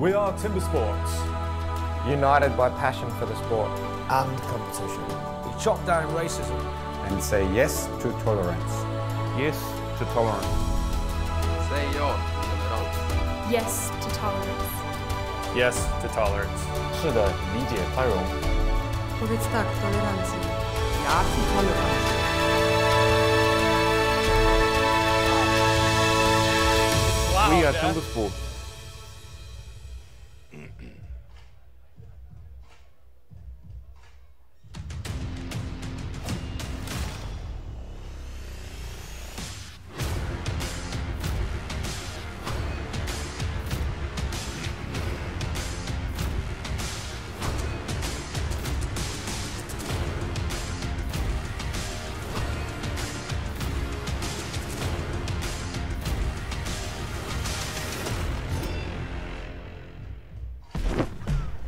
We are Timbersports. United by passion for the sport. And competition. We chop down racism. And say yes to tolerance. Yes to tolerance. Say ja till tolerans. Yes to tolerance. Yes to tolerance. 是的，理解宽容。Powiedz tak tolerancji. Ja zu Toleranz. We are Timbersports.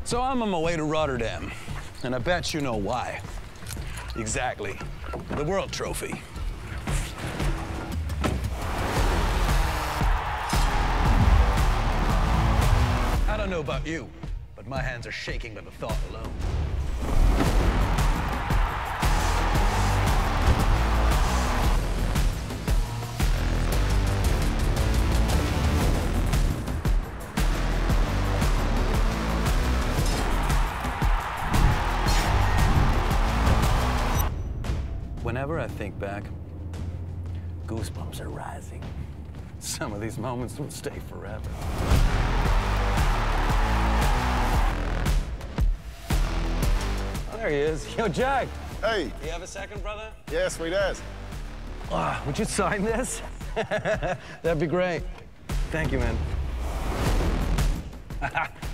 So I'm on my way to Rotterdam, and I bet you know why. Exactly. The World Trophy. I don't know about you, but my hands are shaking by the thought alone. Whenever I think back, goosebumps are rising. Some of these moments will stay forever. Oh, there he is. Yo, Jack. Hey. You have a second, brother? Yeah, sweet ass. Would you sign this? That'd be great. Thank you, man.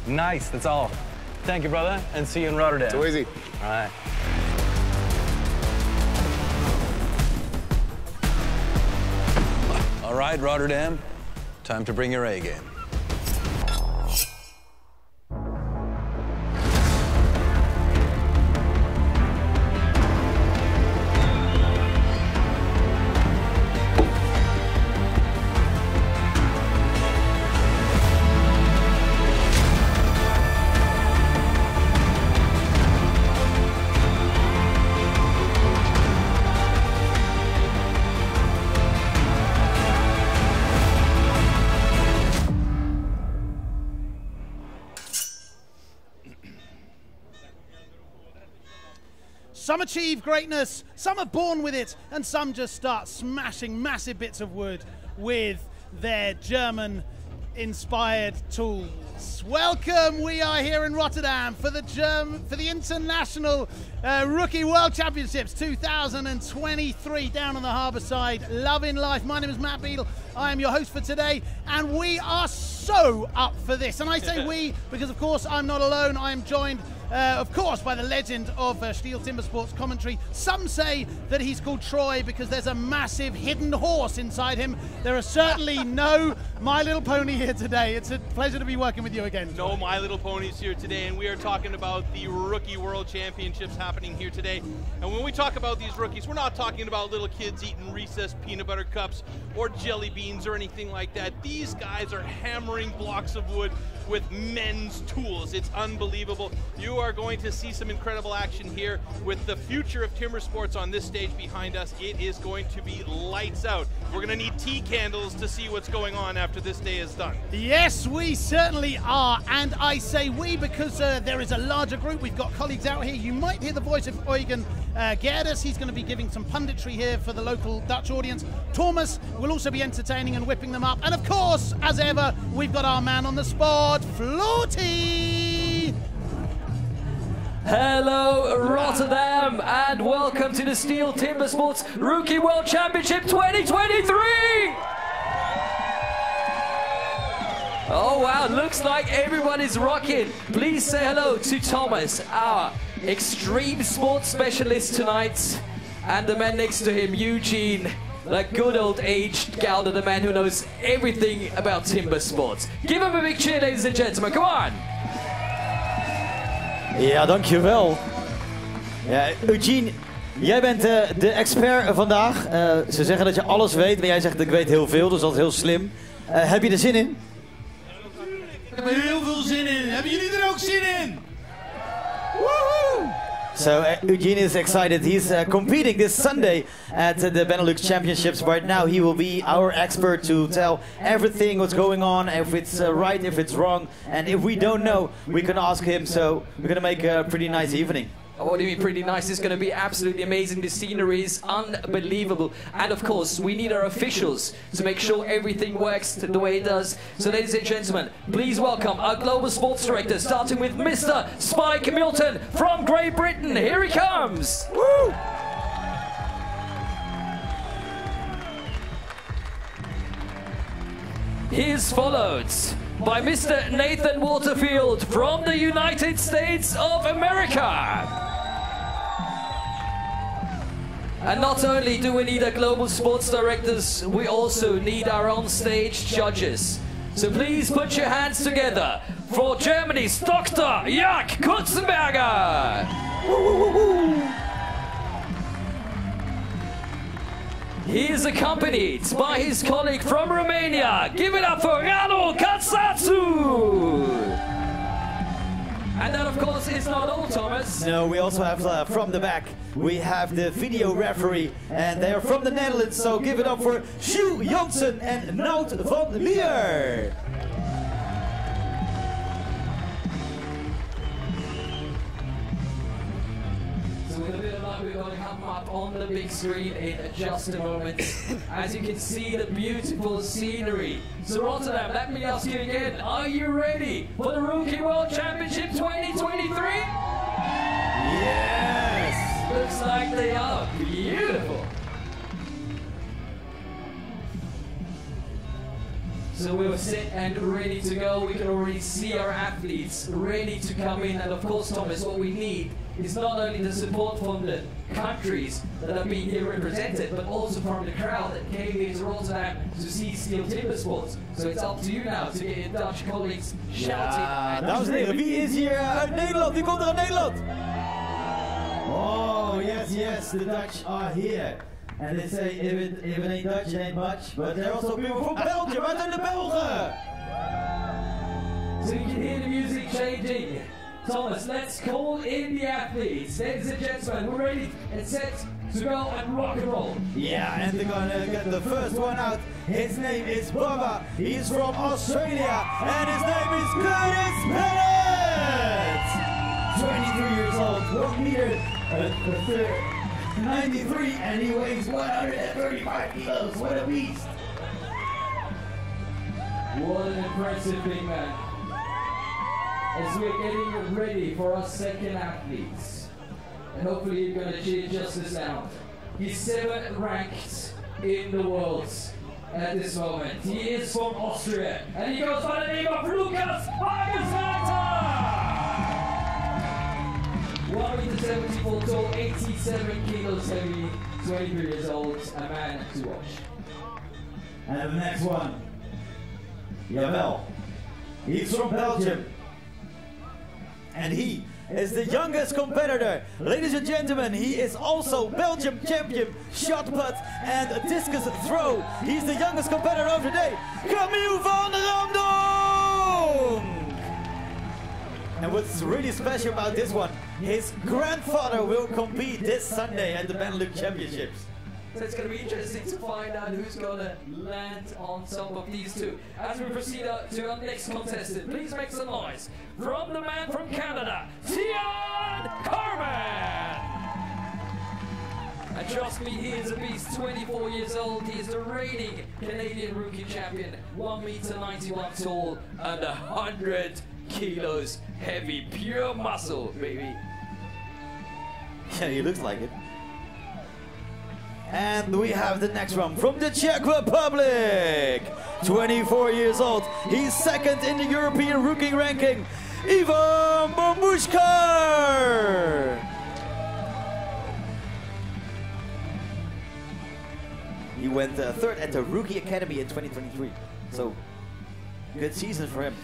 Nice, that's all. Thank you, brother, and see you in Rotterdam. Too easy. All right. All right, Rotterdam, time to bring your A game. Some achieve greatness, some are born with it, and some just start smashing massive bits of wood with their German-inspired tools. Welcome, we are here in Rotterdam for the International Rookie World Championships 2023 down on the harbour side. Loving life. My name is Matt Beadle. I am your host for today, and we are so up for this. And I say we because, of course, I'm not alone. I am joined of course, by the legend of STIHL Timbersports commentary. Some say that he's called Troy because there's a massive hidden horse inside him. There are certainly no My Little Pony here today. It's a pleasure to be working with you again. No My Little Ponies here today, and we are talking about the Rookie World Championships happening here today. And when we talk about these rookies, we're not talking about little kids eating recessed peanut butter cups or jelly beans or anything like that. These guys are hammering blocks of wood with men's tools. It's unbelievable. You are going to see some incredible action here with the future of timber sports on this stage behind us. It is going to be lights out. We're going to need tea candles to see what's going on after this day is done. Yes, we certainly are, and I say we because there is a larger group. We've got colleagues out here. You might hear the voice of Eugen Gerdes. He's going to be giving some punditry here for the local Dutch audience. Thomas will also be entertaining and whipping them up. And of course, as ever, we've got our man on the spot, Floaty! Hello Rotterdam and welcome to the STIHL Timbersports Rookie World Championship 2023! Oh wow, looks like everyone is rocking. Please say hello to Thomas, our extreme sports specialist tonight, and the man next to him, Eugene, the good old aged Gelder, the man who knows everything about timber sports. Give him a big cheer, ladies and gentlemen, come on! Ja, dankjewel. Ja, Eugene, jij bent de expert vandaag. Ze zeggen dat je alles weet, maar jij zegt ik weet heel veel, dus dat is heel slim. Heb je er zin in? Ik heb er heel veel zin in. Hebben jullie er ook zin in? Woohoo! So Eugene is excited. He's competing this Sunday at the Benelux Championships. Right now he will be our expert to tell everything what's going on, if it's right, if it's wrong, and if we don't know, we can ask him. So we're gonna make a pretty nice evening. What do you mean pretty nice? It's going to be absolutely amazing. The scenery is unbelievable. And of course, we need our officials to make sure everything works the way it does. So ladies and gentlemen, please welcome our global sports director, starting with Mr. Spike Milton from Great Britain. Here he comes. Woo! He is followed by Mr. Nathan Waterfield from the United States of America. And not only do we need our global sports directors, we also need our on-stage judges. So please put your hands together for Germany's Dr. Jörg Kutzenberger. He is accompanied by his colleague from Romania. Give it up for Radu Katsatsu! And that, of course, is not all, Thomas. No, we also have from the back, we have the video referee, and they are from the Netherlands, so give it up for Sjoe Jansen and Nout van Lier. We're going to come up on the big screen in just a moment. As you can see, the beautiful scenery. So Rotterdam, let me ask you again, are you ready for the Rookie World Championship 2023? Yes! Looks like they are. Beautiful. So we're set and ready to go. We can already see our athletes ready to come in. And of course, Thomas, what we need is not only the support from the countries that have been here represented, but also from the crowd that came here to Rotterdam to see STIHL TIMBERSPORTS. So it's up to you now to get your Dutch colleagues shouting. Ja, dames en heren, wie is hier uit Nederland? Wie komt er uit Nederland? Oh, yes, yes, the Dutch are here. And they say, if it ain't Dutch, it ain't much. But there are also people from Belgium, uit zijn de Belgen! So you can hear the music changing. Thomas, let's call in the athletes. Ladies and gentlemen, we're ready and set to go and rock and roll. Yeah, and they're gonna get the first one out. His name is Bubba. He's from Australia, and his name is Curtis Bennett. 23 years old, 1 meter, 93, and he weighs 135 kilos. What a beast! What an impressive big man. As we're getting ready for our second athletes, and hopefully you're going to cheer just as loud. He's 7th ranked in the world at this moment. He is from Austria, and he goes by the name of Lukas Hagesleiter! 1 meter 74 tall, 87 kilos heavy, 23 years old, a man to watch. And the next one, jawel, he's from Belgium. And he is the youngest competitor. Ladies and gentlemen, he is also Belgium champion, shot put and discus throw. He's the youngest competitor of the day, Camille van Ramdonk. And what's really special about this one, his grandfather will compete this Sunday at the Benelux Championships. So it's going to be interesting to find out who's going to land on top of these two. As we proceed to our next contestant, please make some noise from the man from Canada, Tian Carman! And trust me, he is a beast, 24 years old. He is the reigning Canadian rookie champion, 1 meter 91 tall and 100 kilos heavy, pure muscle, baby. Yeah, he looks like it. And we have the next one from the Czech Republic. 24 years old. He's 2nd in the European rookie ranking. Ivan Babushka. He went 3rd at the Rookie Academy in 2023. So, good season for him.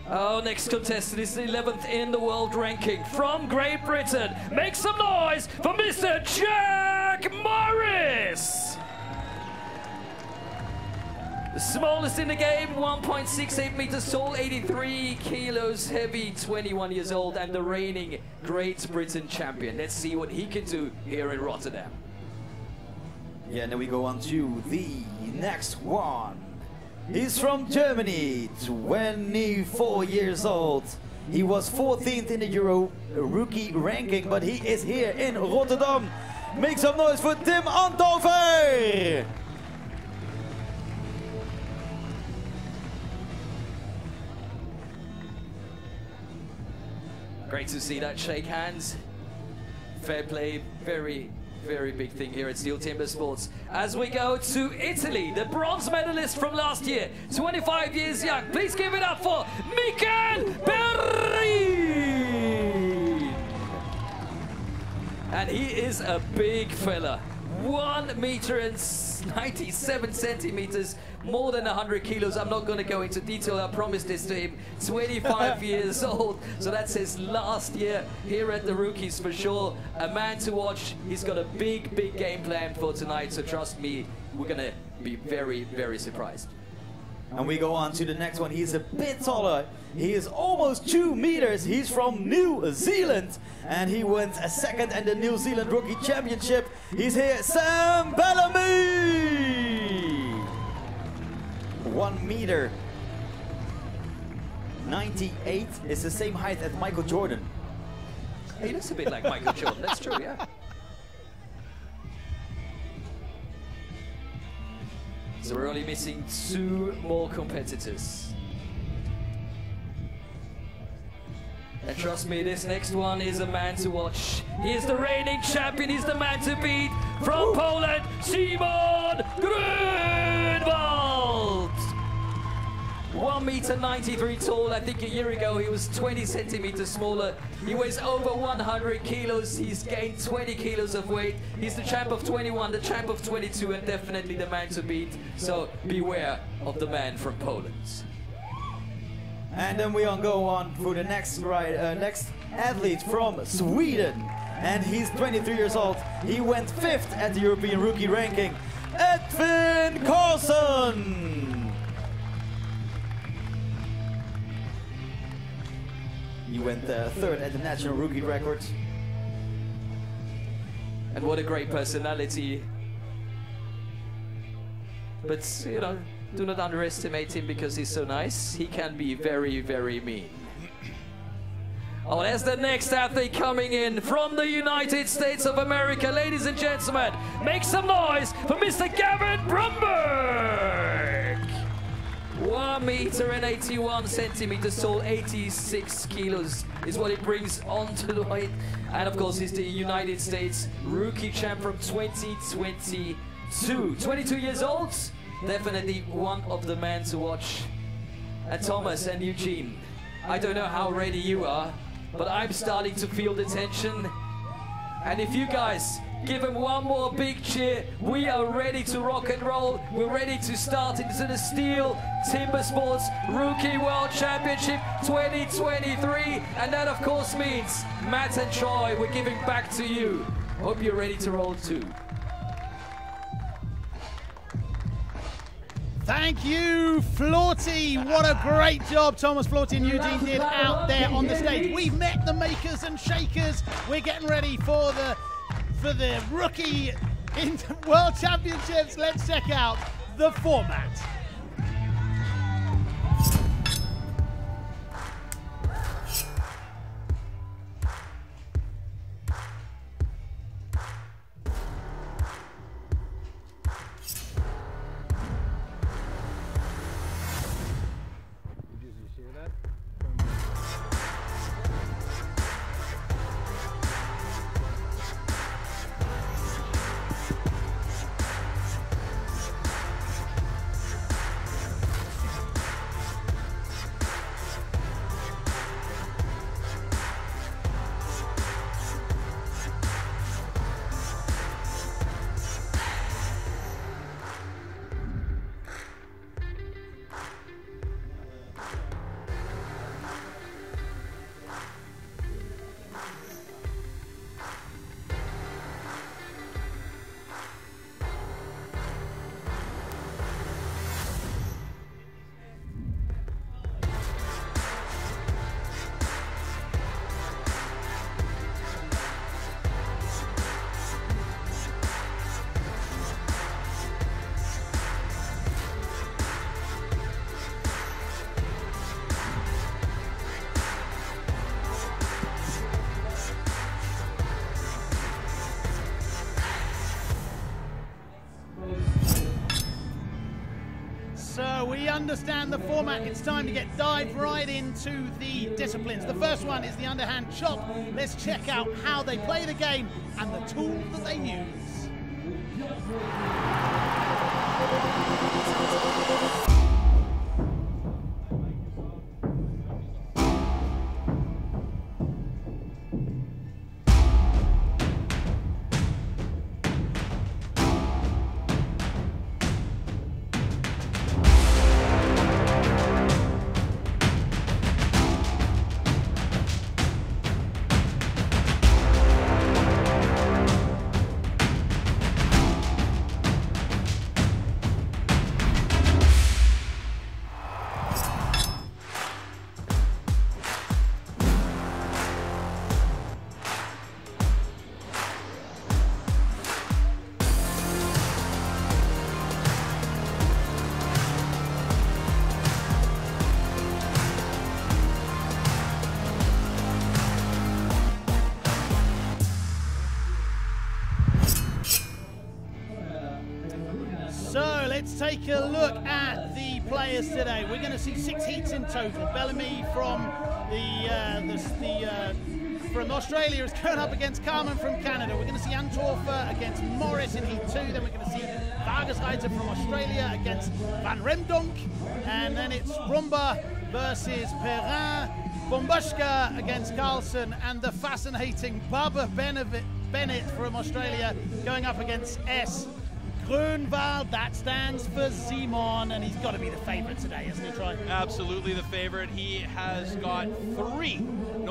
Our next contestant is the 11th in the world ranking from Great Britain. Make some noise for Mr. Jack Morris! The smallest in the game, 1.68 meters tall, 83 kilos heavy, 21 years old, and the reigning Great Britain champion. Let's see what he can do here in Rotterdam. Yeah, and then we go on to the next one. He's from Germany, 24 years old. He was 14th in the Euro rookie ranking, but he is here in Rotterdam. Make some noise for Tim Anthover! Great to see that, shake hands. Fair play, very, very big thing here at STIHL TIMBERSPORTS. As we go to Italy, the bronze medalist from last year, 25 years young. Please give it up for Michael Perrin! And he is a big fella. 1 meter and 97 centimeters, more than 100 kilos. I'm not going to go into detail, I promised this to him. 25 years old, so that's his last year here at the Rookies for sure. A man to watch. He's got a big, big game plan for tonight, so trust me, we're going to be very, very surprised. And we go on to the next one. He's a bit taller. He is almost 2 meters. He's from New Zealand. And he went a second at the New Zealand Rookie Championship. He's here, Sam Bellamy! 1 meter 98 is the same height as Michael Jordan. He looks a bit like Michael Jordan, that's true, yeah. So we're only missing 2 more competitors. And trust me, this next one is a man to watch. He is the reigning champion, he's the man to beat from Poland, Szymon Groenwald! 1 meter 93 tall. I think a year ago he was 20 centimeters smaller. He weighs over 100 kilos. He's gained 20 kilos of weight. He's the champ of 21, the champ of 22, and definitely the man to beat. So beware of the man from Poland. And then we go on for the next athlete from Sweden. And he's 23 years old. He went 5th at the European rookie ranking. Edvin Karlsson! He went 3rd at the national rookie records. And what a great personality. But, you know, do not underestimate him because he's so nice. He can be very, very mean. Oh, there's the next athlete coming in from the United States of America. Ladies and gentlemen, make some noise for Mr. Gavin Brumberg. 1 meter and 81 centimeters tall, 86 kilos is what it brings onto the weight. And of course, he's the United States rookie champ from 2022. 22 years old, definitely one of the men to watch. And Thomas and Eugene, I don't know how ready you are, but I'm starting to feel the tension. And if you guys give him one more big cheer, we are ready to rock and roll. We're ready to start into the STIHL TIMBERSPORTS Rookie World Championship 2023. And that of course means Matt and Troy, we're giving back to you. Hope you're ready to roll too. Thank you, Florty. What a great job Thomas, Florty and Eugene did out there on the stage. We've met the makers and shakers. We're getting ready for the Rookie World Championships. Let's check out the format. understand the format, it's time to dive right into the disciplines. The first one is the underhand chop. Let's check out how they play the game and the tool that they use. Let's take a look at the players today. We're going to see 6 heats in total. Bellamy from from Australia is going up against Carmen from Canada. We're going to see Antorfer against Morris in Heat 2. Then we're going to see Vargasreiter from Australia against Van Remdonk. And then it's Rumba versus Perrin. Bombushka against Carlson. And the fascinating Bubba Bennett from Australia going up against S. Groenwald, that stands for Simon, and he's got to be the favorite today, hasn't he, Troy? Absolutely the favorite. He has got no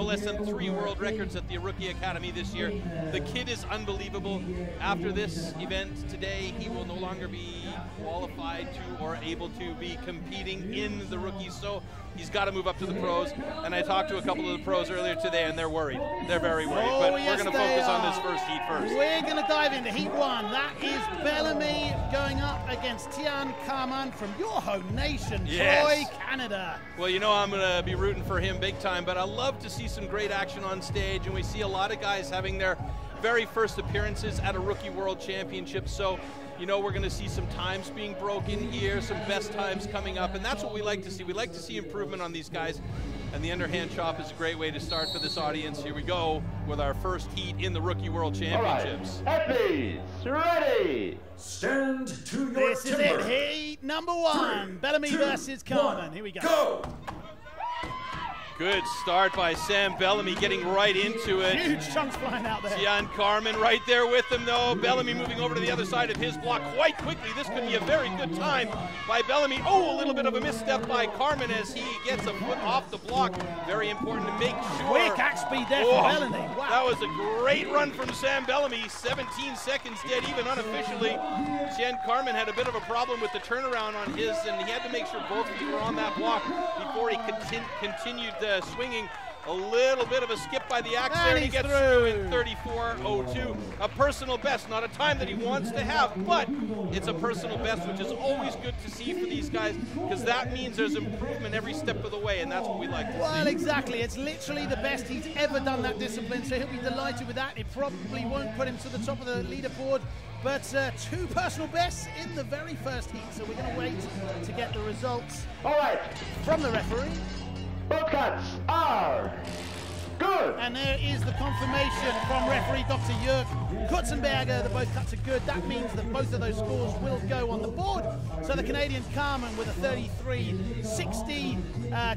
less than 3 world records at the Rookie Academy this year. The kid is unbelievable. After this event today, he will no longer be qualified to or able to be competing in the rookies, so he's got to move up to the pros. And I talked to a couple of the pros earlier today, and they're worried. They're very worried. Oh, but yes, we're going to focus on this first heat first. We're going to dive into Heat 1. That is Bellamy going up against Tian Carman from your home nation, yes. Troy, Canada. Well, you know I'm going to be rooting for him big time, but I love to see some great action on stage, and we see a lot of guys having their very first appearances at a Rookie World Championship. So, you know, we're going to see some times being broken here, some best times coming up, and that's what we like to see. We like to see improvement on these guys, and the underhand chop is a great way to start for this audience. Here we go with our first heat in the Rookie World Championships. All right. Athletes, ready. Stand to your This is it, heat number 1. 3, Bellamy versus Carman. Here we go. Go! Good start by Sam Bellamy, getting right into it. Huge chunks flying out there. Tian Carman right there with him, though. Bellamy moving over to the other side of his block quite quickly. This could be a very good time by Bellamy. Oh, a little bit of a misstep by Carman as he gets a foot off the block. Very important to make sure. Quick axe speed there for Bellamy. Wow. That was a great run from Sam Bellamy. 17 seconds dead, even unofficially. Tian Carman had a bit of a problem with the turnaround on his, and he had to make sure both feet were on that block before he continued swinging. A little bit of a skip by the axe there, and he gets through in 34.02. A personal best, not a time that he wants to have, but it's a personal best, which is always good to see for these guys, because that means there's improvement every step of the way, and that's what we like to see. Well, exactly. It's literally the best he's ever done that discipline, so he'll be delighted with that. It probably won't put him to the top of the leaderboard, but 2 personal bests in the very first heat, so we're going to wait to get the results. All right. From the referee. Both cuts are good. And there is the confirmation from referee Dr. Jörg Kutzenberger that both cuts are good. That means that both of those scores will go on the board. So the Canadian Carman with a 33.60,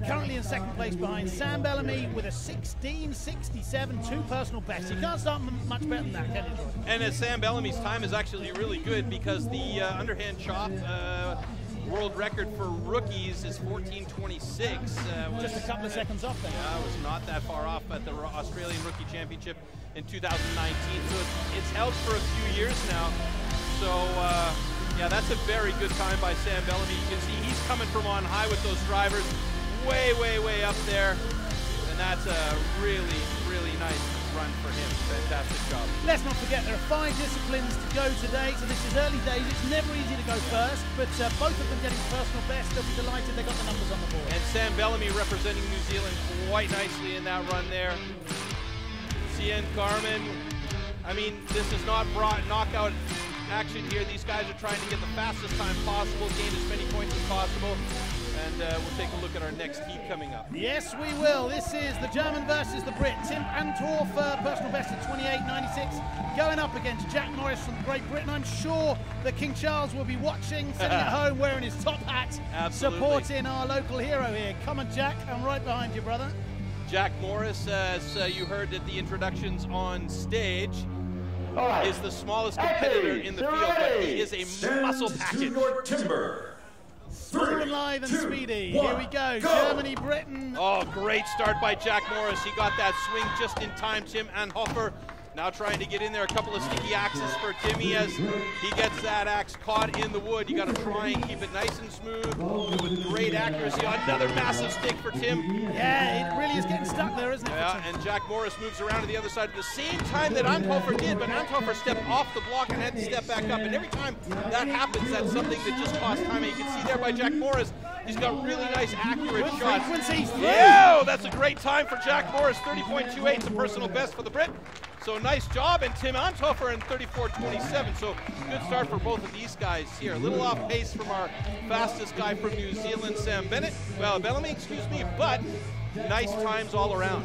currently in second place behind Sam Bellamy with a 16.67, 2 personal bests. You can't start much better than that, can you, George? And Sam Bellamy's time is actually really good, because the underhand chop world record for rookies is 14.26. Just a couple of seconds off there. Yeah, it was not that far off at the Australian Rookie Championship in 2019. So it's held for a few years now. So, yeah, that's a very good time by Sam Bellamy. You can see he's coming from on high with those drivers way, way, way up there. And that's a really, really nice run for him. Fantastic job. Let's not forget there are 5 disciplines to go today, so this is early days. It's never easy to go first, but both of them getting personal best. They'll be delighted they got the numbers on the board. And Sam Bellamy representing New Zealand quite nicely in that run there. Tian Carman, I mean, this is not knockout action here. These guys are trying to get the fastest time possible, gain as many points as possible. and we'll take a look at our next heat coming up. Yes, we will. This is the German versus the Brit. Tim Antorfer, personal best at 28.96, going up against Jack Morris from Great Britain. I'm sure that King Charles will be watching, sitting at home wearing his top hat, supporting our local hero here. Come on, Jack, I'm right behind you, brother. Jack Morris, as you heard at the introductions on stage, is the smallest competitor in the field, but he is a muscle package. Small and lithe and speedy. Here we go. Germany, Britain. Oh, great start by Jack Morris. He got that swing just in time. Tim Antorfer now trying to get in there. A couple of sticky axes for Timmy as he gets that axe caught in the wood. You got to try and keep it nice and smooth with great accuracy. Another massive stick for Tim. Yeah, it really is getting stuck there, isn't it? Yeah, and Jack Morris moves around to the other side at the same time that Antorfer did, but Antorfer stepped off the block and had to step back up. And every time that happens, that's something that just costs time. And you can see there by Jack Morris, he's got really nice, accurate shots. Yeah, that's a great time for Jack Morris. 30.28, it's a personal best for the Brit. So nice job, and Tim Antorfer in 34.27. So good start for both of these guys here. A little off pace from our fastest guy from New Zealand, Sam Bennett. Well, Bellamy, excuse me, but nice times all around.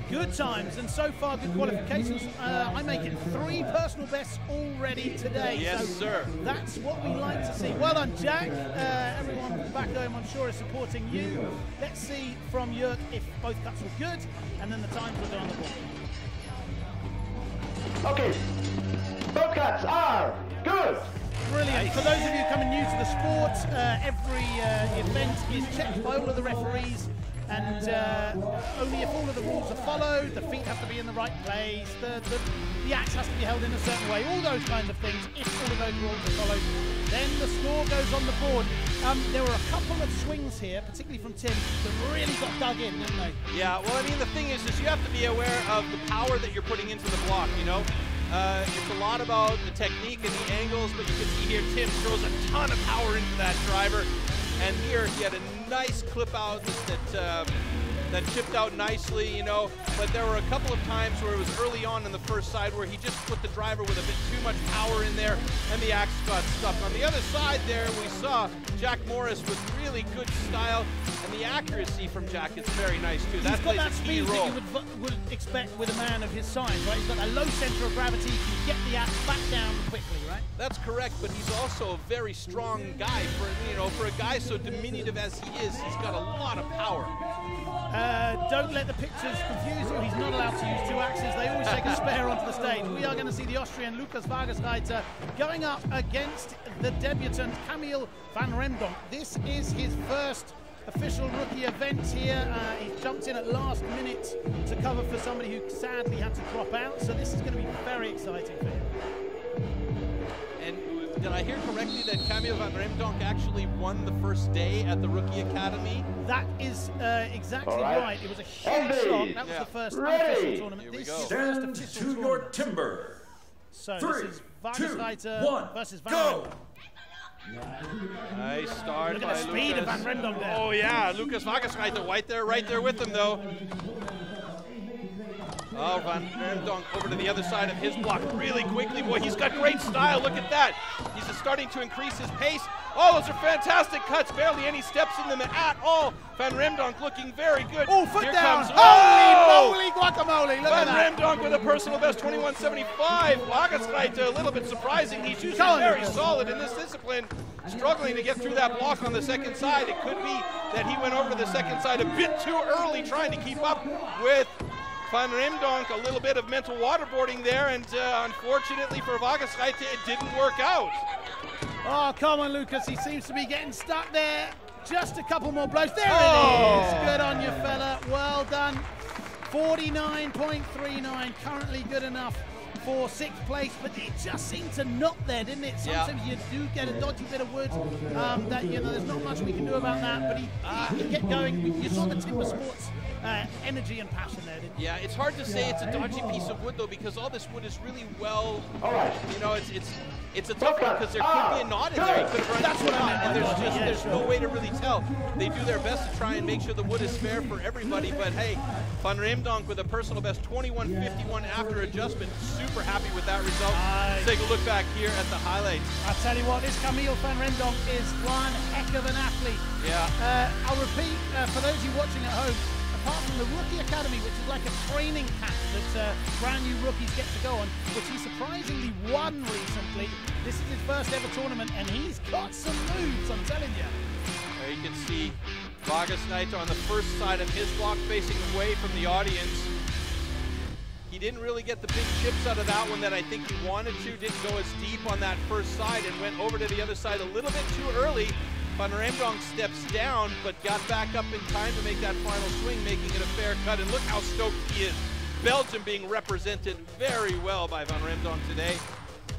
Good times, and so far good qualifications. I'm making 3 personal bests already today. Yes, so sir. That's what we like to see. Well done, Jack. Everyone back home, I'm sure, is supporting you. Let's see from Jörg if both cuts were good, and then the times will go on the board. Okay, both cuts are good. Brilliant. For those of you coming new to the sport, every event is checked by all of the referees, and only if all of the rules are followed, the feet have to be in the right place, the axe has to be held in a certain way, all those kinds of things. If all of those rules are followed, then the score goes on the board. There were a couple of swings here, particularly from Tim, that really got dug in, didn't they? Yeah, well, I mean, the thing is you have to be aware of the power that you're putting into the block, you know? It's a lot about the technique and the angles, but you can see here Tim throws a ton of power into that driver. And here he had a nice clip out that chipped out nicely, you know, but there were a couple of times where it was early on in the first side where he just put the driver with a bit too much power in there and the axe got stuck. On the other side there, we saw Jack Morris with really good style, and the accuracy from Jack is very nice too. That plays a key role. That you would expect with a man of his size, right? He's got a low center of gravity, you can get the axe back down quickly, right? That's correct, but he's also a very strong guy. For a guy so diminutive as he is, he's got a lot of power. Don't let the pictures confuse you. He's not allowed to use 2 axes. They always take a spare onto the stage. We are going to see the Austrian Lukas Wagereiter going up against the debutant Camille van Remdonk. This is his first official rookie event here. He jumped in at last minute to cover for somebody who sadly had to drop out. So this is going to be very exciting for him. And did I hear correctly that Camille van Remdonk actually won the first day at the Rookie Academy? That is exactly right. It was a huge shock. That was the first unofficial tournament. This is the first official tournament. Your timber. So this is Wagereiter versus Van Remdonk. Nice start. Look at the speed of Van Remdonk there. Oh yeah, Lukas Wagereiter right there with him though. Oh, Van Remdonk over to the other side of his block really quickly. Boy, he's got great style. Look at that. He's just starting to increase his pace. Oh, those are fantastic cuts. Barely any steps in them at all. Van Remdonk looking very good. Oh, foot Here down. Comes, Holy guacamole. Look Van at that. Remdonk with a personal best 21.75. Wagereiter, a little bit surprising. He's usually very solid in this discipline. Struggling to get through that block on the second side. It could be that he went over to the second side a bit too early, trying to keep up with Van Remdonk. A little bit of mental waterboarding there, and unfortunately for Wagereiter, it didn't work out. Oh, come on, Lucas. He seems to be getting stuck there. Just a couple more blows. There it is. Good on you, fella. Well done. 49.39. Currently good enough for 6th place, but it just seemed to knot there, didn't it? Sometimes you do get a dodgy bit of wood. That, you know, there's not much we can do about that, but he kept going. You saw the timber sports energy and passion there, didn't you? Yeah, it's hard to say it's a dodgy piece of wood though, because all this wood is really well. You know, it's a tough one because there could be a knot in there. He could have run. That's what I meant. And there's no way to really tell. They do their best to try and make sure the wood is fair for everybody. But hey, Van Reemdonk with a personal best 21.51 after adjustment. Super happy with that result. Let's take a look back here at the highlights. I'll tell you what, this Camille Van Reemdonk is one heck of an athlete. Yeah. I'll repeat, for those of you watching at home, apart from the Rookie Academy, which is like a training camp that brand new rookies get to go on, which he surprisingly won recently. This is his first ever tournament, and he's got some moves, I'm telling you. There you can see Vargas Knight on the first side of his block, facing away from the audience. He didn't really get the big chips out of that one that I think he wanted to. Didn't go as deep on that first side and went over to the other side a little bit too early. Van Reemdonk steps down, but got back up in time to make that final swing, making it a fair cut. And look how stoked he is. Belgium being represented very well by Van Reemdonk today.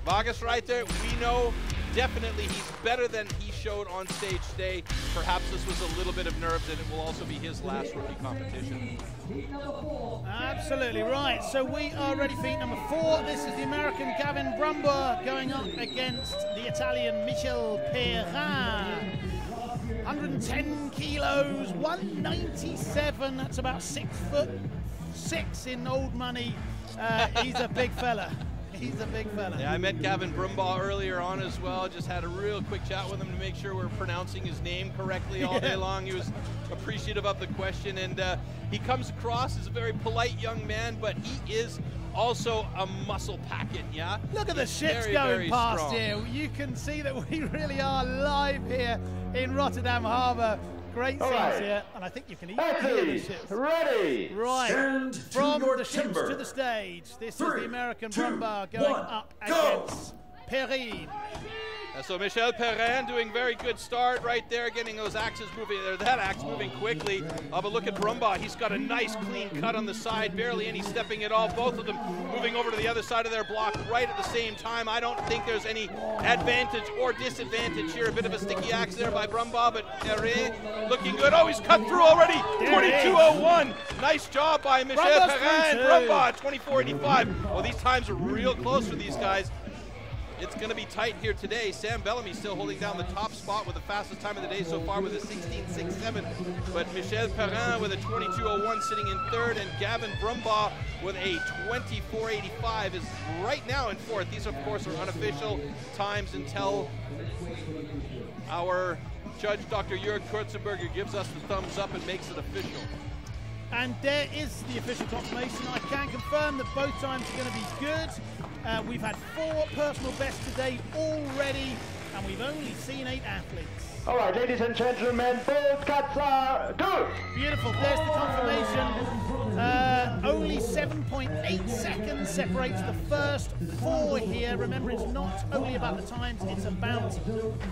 Vargas right there, we know definitely he's better than he showed on stage today. Perhaps this was a little bit of nerves, and it will also be his last rookie competition. Absolutely right. So we are ready for heat number 4. This is the American Gavin Brumbaugh going up against the Italian Michel Perrin. 110 kilos, 197. That's about 6'6" in old money. He's a big fella. He's a big fella. Yeah, I met Gavin Brumbaugh earlier on as well. Just had a real quick chat with him to make sure we're pronouncing his name correctly all day long. He was appreciative of the question, and he comes across as a very polite young man, but he is also a muscle packet, yeah? Look at the ships going past here. You can see that we really are live here in Rotterdam Harbour. Great scenes here, and I think you can even hear the ships. Ready. Right, Stand from to your the ships timber. to the stage. This 3, is the American 2, Brumbaugh going 1, up go. against Perrin. So Michel Perrin doing very good start right there, getting those axes moving, or that axe moving quickly. But look at Brumbaugh, he's got a nice clean cut on the side, barely any stepping at all. Both of them moving over to the other side of their block right at the same time. I don't think there's any advantage or disadvantage here. A bit of a sticky axe there by Brumbaugh, but Perrin looking good. Oh, he's cut through already. 22.01. Nice job by Michel Perrin. Brumbaugh 24.85. Well, these times are real close for these guys. It's going to be tight here today. Sam Bellamy still holding down the top spot with the fastest time of the day so far with a 16.67. But Michel Perrin with a 22.01 sitting in third, and Gavin Brumbaugh with a 24.85 is right now in fourth. These, of course, are unofficial times until our judge, Dr. Jörg Kurzenberger, gives us the thumbs up and makes it official. And there is the official confirmation. I can confirm that both times are going to be good. We've had 4 personal bests today already, and we've only seen 8 athletes. All right, ladies and gentlemen, both cuts are good. Beautiful. There's the confirmation. Only 7.8 seconds separates the first 4 here. Remember, it's not only about the times, it's about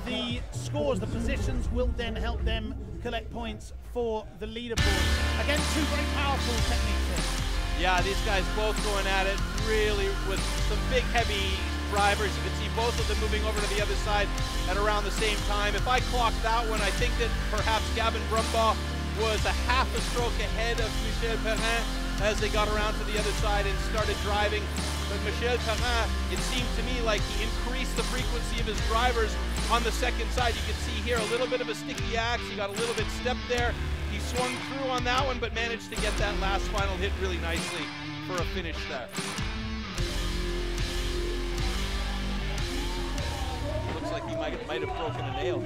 the scores. The positions will then help them collect points for the leaderboard. Again, 2 very powerful techniques here. Yeah, these guys both going at it really with some big, heavy drivers. You can see both of them moving over to the other side at around the same time. If I clock that one, I think that perhaps Gavin Brumbaugh was a half a stroke ahead of Michel Perrin as they got around to the other side and started driving. But Michel Perrin, it seemed to me like he increased the frequency of his drivers on the second side. You can see here a little bit of a sticky axe. He got a little bit stepped there. He swung through on that one, but managed to get that last final hit really nicely for a finish there. Looks like he might have broken a nail.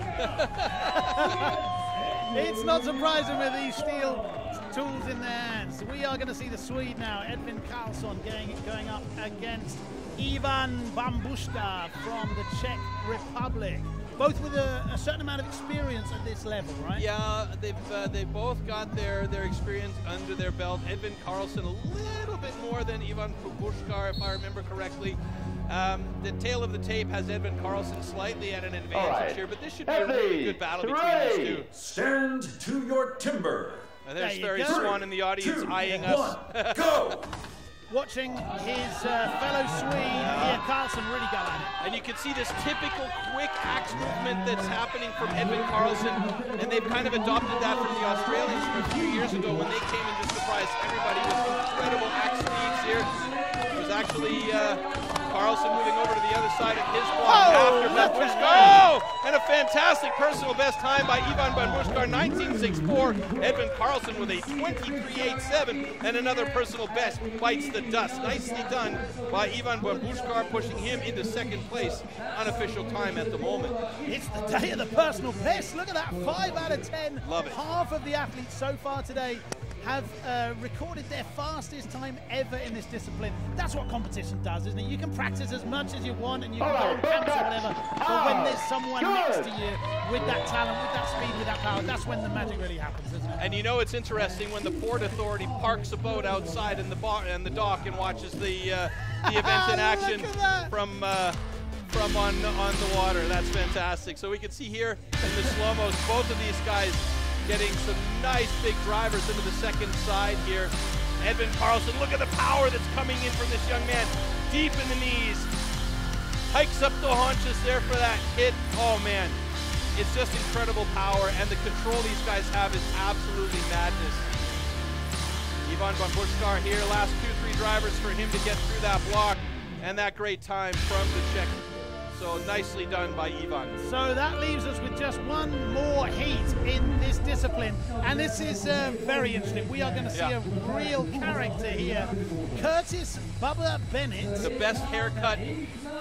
It's not surprising with these steel tools in their hands. We are going to see the Swede now, Edvin Karlsson, going up against Ivan Bambushka from the Czech Republic. Both with a certain amount of experience at this level, right? Yeah, they've both got their experience under their belt. Edvin Karlsson a little bit more than Ivan Bambushka, if I remember correctly. The tail of the tape has Edvin Karlsson slightly at an advantage here, but this should be a really good battle between these two. Stand to your timber. There's Ferry Swan in the audience eyeing us. Go! Watching his fellow Swede, here, Karlsson really go at it. And you can see this typical quick axe movement that's happening from Edvin Karlsson, and they've kind of adopted that from the Australians from a few years ago when they came and just surprised everybody with incredible axe techniques here. It was actually Carlson moving over to the other side of his block after Bambushkar. Oh, and a fantastic personal best time by Ivan Bambushkar, 19.64. Edvin Carlson with a 23.87, and another personal best bites the dust. Nicely done by Ivan Bambushkar, pushing him into second place, unofficial time at the moment. It's the day of the personal best. Look at that, 5 out of 10. Love it. Half of the athletes so far today have recorded their fastest time ever in this discipline. That's what competition does, isn't it? You can practice as much as you want and you can go on camps or whatever, but when there's someone next to you with that talent, with that speed, with that power, that's when the magic really happens, isn't it? And you know it's interesting when the Port Authority parks a boat outside in the dock and watches the event in action from on the water. That's fantastic. So we can see here in the slow-mos, both of these guys getting some nice big drivers into the second side here. Edvin Carlson, look at the power that's coming in from this young man. Deep in the knees, hikes up the haunches there for that hit. Oh man, it's just incredible power, and the control these guys have is absolutely madness. Ivan Bambushkar here, last 2-3 drivers for him to get through that block, and that great time from the Czech. So nicely done by Ivan. So that leaves us with just one more heat in this discipline. And this is very interesting. We are going to see a real character here. Curtis Bubba Bennett. The best haircut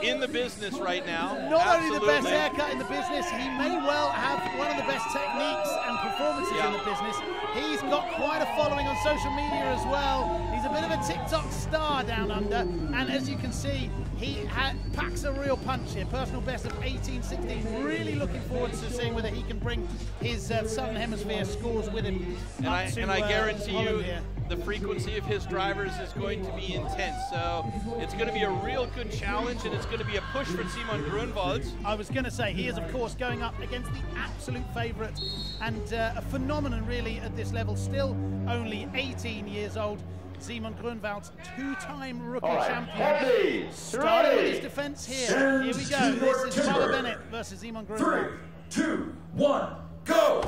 in the business right now. Not only the best haircut in the business, he may well have one of the best techniques and performances in the business. He's got quite a following on social media as well. He's a bit of a TikTok star down under. And as you can see, he packs a real punch here. Personal best of 18.16. Really looking forward to seeing whether he can bring his Southern Hemisphere scores with him. And I guarantee you the frequency of his drivers is going to be intense. So it's going to be a real good challenge, and it's going to be a push for Szymon Groenwald. I was going to say, he is of course going up against the absolute favourite and a phenomenon really at this level. Still only 18 years old. Szymon Groenwald, 2-time rookie champion. Starting with his defense here. Here we go. This is Bubba Bennett versus Szymon Groenwald. 3, 2, 1, go!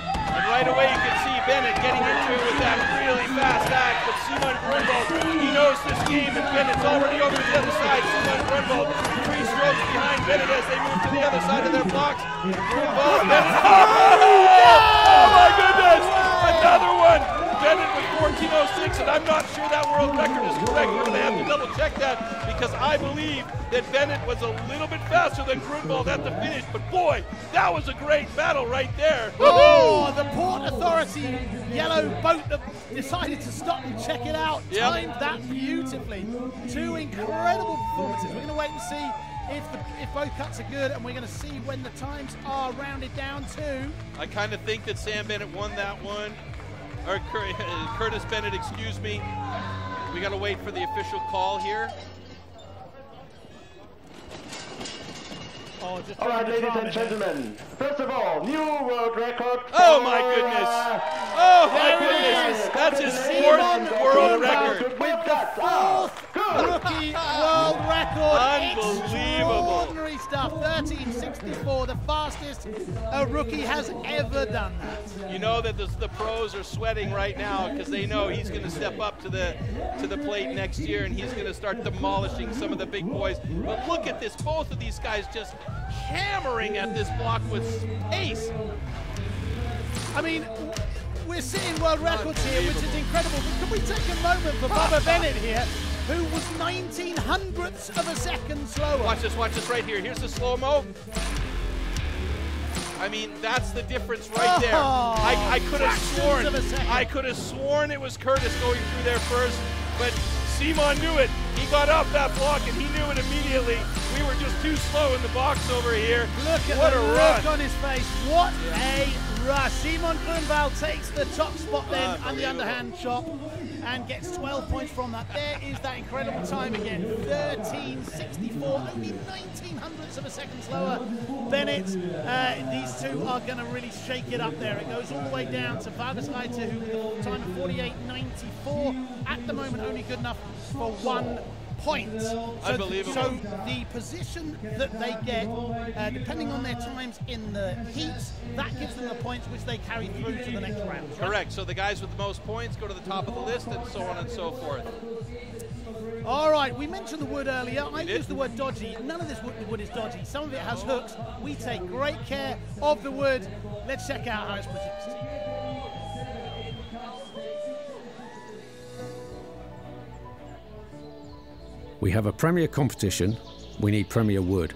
And right away you can see Bennett getting into it with that really fast act, but Szymon Groenwald, he knows this game, and Bennett's already over to the other side. Szymon Groenwald, 3 strokes behind Bennett as they move to the other side of their blocks. Groenwald, Bennett, oh my goodness, another one! Bennett with 14.06, and I'm not sure that world record is correct. We're going to have to double check that, because I believe that Bennett was a little bit faster than Groenwald at the finish, but boy, that was a great battle right there. Oh, the Port Authority yellow boat that decided to stop and check it out. Timed that beautifully. 2 incredible performances. We're going to wait and see if both cuts are good, and we're going to see when the times are rounded down to. I kind of think that Sam Bennett won that one. Or Curtis Bennett, excuse me. We got to wait for the official call here. All right, ladies and gentlemen. First of all, new world record. Oh my goodness! Oh my goodness! That's his 4th world record. With the 4th rookie world record. Unbelievable! Extraordinary stuff. 13.64, the fastest a rookie has ever done that. You know that the pros are sweating right now because they know he's going to step up to the plate next year, and he's going to start demolishing some of the big boys. But look at this! Both of these guys just hammering at this block with pace. I mean, we're seeing world records here, which is incredible. But can we take a moment for Bubba Bennett here, who was 19/100ths of a second slower? Watch this right here. Here's the slow-mo. I mean, that's the difference right there. I could have sworn it was Curtis going through there first, but Szymon knew it. He got up that block and he knew it immediately. We were just too slow in the box over here. Look at the look on his face. What a rush. Szymon Groenwald takes the top spot then on the underhand chop and gets 12 points from that. There is that incredible time again. 13.64, only 19/100ths of a second slower. Bennett, these two are going to really shake it up there. It goes all the way down to Vargas Reiter, who with a time of 48.94. At the moment, only good enough for 1 points. Unbelievable. So the position that they get, depending on their times in the heats, that gives them the points which they carry through to the next round. Right? Correct. So the guys with the most points go to the top of the list, and so on and so forth. All right, we mentioned the wood earlier. I used the word dodgy. None of this wood is dodgy. Some of it has hooks. We take great care of the wood. Let's check out how it's produced. We have a premier competition. We need premier wood.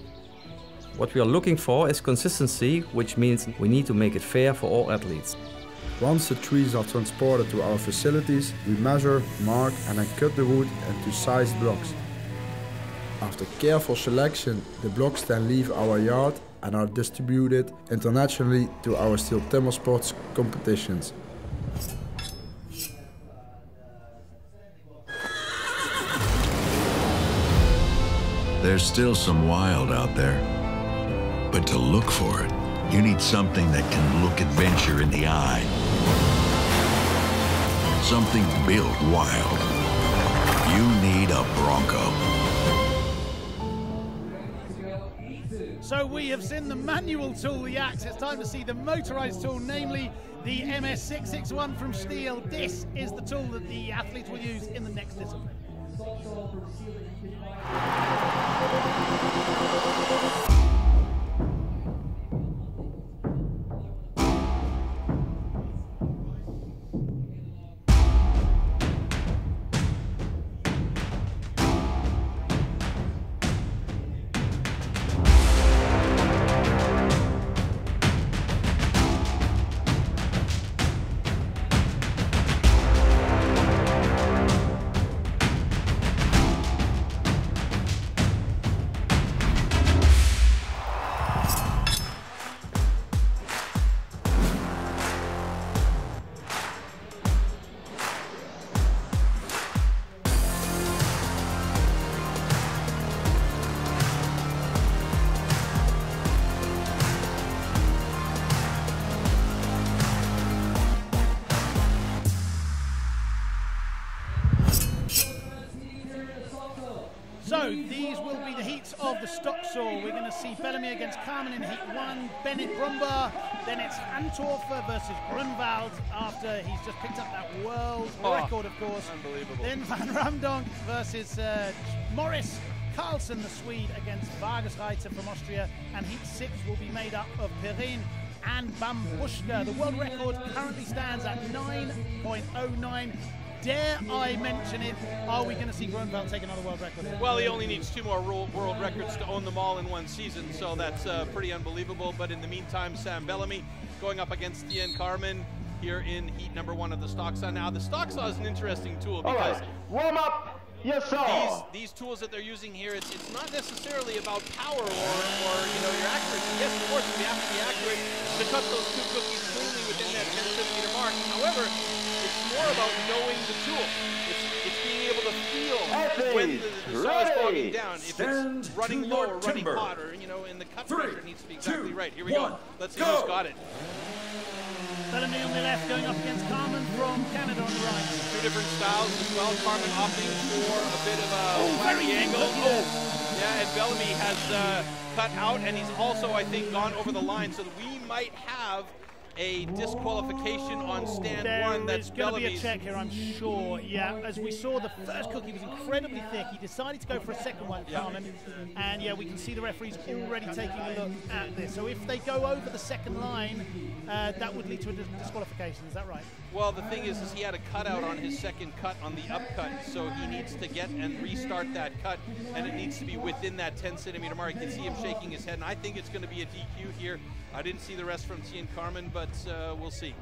What we are looking for is consistency, which means we need to make it fair for all athletes. Once the trees are transported to our facilities, we measure, mark and then cut the wood into sized blocks. After careful selection, the blocks then leave our yard and are distributed internationally to our STIHL TIMBERSPORTS competitions. There's still some wild out there, but to look for it, you need something that can look adventure in the eye. Something built wild. You need a Bronco. So we have seen the manual tool, the axe. It's time to see the motorized tool, namely the MS661 from STIHL. This is the tool that the athletes will use in the next discipline. So these will be the heats of the stock saw. We're going to see Bellamy against Carmen in heat 1, Bennett Brumba, then it's Antorfer versus Groenwald after he's just picked up that world record, of course. Unbelievable. Then Van Ramdonk versus Morris Carlsen, the Swede, against Vargasreiter from Austria, and heat 6 will be made up of Perrin and Bambushka. The world record currently stands at 9.09. Dare I mention it? Are we going to see Groenwald take another world record? Well, he only needs 2 more world records to own them all in one season, so that's pretty unbelievable. But in the meantime, Sam Bellamy going up against Cian Carmen here in heat number 1 of the stock saw. Now, the stock saw is an interesting tool because warm up your saw. These tools that they're using here, it's not necessarily about power or your accuracy. Yes, of course, we have to be accurate to cut those 2 cookies cleanly within that 10-centimeter mark. However, it's more about knowing the tool. It's being able to feel when the saw is bogging down. If it's running low or running hot, or in the cut pressure needs to be exactly right. Here we go. Let's see who's got it. Bellamy on the left going up against Carmen from Canada on the right. 2 different styles as well. Carmen opting for a bit of a wide angle. Yeah, and Bellamy has cut out, and he's also, I think, gone over the line, so that we might have a disqualification on stand 1. That's going to be a Bellamy's. check here, I'm sure. Yeah, as we saw, the first cookie was incredibly thick. He decided to go for a second one, Carmen. And yeah, we can see the referees already taking a look at this. So if they go over the second line, that would lead to a disqualification. Is that right? Well, the thing is he had a cutout on his second cut on the upcut, so he needs to get and restart that cut, and it needs to be within that 10-centimeter mark. You can see him shaking his head, and I think it's going to be a DQ here. I didn't see the rest from Cian Carmen, but we'll see.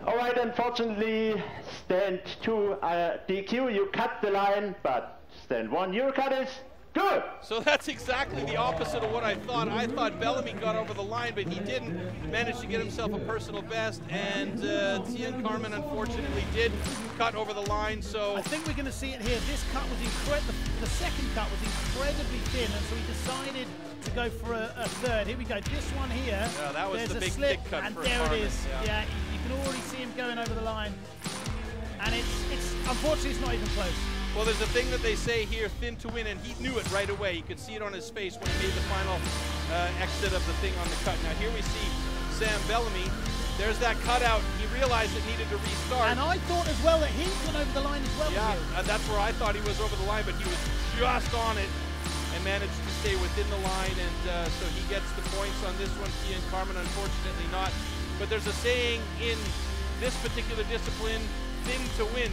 All right, unfortunately, stand 2 DQ, you cut the line, but stand 1, your cut is good. So that's exactly the opposite of what I thought. I thought Bellamy got over the line, but he didn't manage to get himself a personal best, and Cian Carmen unfortunately did cut over the line. So I think we're going to see it here. This cut was incredible. The second cut was incredibly thin, and so he decided to go for a third. Here we go. This one here. Yeah, that was there's the a big slip, thick cut and for there Carmen. it is. Yeah, you can already see him going over the line, and it's unfortunately it's not even close. Well, there's a thing that they say here, thin to win, and he knew it right away. You could see it on his face when he made the final exit of the thing on the cut. Now here we see Sam Bellamy. There's that cutout. He realized it needed to restart. And I thought as well that he went over the line as well. Yeah, that's where I thought he was over the line, but he was just on it and managed to stay within the line, and so he gets the points on this one. Ian Carmen, unfortunately not. But there's a saying in this particular discipline, thin to win,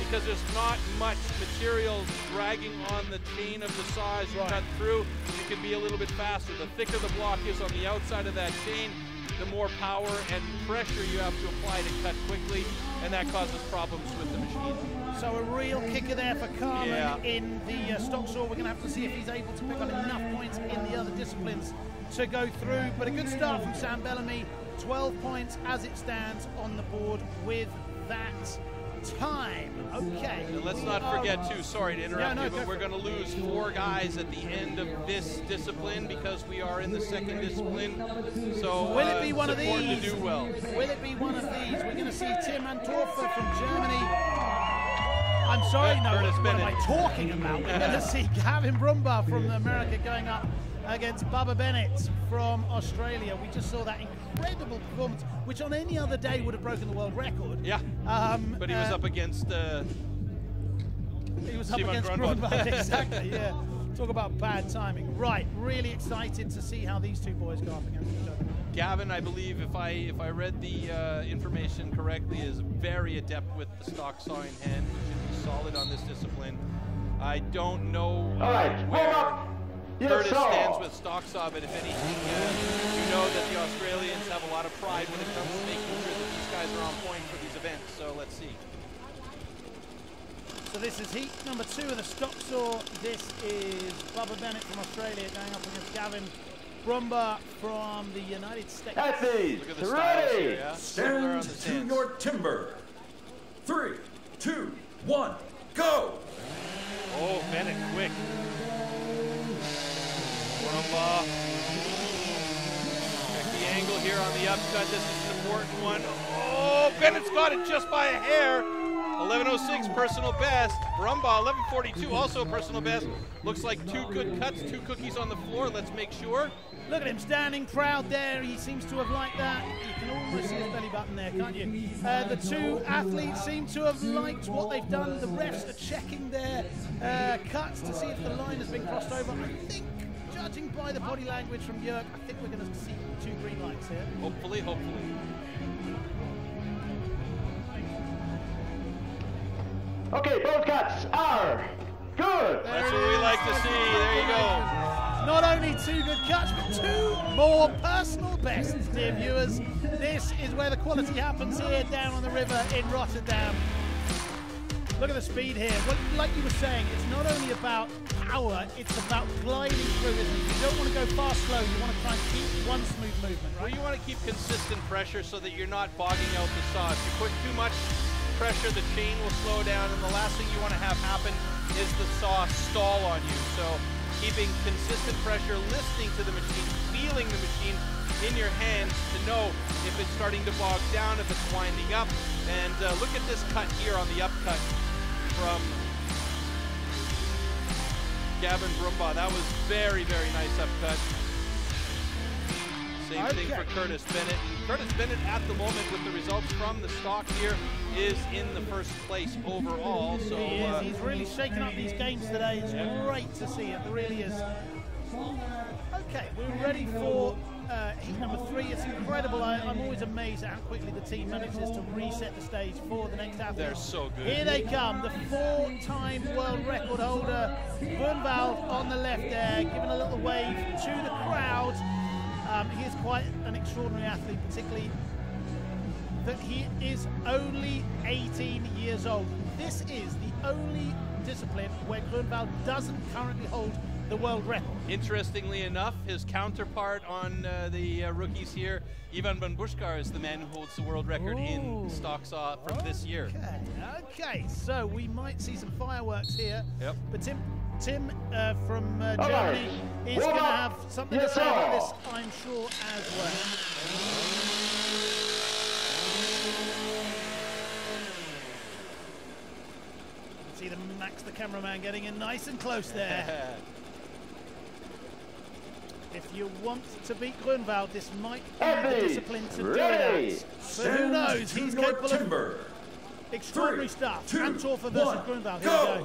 because there's not much material dragging on the chain of the saw as you cut through. You can be a little bit faster. The thicker the block is on the outside of that chain, the more power and pressure you have to apply to cut quickly, and that causes problems with the machine. So a real kicker there for Carmen in the stock saw. We're going to have to see if he's able to pick up enough points in the other disciplines to go through. But a good start from Sam Bellamy. 12 points as it stands on the board with that time. Okay. And let's not forget too, sorry to interrupt you, but we're going to lose 4 guys at the end of this discipline because we are in the second discipline. So will it be one of these? To do well. Will it be one of these? We're going to see Tim Antorfer from Germany. I'm sorry, no, what am I talking about? We're going to see Gavin Brumbaugh from America going up against Bubba Bennett from Australia. We just saw that incredible performance, which on any other day would have broken the world record. Yeah, but he was up against Szymon Groenwald. Exactly, yeah. Talk about bad timing. Right, really excited to see how these two boys go up against each other. Gavin, I believe, if I read the information correctly, is very adept with the stock saw in hand, should be solid on this discipline. I don't know where Curtis stands with stock saw, but if anything, you know that the Australians have a lot of pride when it comes to making sure that these guys are on point for these events, so let's see. So this is heat number 2 of the stock saw. This is Bubba Bennett from Australia going up against Gavin Brumbaugh from the United States. Look at the styles here, yeah? Stand to your timber. 3, 2, 1, go! Oh, Bennett, quick. Brumbaugh. Check the angle here on the upcut. This is an important one. Oh, Bennett's got it just by a hair. 11:06 personal best. Brumbaugh 11:42 also personal best. Looks like 2 good cuts, 2 cookies on the floor. Let's make sure. Look at him standing proud there. He seems to have liked that. You can almost see his belly button there, can't you? The 2 athletes seem to have liked what they've done. The refs are checking their cuts to see if the line has been crossed over. I think, judging by the body language from Jörg, I think we're going to see 2 green lights here. Hopefully, hopefully. Okay, both cuts are good. That's what we like to see. There you go. Not only 2 good cuts, but 2 more personal bests, dear viewers. This is where the quality happens here down on the river in Rotterdam. Look at the speed here. Well, like you were saying, it's not only about power, it's about gliding through, isn't it? You don't want to go fast, slow. You want to try and keep one smooth movement, right? Well, you want to keep consistent pressure so that you're not bogging out the saw. If you put too much pressure, the chain will slow down, and the last thing you want to have happen is the saw stall on you. So keeping consistent pressure, listening to the machine, feeling the machine in your hands to know if it's starting to bog down, if it's winding up. And look at this cut here on the upcut from Gavin Brumbaugh. That was very, very nice upcut. Same thing for Curtis Bennett. And Curtis Bennett at the moment with the results from the stock here is in the first place overall. So he is. He's really shaken up these games today. It's great to see it. It really is. Okay, we're ready for heat number 3. It's incredible. I'm always amazed at how quickly the team manages to reset the stage for the next athlete. They're so good. Here they come. The 4-time world record holder, Groenwald on the left there, giving a little wave to the crowd. He is quite an extraordinary athlete, particularly that he is only 18 years old. This is the only discipline where Groenwald doesn't currently hold the world record. Interestingly enough, his counterpart on the rookies here, Ivan van Bushkar, is the man who holds the world record in stock saw from this year. Okay, so we might see some fireworks here. Yep. But Tim from Germany is going to have something to say about this, I'm sure, as well. See the Max, the cameraman, getting in nice and close there. If you want to beat Groenwald, this might be the discipline to do it at. But who knows? He's capable of extraordinary stuff. Antwerper versus Groenwald. Here we go.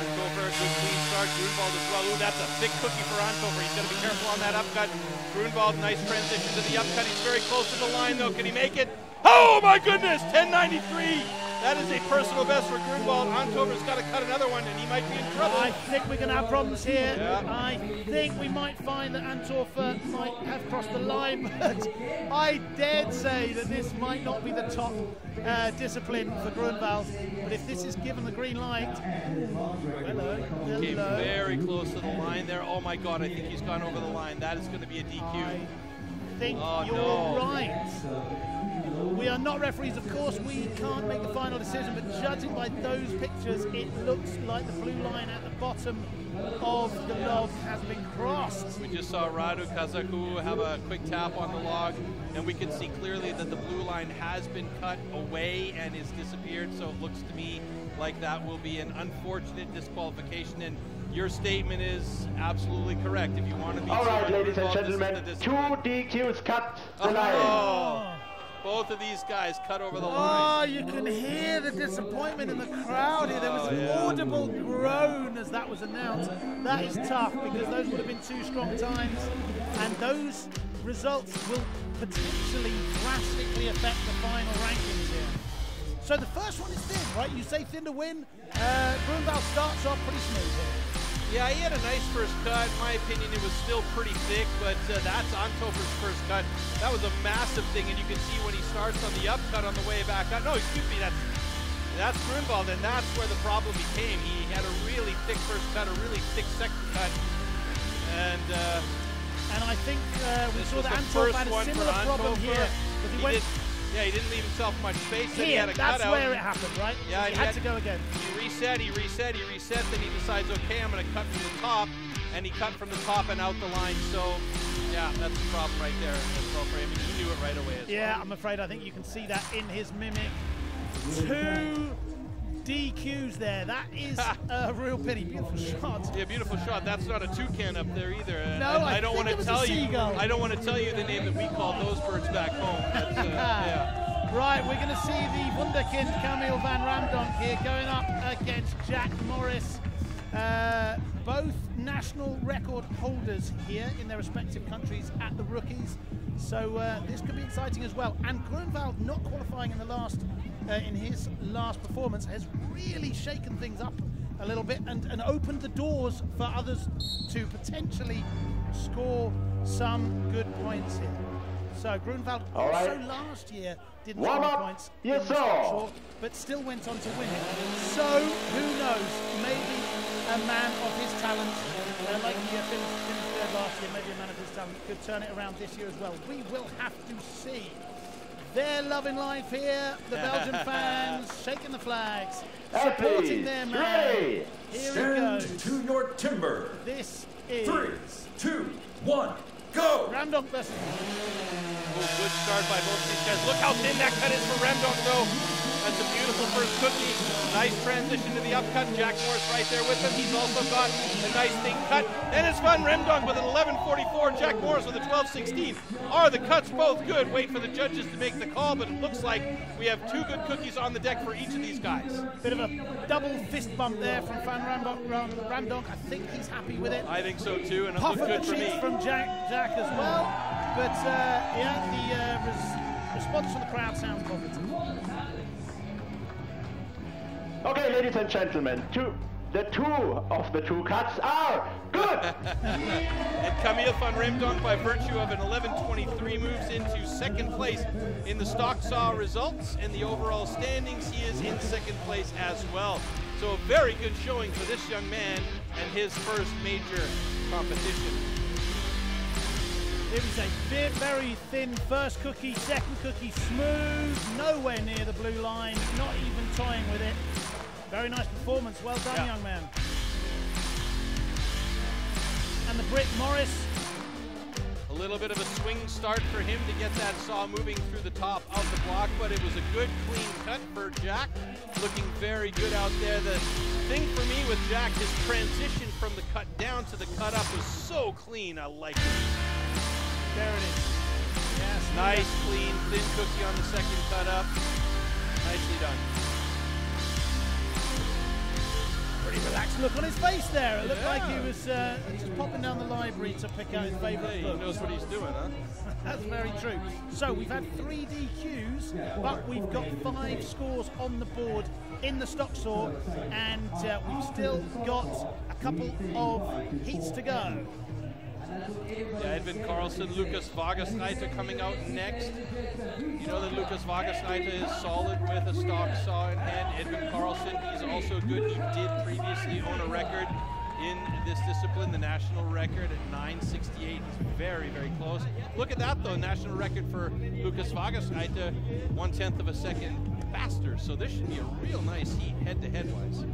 Antwerper, good clean start. Groenwald as well. Ooh, that's a thick cookie for Antwerper. He's got to be careful on that upcut. Groenwald, nice transition to the upcut. He's very close to the line, though. Can he make it? Oh, my goodness! 10.93. That is a personal best for Groenwald. Antwerper's got to cut another one, and he might be in trouble. I think we're going to have problems here. Yeah. I think we might find that Antwerper might have crossed the line, but I dared say that this might not be the top discipline for Groenwald. But if this is given the green light, hello. Came very close to the line there. Oh my God! I think he's gone over the line. That is going to be a DQ. I think you're right. We are not referees, of course. We can't make the final decision, but judging by those pictures, it looks like the blue line at the bottom of the log has been crossed. We just saw Radu Kazaku have a quick tap on the log, and we can see clearly that the blue line has been cut away and is disappeared, so it looks to me like that will be an unfortunate disqualification, and your statement is absolutely correct. If you want to be all right, ladies and gentlemen, 2 DQs cut the line. Both of these guys cut over the Oh, line. you can hear the disappointment in the crowd here. There was an audible groan as that was announced. That is tough because those would have been 2 strong times, and those results will potentially drastically affect the final rankings here. So the first one is thin, right? You say thin to win. Groenwald starts off pretty smooth here. Yeah, he had a nice first cut. In my opinion, it was still pretty thick, but that's Antwerper's first cut. That was a massive thing, and you can see when he starts on the upcut on the way back up. No, excuse me, that's Groenwald, and that's where the problem became. He had a really thick first cut, a really thick second cut, and I think we saw that Antwerper had a similar problem here. He didn't leave himself much space. Then he had a that's cutout. where it happened, right? Yeah, he had to go again. He reset, then he decides, okay, I'm going to cut from the top, and he cut from the top and out the line. So, yeah, that's the problem right there as well for him. He knew it right away as well. I'm afraid I think you can see that in his mimic. 2 DQs there. That is a real pity. Beautiful shot. Yeah, beautiful shot. That's not a toucan up there either. No, I don't want to tell you. Seagull. I don't want to tell you the name that we called those birds back home. That's, Right, we're going to see the wunderkind Camille van Ramdonk here going up against Jack Morris. Both national record holders here in their respective countries at the rookies. So this could be exciting as well. And Groenwald not qualifying in the last, in his last performance has really shaken things up a little bit and opened the doors for others to potentially score some good points here. So Groenwald also last year didn't score points in the short, but still went on to win it. So who knows? Maybe a man of his talent, like he finished third last year, maybe a man of his talent could turn it around this year as well. We will have to see. They're loving life here. The Belgian fans shaking the flags, supporting their man. Here we go. To your timber. This is 3, 2, 1. Go! Ramdonk versus. Good start by both of these guys. Look how thin that cut is for Ramdonk, though. That's a beautiful first cookie. Nice transition to the upcut. Jack Morris right there with him. He's also got a nice thing cut. And it's fun. Ramdonk with an 11.44. Jack Morris with a 12.16. Are the cuts both good? Wait for the judges to make the call, but it looks like we have 2 good cookies on the deck for each of these guys. Bit of a double fist bump there from Van Ramdonk. I think he's happy with it. I think so too, and it Puff looks good for me. From Jack as well. But the response from the crowd sounds positive. Okay, ladies and gentlemen, the 2 of the 2 cuts are good. And Camille van Ramdonk, by virtue of an 11.23, moves into second place in the stock saw results. In the overall standings, he is in second place as well. So a very good showing for this young man and his first major competition. It was a very thin first cookie, second cookie smooth, nowhere near the blue line, not even toying with it. Very nice performance, well done, young man. And the Brit Morris. A little bit of a swing start for him to get that saw moving through the top of the block, but it was a good, clean cut for Jack. Looking very good out there. The thing for me with Jack, his transition from the cut down to the cut up was so clean. I like it. There it is. Yes. Nice, clean, thin cookie on the second cut up. Nicely done. Pretty relaxed look on his face there. It looked like he was just popping down the library to pick out his favourite book. He knows what he's doing, huh? That's very true. So we've had 3 DQs, but we've got 5 scores on the board in the stock saw, and we've still got a couple of heats to go. Yeah, Edwin Carlson, Lucas Wagersreiter coming out next. You know that Lucas Wagersreiter is solid with a stock saw in hand. Edwin Carlson, he's also good. He did previously own a record in this discipline, the national record at 9:68. He's very, very close. Look at that though, national record for Lucas Wagersreiter, 1/10 of a second faster. So this should be a real nice heat head-to-head wise.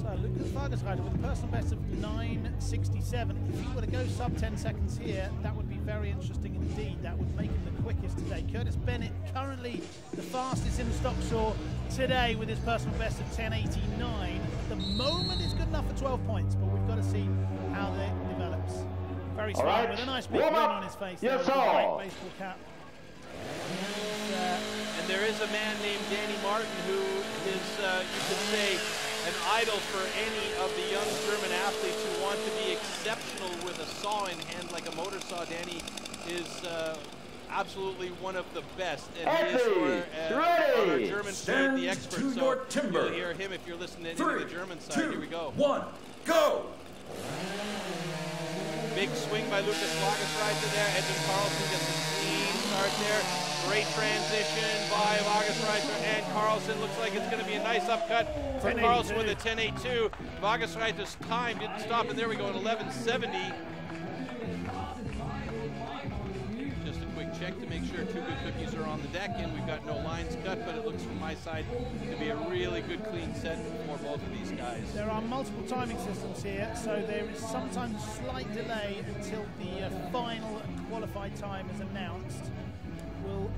So Lucas Wagersreiter with a personal best of 9:67. If he were to go sub 10 seconds here, that would be very interesting indeed. That would make him the quickest today. Curtis Bennett currently the fastest in the stock saw today with his personal best of 10:89. At the moment it's good enough for 12 points, but we've got to see how that develops. Very smart with a nice big grin on his face. Yes, there with a great baseball cap. And there is a man named Danny Martin who is, you could say, an idol for any of the young German athletes who want to be exceptional with a saw in hand like a motor saw. Danny is absolutely one of the best, and he is for our German side, the expert. So you'll hear him if you're listening to the German side. Here we go. 1, go! Big swing by Lucas Wagersreiter there. Edwin Carlson gets a clean start there. Great transition by Wagersreiter and Carlson. Looks like it's going to be a nice upcut for Carlson with a 10.82. Wagersreiter's time didn't stop, and there we go at 11.70. Just a quick check to make sure 2 good cookies are on the deck, and we've got no lines cut, but it looks from my side to be a really good clean set for both of these guys. There are multiple timing systems here, so there is sometimes slight delay until the final qualified time is announced. We'll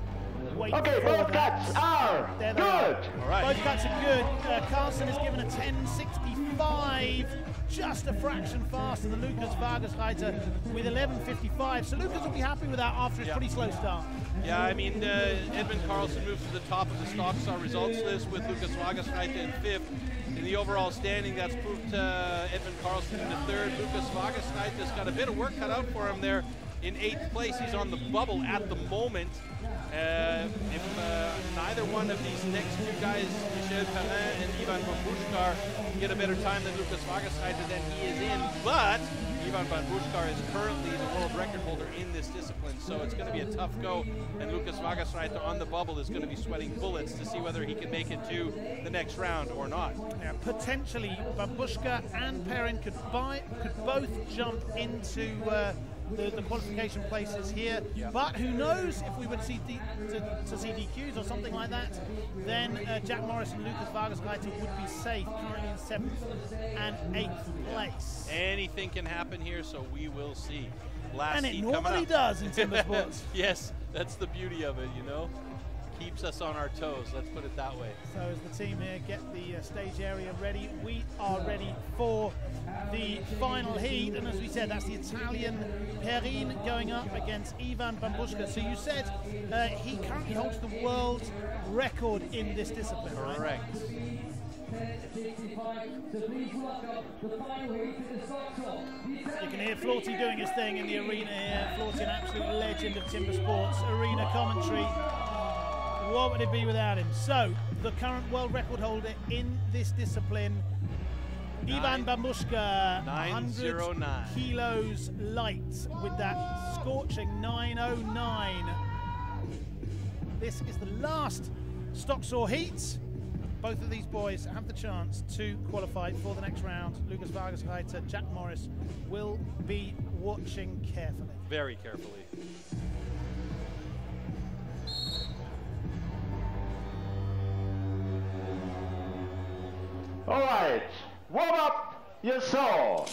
wait okay, both cuts are good. All right. Both cuts are good. Carlson is given a 10.65, just a fraction faster than Lucas Wagersreiter with 11.55. So Lucas will be happy with that after his pretty slow start. Yeah, I mean, Edwin Carlson moves to the top of the stock saw results list with Lucas Wagersreiter in 5th. In the overall standing, that's proved Edwin Carlson in the 3rd. Lucas Wagersreiter's got a bit of work cut out for him there. In 8th place, he's on the bubble at the moment. If neither one of these next 2 guys, Michel Perrin and Ivan Bambushkar, get a better time than Lucas Wagersreiter, then he is in. But Ivan Bambushkar is currently the world record holder in this discipline, so it's going to be a tough go. And Lucas Wagersreiter on the bubble is going to be sweating bullets to see whether he can make it to the next round or not. Yeah, potentially, Bambushkar and Perrin could both jump into the qualification places here, but who knows, if we were to see DQs or something like that, then Jack Morris and Lucas Wagersreiter would be safe, currently in 7th and 8th place. Anything can happen here, so we will see. And it normally does in timber sports. Yes, that's the beauty of it, you know. Keeps us on our toes, let's put it that way. So as the team here get the stage area ready, we are ready for the final heat. And as we said, that's the Italian Perrin going up against Ivan Bambushkar. So you said he currently holds the world record in this discipline, right? Correct. You can hear Florty doing his thing in the arena here. Florty, an absolute legend of timber sports arena commentary. What would it be without him? So, the current world record holder in this discipline, Ivan Bambushkar, 100 kilos light with that scorching 9.09. This is the last stock saw heat. Both of these boys have the chance to qualify for the next round. Lucas Wagersreiter, Jack Morris will be watching carefully. Very carefully. All right, warm up your saw.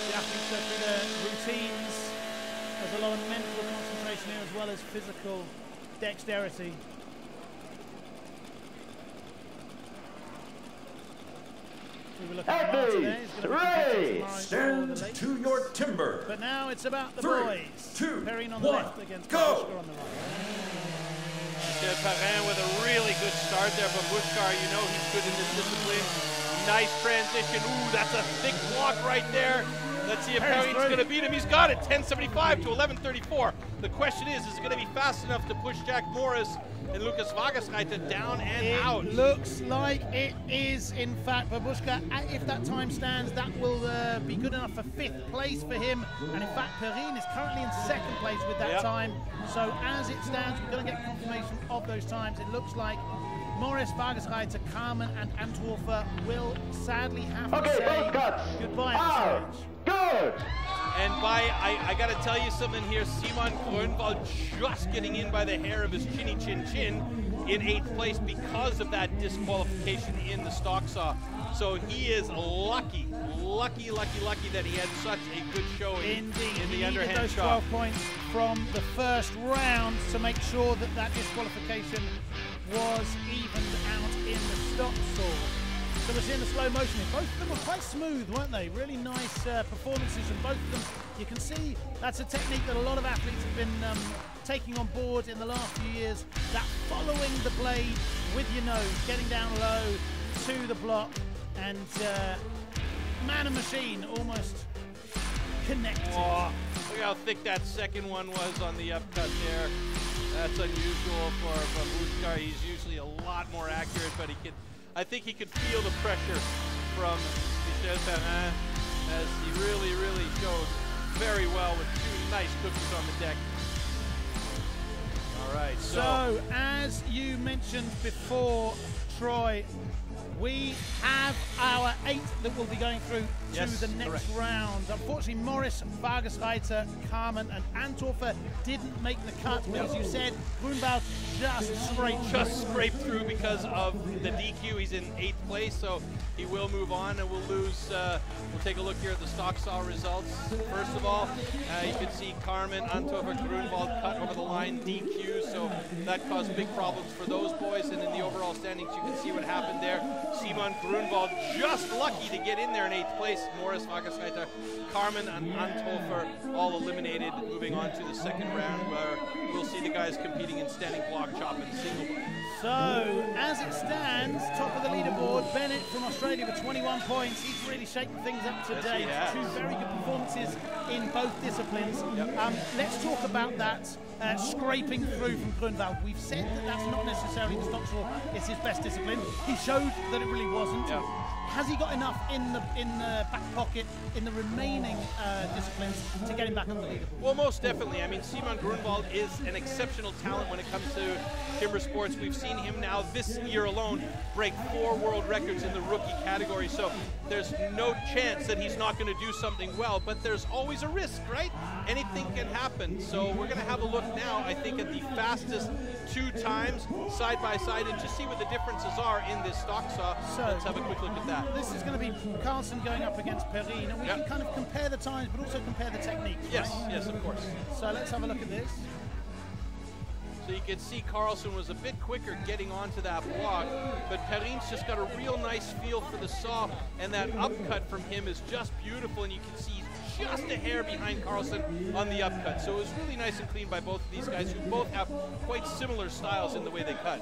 Yeah, athletes go through their routines. There's a lot of mental concentration here as well as physical dexterity. Ready! Stand to your timber. But now it's about the 3, boys. 2, Perrin on the 1, left against go! Babushka on the right. Perrin with a really good start there. Babushka, you know he's good in this discipline. Nice transition. Ooh, that's a thick block right there. Let's see if Perrin's going to beat him. He's got it. 10:75 to 11:34. The question is it going to be fast enough to push Jack Morris and Lucas Wagersreiter down and out? It looks like it is, in fact. Babushka, if that time stands, that will be good enough for 5th place for him. And in fact, Perrin is currently in 2nd place with that time. So as it stands, we're going to get confirmation of those times. It looks like Morris, Wagersreiter, Carmen, and Antwerpen will sadly have to say goodbye at this stage. Good! And I got to tell you something here. Szymon Groenwald just getting in by the hair of his chinny chin chin in 8th place because of that disqualification in the stock saw. So he is lucky that he had such a good showing in the underhand those chop. 12 points from the first round to make sure that that disqualification was evened out in the stock saw. So we're seeing the slow motion here. Both of them were quite smooth, weren't they? Really nice performances from both of them. You can see that's a technique that a lot of athletes have been taking on board in the last few years. That following the blade with your nose, getting down low to the block, and man and machine almost connected. Oh, look how thick that second one was on the upcut there. That's unusual for Babushka. He's usually a lot more accurate, but I think he could feel the pressure from Michel Perrin as he really showed very well with 2 nice cookies on the deck. All right, so as you mentioned before, Troy, we have our 8 that will be going through to the next round. Unfortunately, Morris, Wagersreiter, Carmen, and Antwerpen didn't make the cut. But as you said, Groenwald just scraped through because of the DQ. He's in 8th place, so he will move on, and we'll lose. We'll take a look here at the stock saw results. First of all, you can see Carmen, Antwerpen, Groenwald cut over the line, DQ. So that caused big problems for those boys. And in the overall standings, you can see what happened there. Szymon Groenwald just lucky to get in there in 8th place. Morris, Wagersreiter, Carmen, and Antwerpen all eliminated, moving on to the 2nd round where we'll see the guys competing in standing block, chop, and single block. So, as it stands, top of the leaderboard, Bennett from Australia with 21 points. He's really shaken things up today. Yes, 2 very good performances in both disciplines. Let's talk about that scraping through from Groenwald. We've said that that's not necessarily the stock saw, it's his best discipline. He showed that it really wasn't. Has he got enough in the back pocket in the remaining disciplines to get him back on the leaderboard? Well, most definitely. I mean, Szymon Groenwald is an exceptional talent when it comes to timber sports. We've seen him now this year alone break 4 world records in the rookie category. So there's no chance that he's not going to do something well, but there's always a risk, right? Anything can happen. So we're going to have a look now, I think, at the fastest 2 times side by side and just see what the differences are in this stock saw. So let's have a quick look at that. This is going to be Carlson going up against Perrin, and we can kind of compare the times, but also compare the techniques. Yes, yes, of course. So let's have a look at this. So you can see Carlson was a bit quicker getting onto that block, but Perrin's just got a real nice feel for the saw, and that upcut from him is just beautiful, and you can see just a hair behind Carlson on the upcut. So it was really nice and clean by both of these guys, who both have quite similar styles in the way they cut.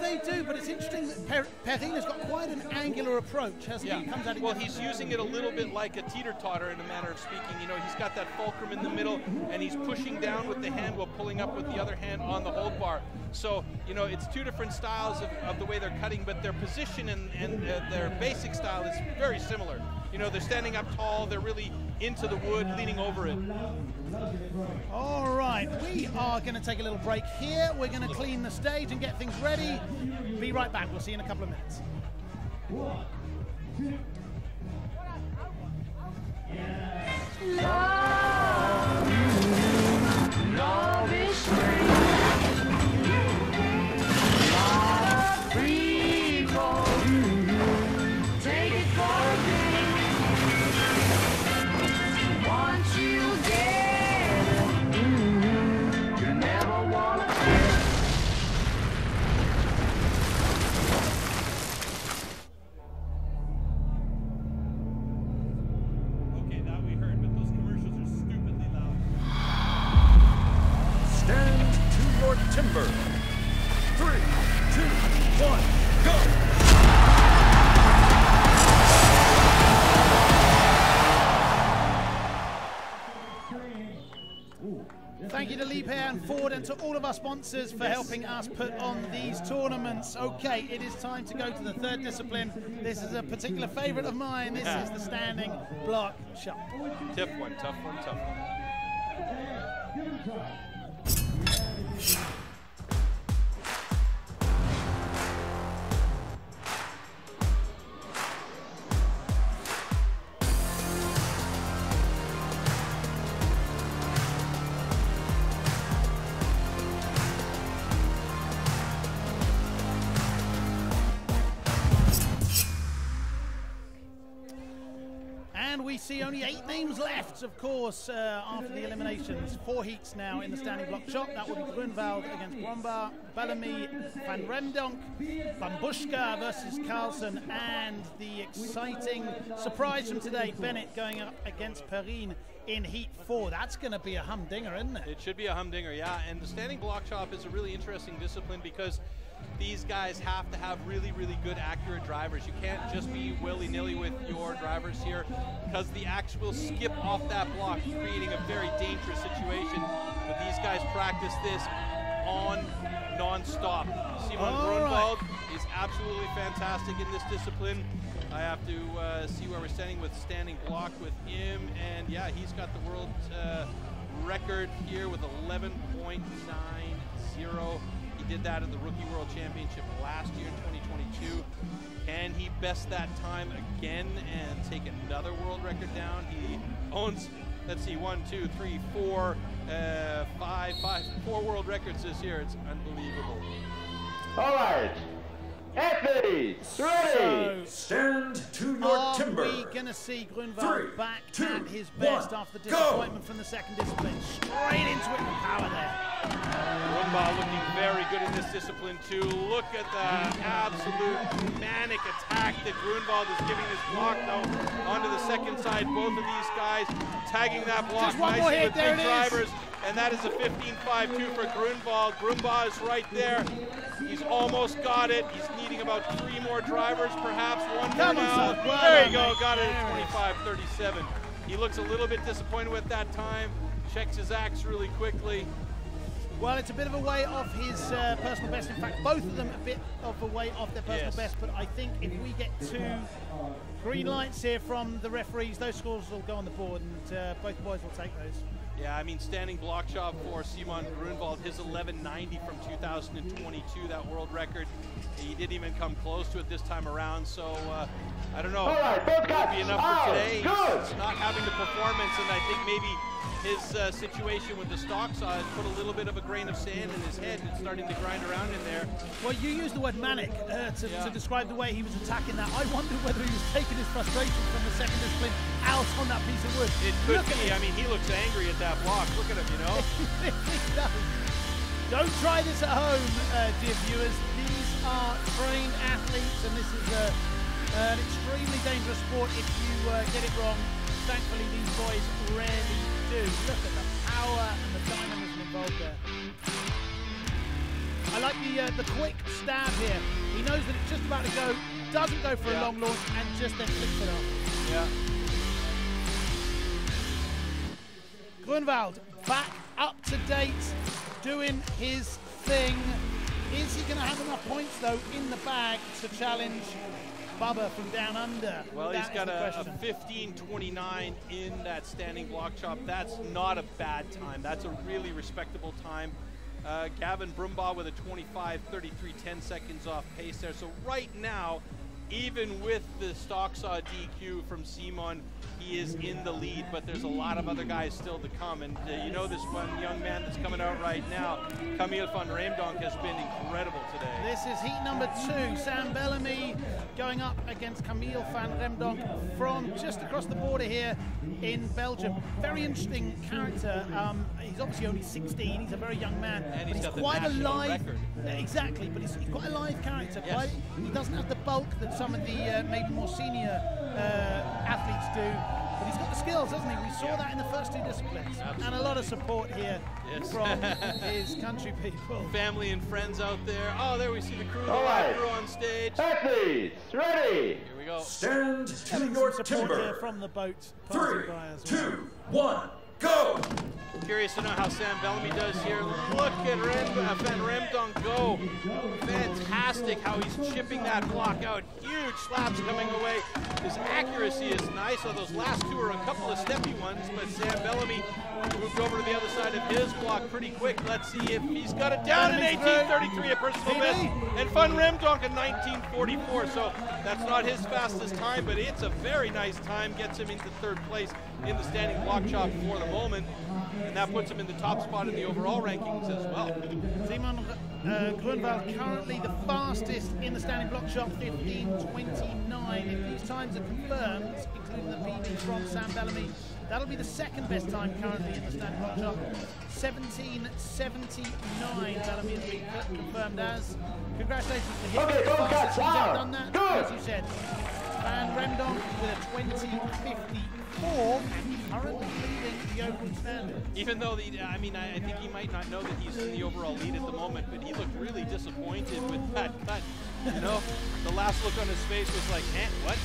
They do, but it's interesting that Perrin has got quite an angular approach, hasn't he? He comes at it he's using it a little bit like a teeter-totter in a manner of speaking. You know, he's got that fulcrum in the middle, and he's pushing down with the hand while pulling up with the other hand on the hold bar. So, you know, it's 2 different styles of the way they're cutting, but their position and their basic style is very similar. You know, they're standing up tall, they're really into the wood, leaning over it. All right, we are going to take a little break here. We're going to clean the stage and get things ready. Be right back. We'll see you in a couple of minutes. Love is free. Take it for a and to all of our sponsors for helping us put on these tournaments. Okay, it is time to go to the third discipline. This is a particular favorite of mine. This is the standing block chop. Tough one, tough one, tough one. We see only 8 names left, of course, after the eliminations. 4 heats now in the standing block chop. That will be Groenwald against Brombaar, Bellamy, Van Remdonk, Bambushka versus Carlsen, and the exciting surprise from today, Bennett going up against Perrine in heat 4. That's going to be a humdinger, isn't it? It should be a humdinger, yeah. And the standing block chop is a really interesting discipline because these guys have to have really, really good, accurate drivers. You can't just be willy-nilly with your drivers here because the axe will skip off that block, creating a very dangerous situation. But these guys practice this on non-stop. Szymon Groenwald is absolutely fantastic in this discipline. I have to see where we're standing with standing block with him. And yeah, he's got the world record here with 11.90. He did that at the Rookie World Championship last year in 2022. Can he best that time again and take another world record down? He owns, let's see, 1, 2, 3, 4, 4 world records this year. It's unbelievable. All right. Athletes, ready! Stand to your timber. Are we going to see Groenwald back at his best after the disappointment from the second discipline? Straight into it with power there. Groenwald looking very good in this discipline too. Look at the absolute manic attack that Groenwald is giving this block though. Onto the second side, both of these guys tagging that block nicely with big drivers. And that is a 15.52 for Groenwald. Groenwald is right there. He's almost got it. He's needing about 3 more drivers, perhaps 1 more now. There you go, got it at 25.37. He looks a little bit disappointed with that time. Checks his axe really quickly. Well, it's a bit of a way off his personal best. In fact, both of them a bit of a way off their personal best. But I think if we get 2 green lights here from the referees, those scores will go on the board, and both boys will take those. Yeah, I mean, standing block chop for Szymon Groenwald, his 11.90 from 2022, that world record. He didn't even come close to it this time around, so I don't know. All right, both guys, be enough for today. Good. He's not having the performance, and I think maybe his situation with the stock saw has put a little bit of a grain of sand in his head and starting to grind around in there. Well, you used the word manic to describe the way he was attacking that. I wondered whether he was taking his frustration from the second discipline out on that piece of wood. It could be. I mean, he looks angry at that block. Look at him, you know. Don't try this at home, dear viewers. These are trained athletes, and this is an extremely dangerous sport if you get it wrong. Thankfully, these boys rarely do. Look at the power and the dynamism involved there. I like the quick stab here. He knows that it's just about to go, doesn't go for a long launch, and just then flicks it off. Yeah. Groenwald back up to date, doing his thing. Is he going to have enough points, though, in the bag to challenge Bubba from down under? Well, he's got a 15.29 in that standing block chop. That's not a bad time. That's a really respectable time. Gavin Brumbaugh with a 25.33, 10 seconds off pace there. So right now, even with the stock saw DQ from Szymon, he is in the lead, but there's a lot of other guys still to come. And you know this one young man that's coming out right now, Camille van Remdonk, has been incredible today. This is heat number 2. Sam Bellamy going up against Camille van Remdonk from just across the border here in Belgium. Very interesting character. He's obviously only 16. He's a very young man. And he's got quite the a live record. Exactly, but he's quite a live character. Yes. He doesn't have the bulk that some of the maybe more senior athletes do. But he's got the skills, hasn't he? We saw that in the first 2 disciplines. Absolutely. And a lot of support here from his country people. Family and friends out there. Oh, there we see the crew, the All right. crew on stage. Athletes, ready! Here we go. Stand to Having your some support timber. here from the boat. 3, 2, 1, go! Curious to know how Sam Bellamy does here. Look at Van Remdonk go. Fantastic how he's chipping that block out. Huge slaps coming away. His accuracy is nice. So those last two are a couple of steppy ones, but Sam Bellamy moved over to the other side of his block pretty quick. Let's see if he's got it down in 18:33, a personal best, and Van Remdonk in 19:44. So that's not his fastest time, but it's a very nice time. Gets him into third place in the standing block chop for the moment, and that puts him in the top spot in the overall rankings as well. Szymon Groenwald currently the fastest in the standing block chop, 15:29. If these times are confirmed, including the PB from Sam Bellamy, that'll be the second best time currently in the standing block chop. 17:79 Bellamy has been confirmed as. Congratulations to him. Okay, both guys out. Done that, Good. as you said. Van Remdonk with a 20:54 and currently leading the open standard. Even though, I think he might not know that he's in the overall lead at the moment, but he looked really disappointed with that cut. You know, the last look on his face was like, what?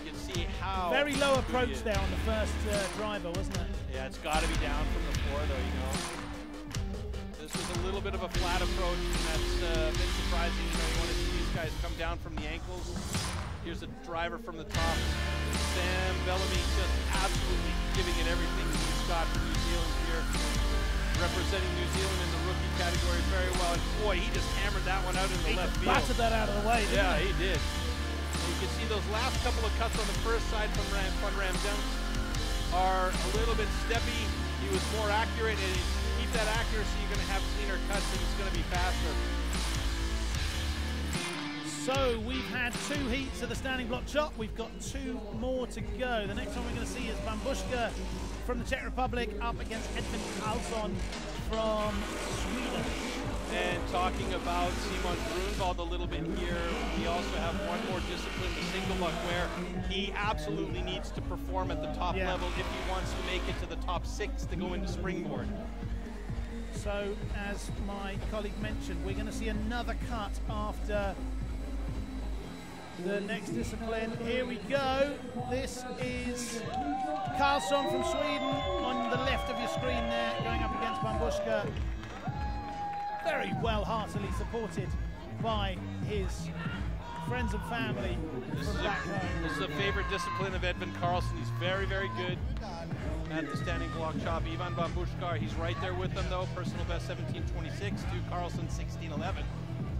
You can see how... Very low approach there on the first driver, wasn't it? Yeah, it's got to be down from the floor, though, you know. This was a little bit of a flat approach, and that's a bit surprising. You know, you want to see these guys come down from the ankles. Here's a driver from the top. Sam Bellamy just absolutely giving it everything he's got for New Zealand here. Representing New Zealand in the rookie category very well. And boy, he just hammered that one out in the left field. Batted that out of the way, didn't he? Did. And you can see those last couple of cuts on the first side from Van Remdonk are a little bit steppy. He was more accurate, and to keep that accuracy, you're going to have cleaner cuts, and it's going to be faster. So we've had 2 heats of the standing block chop. We've got 2 more to go. The next one we're going to see is Bambushka from the Czech Republic up against Edvin Karlsson from Sweden. And talking about Szymon Groenwald a little bit here, we also have one more discipline, the single buck, where he absolutely needs to perform at the top level if he wants to make it to the top 6 to go into springboard. So, as my colleague mentioned, we're going to see another cut after the next discipline. Here we go. This is Karlsson from Sweden on the left of your screen there, going up against Bambushka. Very well heartily supported by his friends and family from back home. This is a favorite discipline of Edvin Karlsson. He's very, very good at the standing block chop. Ivan Bambushka, he's right there with them though. Personal best 17:26 to Karlsson 16:11.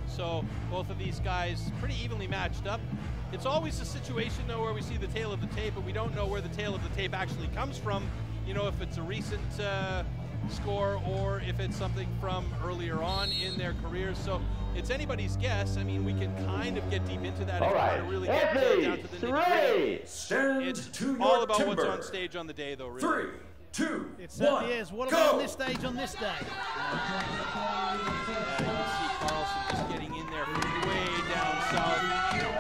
So both of these guys pretty evenly matched up. It's always a situation though where we see the tail of the tape, but we don't know where the tail of the tape actually comes from. You know, if it's a recent score or if it's something from earlier on in their careers. So it's anybody's guess. I mean, we can kind of get deep into that if we want to really get down to the nitty-gritty. It's all about what's on stage on the day though, really. 3, 2, it certainly is. What about on this stage on this day? Yeah, you can see Karlsson just getting in there from way down south.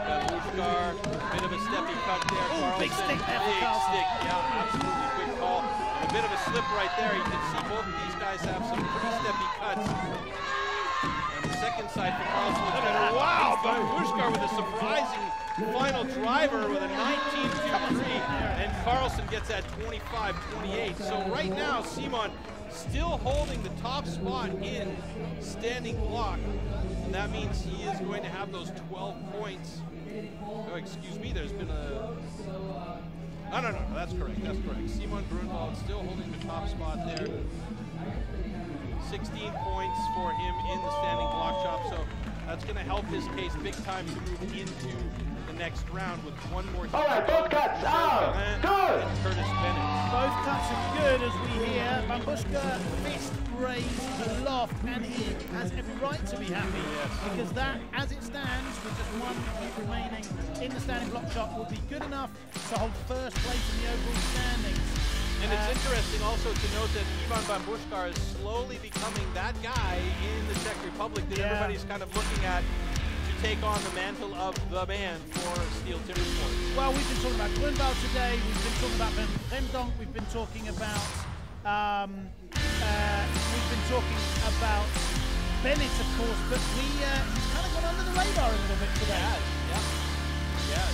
Bambushka, bit of a steppy cut there. Oh, big stick there for Big Karlsson. stick, yeah, absolutely good call. And a bit of a slip right there. You can see both of these guys have some pretty steppy cuts. And the second side for Karlsson was better. Wow, Bambushka with a surprising final driver with a 19.23, and Karlsson gets that 25.28. So right now, Szymon still holding the top spot in standing block, and that means he is going to have those 12 points. Oh, excuse me, there's been a... No, that's correct, that's correct. Szymon Groenwald still holding the top spot there. 16 points for him in the standing block chop, so that's going to help his case big time to move into the next round with one more. All right, both cuts out. Good. And Curtis Bennett. Both cuts are good, as we hear. Bambushka fist raised aloft, and he has every right to be happy because that, as it stands, with just 1 heat remaining in the standing block chop, will be good enough to hold first place in the overall standings. And it's interesting also to note that Ivan Bambushka is slowly becoming that guy in the Czech Republic that everybody's kind of looking at to take on the mantle of the man for STIHL Timbersports. Well, we've been talking about Groenwald today, we've been talking about Van Remdonk, we've been talking about Bennett, of course, but he's kind of gone under the radar a little bit today. Yeah.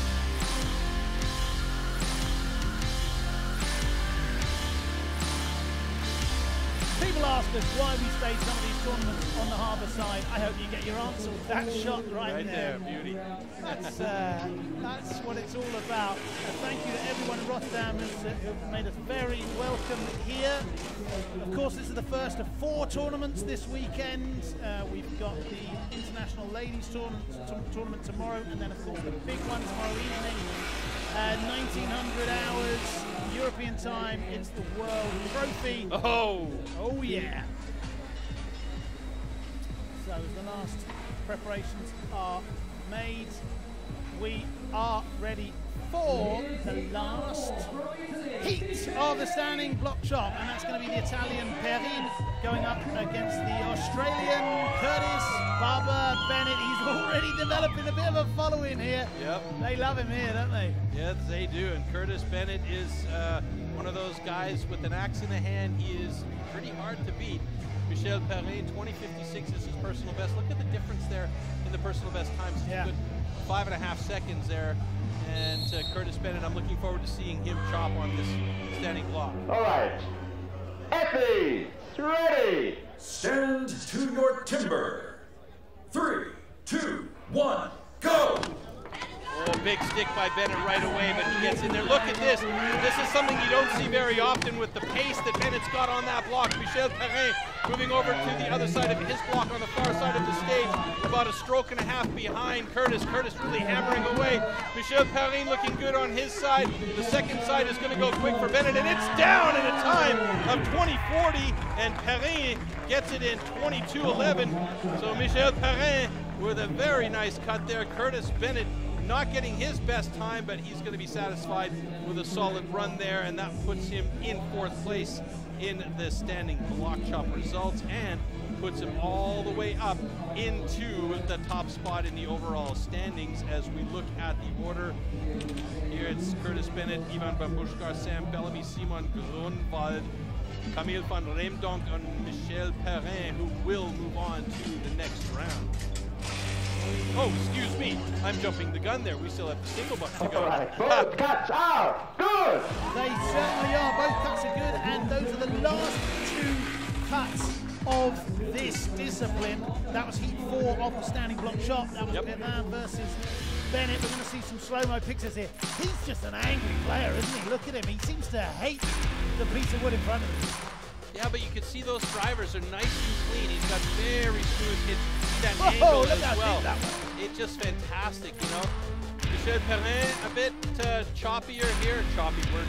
People People ask us why we stage some of these tournaments on the harbour side. I hope you get your answer with that shot right there. Beauty. That's what it's all about. Thank you to everyone in Rotterdam who've made us very welcome here. Of course, this is the first of 4 tournaments this weekend. We've got the International Ladies Tournament tomorrow, and then of course the big one tomorrow evening. 1900 hours European time. It's the World Trophy. Oh yeah. So as the last preparations are made, we are ready for the last heat of the standing block chop, and that's going to be the Italian Perrine going up against the Australian Curtis Barber Bennett. He's already developing a bit of a following here. Yep. They love him here, don't they? Yes, they do. And Curtis Bennett is one of those guys with an axe in the hand. He is pretty hard to beat. Michel Perrin, 20:56 is his personal best. Look at the difference there in the personal best times. It's a good 5.5 seconds there. And Curtis Bennett, I'm looking forward to seeing him chop on this standing block. All right. Athletes, ready. Stand to your timber. 3, 2, 1, go! Oh, big stick by Bennett right away, but he gets in there. Look at this. This is something you don't see very often with the pace that Bennett's got on that block. Michel Perrin moving over to the other side of his block on the far side of the stage, about a stroke and a half behind Curtis. Curtis really hammering away. Michel Perrin looking good on his side. The second side is going to go quick for Bennett, and it's down in a time of 20:40, and Perrin gets it in 22:11. So Michel Perrin with a very nice cut there. Curtis Bennett not getting his best time, but he's going to be satisfied with a solid run there, and that puts him in 4th place in the standing block chop results and puts him all the way up into the top spot in the overall standings. As we look at the order, here it's Curtis Bennett, Ivan Bambushkar, Sam Bellamy, Szymon Groenwald, Camille van Reemdonk, and Michel Perrin, who will move on to the next round. Oh, excuse me. I'm jumping the gun there. We still have the single buck to go. All right, both cuts are good. They certainly are. Both cuts are good, and those are the last 2 cuts of this discipline. That was heat 4 of the standing block chop. That was Perrin versus Bennett. We're going to see some slow-mo pictures here. He's just an angry player, isn't he? Look at him. He seems to hate the piece of wood in front of him. Yeah, but you can see those drivers are nice and clean. He's got very smooth hits, that angle as well. It's just fantastic, you know. Michel Perrin a bit choppier here. Choppy word.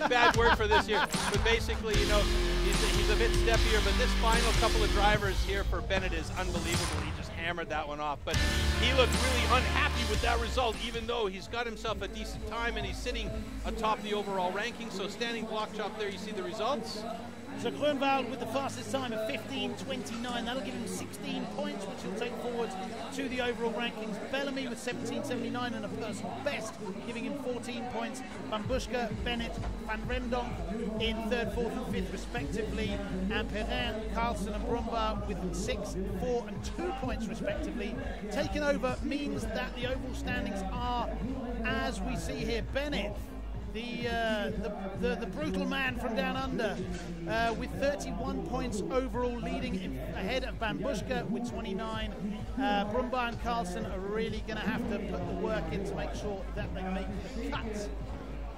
Bad word for this here. But basically, you know, he's a bit steppier. But this final couple of drivers here for Bennett is unbelievable. He just hammered that one off. But he looked really unhappy with that result, even though he's got himself a decent time and he's sitting atop the overall ranking. So standing block chop there, you see the results. So Groenwald with the fastest time of 15:29. That'll give him 16 points, which he'll take forward to the overall rankings. Bellamy with 17:79 and a personal best, giving him 14 points. Bambushka, Bennett, Van Reemdonk in 3rd, 4th and 5th respectively. And Perrin, Carlsen and Brumba with 6, 4 and 2 points respectively. Taken over means that the overall standings are, as we see here, Bennett, the brutal man from down under, with 31 points overall, leading ahead of Bambushka with 29. Brumba and Carlsen are really going to have to put the work in to make sure that they make the cut.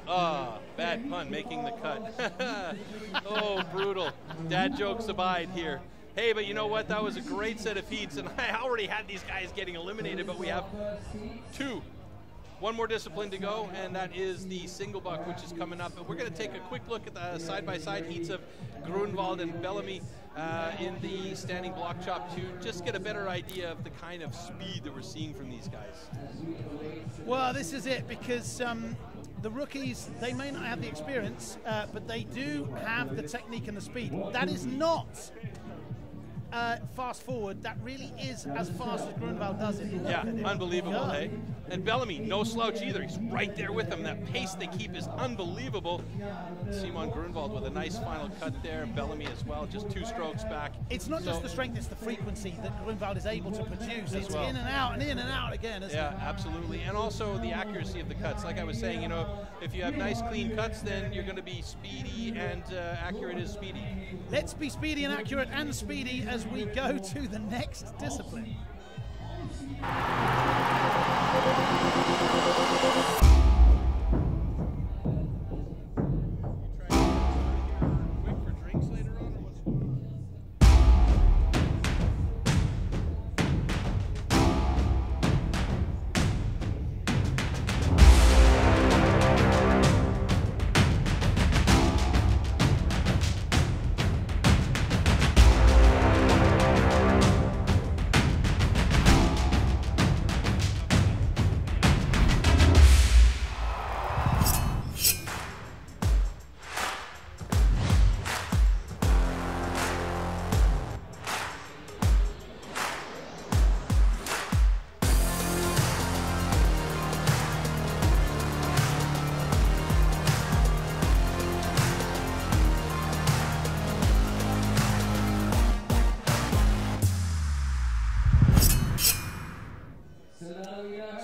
Ah, bad pun, making the cut. Oh, brutal. Dad jokes abide here. Hey, but you know what? That was a great set of heats, and I already had these guys getting eliminated, but we have 2. One more discipline to go, and that is the single buck, which is coming up. And we're going to take a quick look at the side-by-side heats of Groenwald and Bellamy in the standing block chop to just get a better idea of the kind of speed that we're seeing from these guys. Well, this is it, because the rookies, they may not have the experience, but they do have the technique and the speed. That is not fast forward, that really is as fast as Groenwald does it. Yeah, unbelievable, hey? And Bellamy, no slouch either. He's right there with him. That pace they keep is unbelievable. Szymon Groenwald with a nice final cut there, and Bellamy as well, just 2 strokes back. It's not just the strength, it's the frequency that Groenwald is able to produce. It's well. In and out again, isn't it? Yeah, absolutely. And also the accuracy of the cuts. Like I was saying, you know, if you have nice, clean cuts, then you're going to be speedy, and accurate is speedy. Let's be speedy and accurate and speedy as we go to the next discipline.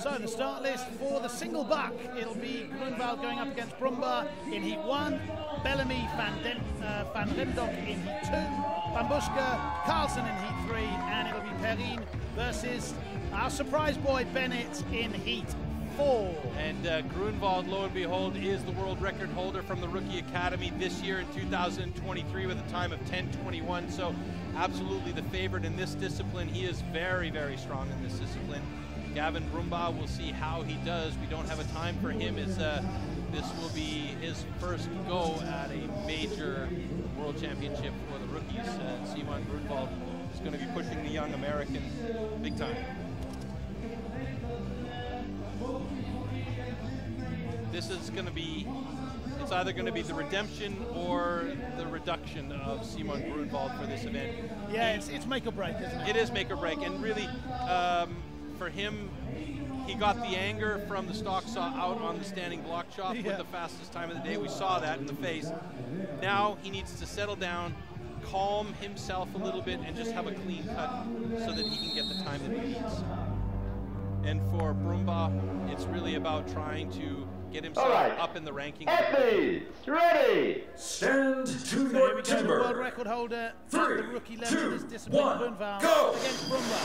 So the start list for the single buck, it'll be Groenwald going up against Brumba in Heat 1, Bellamy, Van Remdonk in Heat 2, Bambushka, Carlsen in Heat 3, and it'll be Perrine versus our surprise boy Bennett in Heat 4. And Groenwald, lo and behold, is the world record holder from the Rookie Academy this year in 2023 with a time of 10:21. So absolutely the favorite in this discipline. He is very, very strong in this discipline. Gavin Brumba, we'll see how he does. We don't have a time for him. This will be his first go at a major world championship for the rookies. Szymon Groenwald is going to be pushing the young American big time. This is going to be, it's either going to be the redemption or the reduction of Szymon Groenwald for this event. Yeah, it's make or break, isn't it? It is make or break, and really, for him, he got the anger from the stock saw out on the standing block chop with the fastest time of the day. We saw that in the face. Now he needs to settle down, calm himself a little bit, and just have a clean cut so that he can get the time that he needs. And for Brumba, it's really about trying to get himself up in the rankings. Athletes, ready! Stand to So your the world timber. record holder at 3, the rookie level 2, in this discipline, 1, Groenwald, go! against Brumba.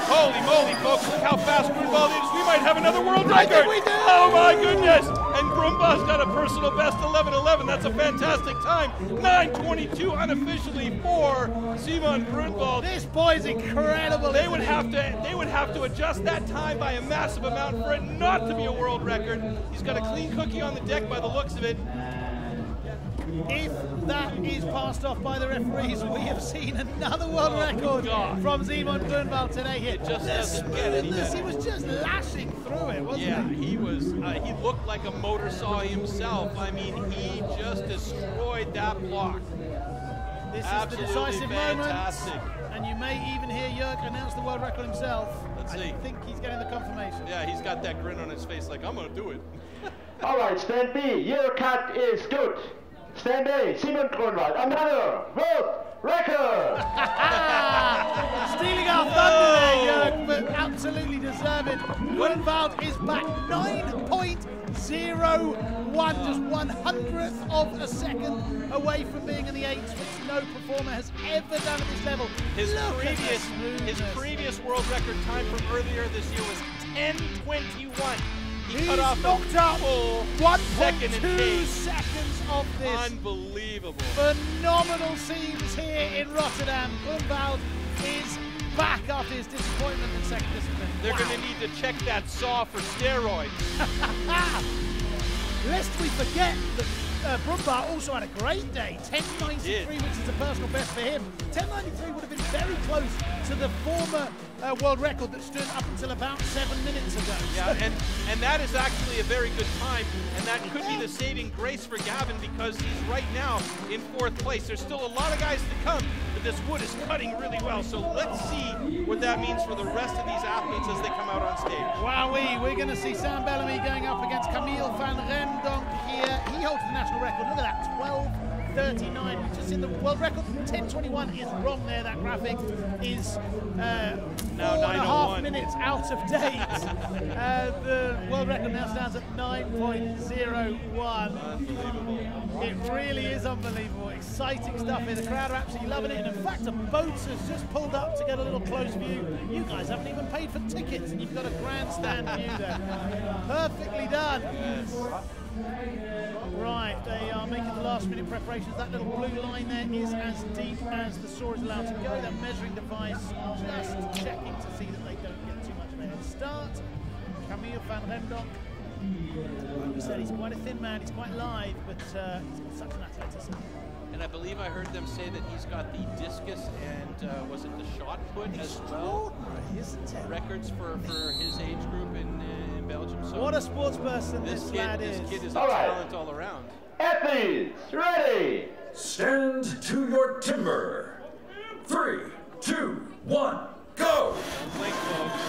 Holy moly, folks, look how fast Groenwald is. We might have another world record. We do. Oh my goodness. And Brumba's got a personal best 11:11. That's a fantastic time. 9:22 unofficially for Szymon Groenwald. This boy's incredible. They would have to adjust that time by a massive amount for it not to be a world record. He's got a clean cookie on the deck by the looks of it. If that is passed off by the referees, we have seen another world record from Szymon Groenwald today here. It just doesn't get any better. He was just lashing through it, wasn't he? Yeah, he was. He looked like a motor saw himself. I mean, he just destroyed that block. This Absolutely is the decisive fantastic. moment. And you may even hear Jörg announce the world record himself. Let's see. I think he's getting the confirmation. Yeah, he's got that grin on his face like, I'm going to do it. All right, stand B, your cut is good. Stand A, Szymon Groenwald, another world record! Stealing our thunder there, Jörg, but absolutely deserved. Groenwald is back 9.01, just 1/100th of a second away from being in the 8s, which no performer has ever done at this level. His previous world record time from earlier this year was 10:21. He cut off knocked out 1.2 seconds of this. Unbelievable. Phenomenal scenes here in Rotterdam. Groenwald is back after his disappointment in second discipline. They're going to need to check that saw for steroids. Lest we forget that Brumbar also had a great day. 10.93, which is a personal best for him. 10.93 would have been very close to the former world record that stood up until about 7 minutes ago. Yeah, and that is actually a very good time, and that could be the saving grace for Gavin because he's right now in 4th place. There's still a lot of guys to come, but this wood is cutting really well. So let's see what that means for the rest of these athletes as they come out on stage. Wowee, we're going to see Sam Bellamy going up against Camille van Remdonk here. He holds the national record. Look at that, 12.39, which is in the world record. 10.21 is wrong there. That graphic is now 4.5 minutes out of date. The world record now stands at 9.01. It really is unbelievable. Exciting stuff here. The crowd are absolutely loving it. And in fact, a boat has just pulled up to get a little close view. You guys haven't even paid for tickets, and you've got a grandstand view there. Perfectly done. Right, they are making the last minute preparations. That little blue line there is as deep as the saw is allowed to go. That measuring device just checking to see that they don't get too much of a head start. Camille van Remdonk, like we said, he's quite a thin man, he's quite lithe, but he's got such an athleticism. And I believe I heard them say that he's got the discus and was it the shot put as well? Records for his age group in Belgium. So what a sports person this lad is. This kid is a talent all around. Athletes, ready! Stand to your timber. 3, 2, 1, go! Blink, folks.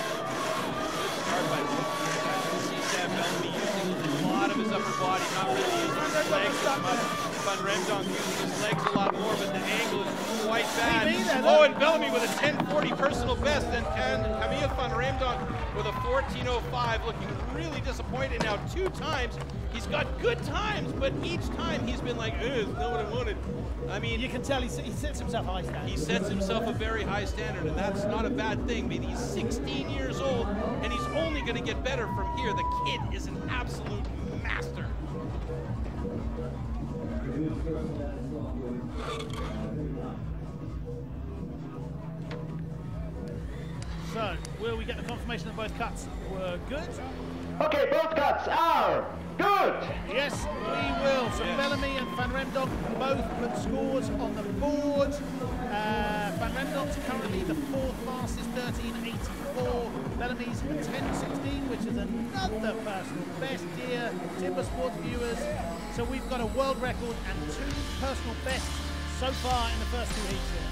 Good start by both of these guys. You can see Sam Bellamy using a lot of his upper body, not really using his legs as much. Van Remdonk using his legs a lot more, but the angle is quite bad. Oh, and Bellamy with a 10:40 personal best, and Camille van Remdonk with a 14:05, looking really disappointed now. 2 times. He's got good times, but each time he's been like, it's not what I wanted. I mean, you can tell he sets himself a high standard. He sets himself a very high standard, and that's not a bad thing. I mean, he's 16 years old, and he's only going to get better from here. The kid is an absolute master. So, will we get the confirmation that both cuts were good? Okay, both cuts are good. Yes, we will. So Bellamy and Van Remdonk both put scores on the board. Van Remdonk's currently the 4th fastest, 13.84. Bellamy's 10.16, which is another personal best here. Timber Sports viewers. So we've got a world record and 2 personal bests so far in the first 2 heats here.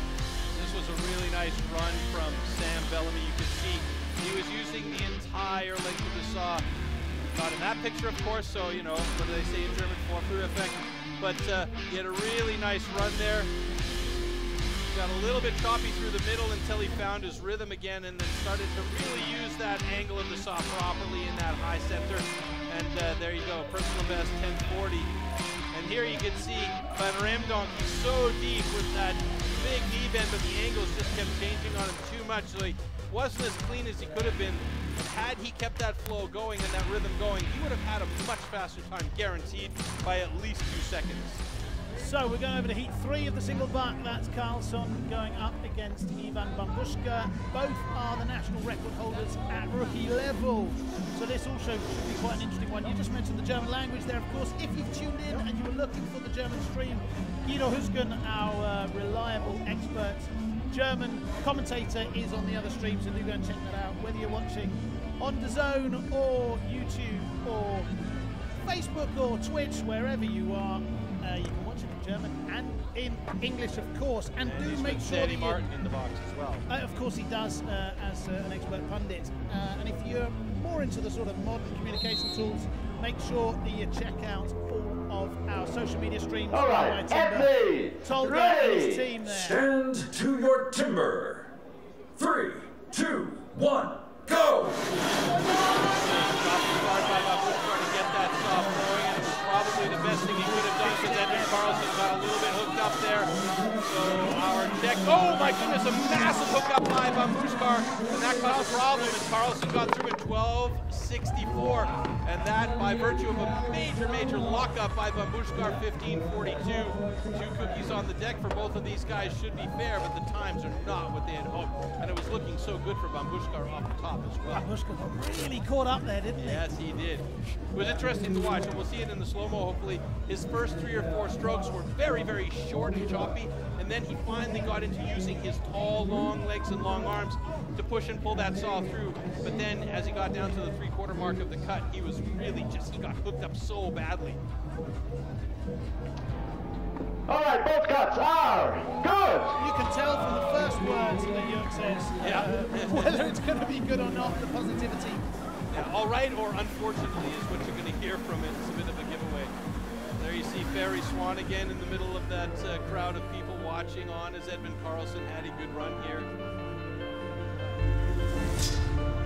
This was a really nice run from Sam Bellamy. You could see he was using the entire length of the saw. Not in that picture, of course, so, you know, what do they say in German, Vorführ effect. But he had a really nice run there. Got a little bit choppy through the middle until he found his rhythm again and then started to really use that angle of the saw properly in that high center. And there you go, personal best 10:40. And here you can see Van Remdonk is so deep with that big knee bend, but the angles just kept changing on him too much. So he wasn't as clean as he could have been. Had he kept that flow going and that rhythm going, he would have had a much faster time, guaranteed, by at least 2 seconds. So we're going over to heat 3 of the single buck. That's Carlson going up against Ivan Bambushka. Both are the national record holders at rookie level. So this also should be quite an interesting one. You just mentioned the German language there, of course. If you've tuned in and you were looking for the German stream, Guido Husken, our reliable expert German commentator, is on the other stream, so do go and check that out. Whether you're watching on DAZN or YouTube or Facebook or Twitch, wherever you are, you can watch it in German and in English, of course. And do make sure Eddie Martin in the box as well. Of course he does, as an expert pundit. And if you're more into the sort of modern communication tools, make sure that you check out all of our social media streams. All right, Tolga and his team there. Stand to your timber. 3, 2, 1, go! Probably the best thing he could have done, because Edmund Carlson got a little bit hooked up there. So our deck. Oh my goodness, a massive hookup by Bambushkar, and that caused a problem, and Carlson got through in 12.64, and that by virtue of a major lockup by Bambushkar, 15.42. 2 cookies on the deck for both of these guys should be fair, but the times are not what they had hoped, and it was looking so good for Bambushkar off the top as well. Bambushkar got really caught up there, didn't he? Yes, he did. It was interesting to watch, and we'll see it in the slow-mo hopefully. His first 3 or 4 strokes were very short and choppy, and then he finally got into using his tall, long legs and long arms to push and pull that saw through. But then as he got down to the 3/4 mark of the cut, he was really he got hooked up so badly. All right, both cuts are good. You can tell from the first words that Jörg says whether it's going to be good or not, the positivity. Yeah, all right or unfortunately is what you're going to hear from it. It's a bit of a giveaway. There you see Ferry Swan again in the middle of that crowd of people watching on as Edmund Carlson had a good run here.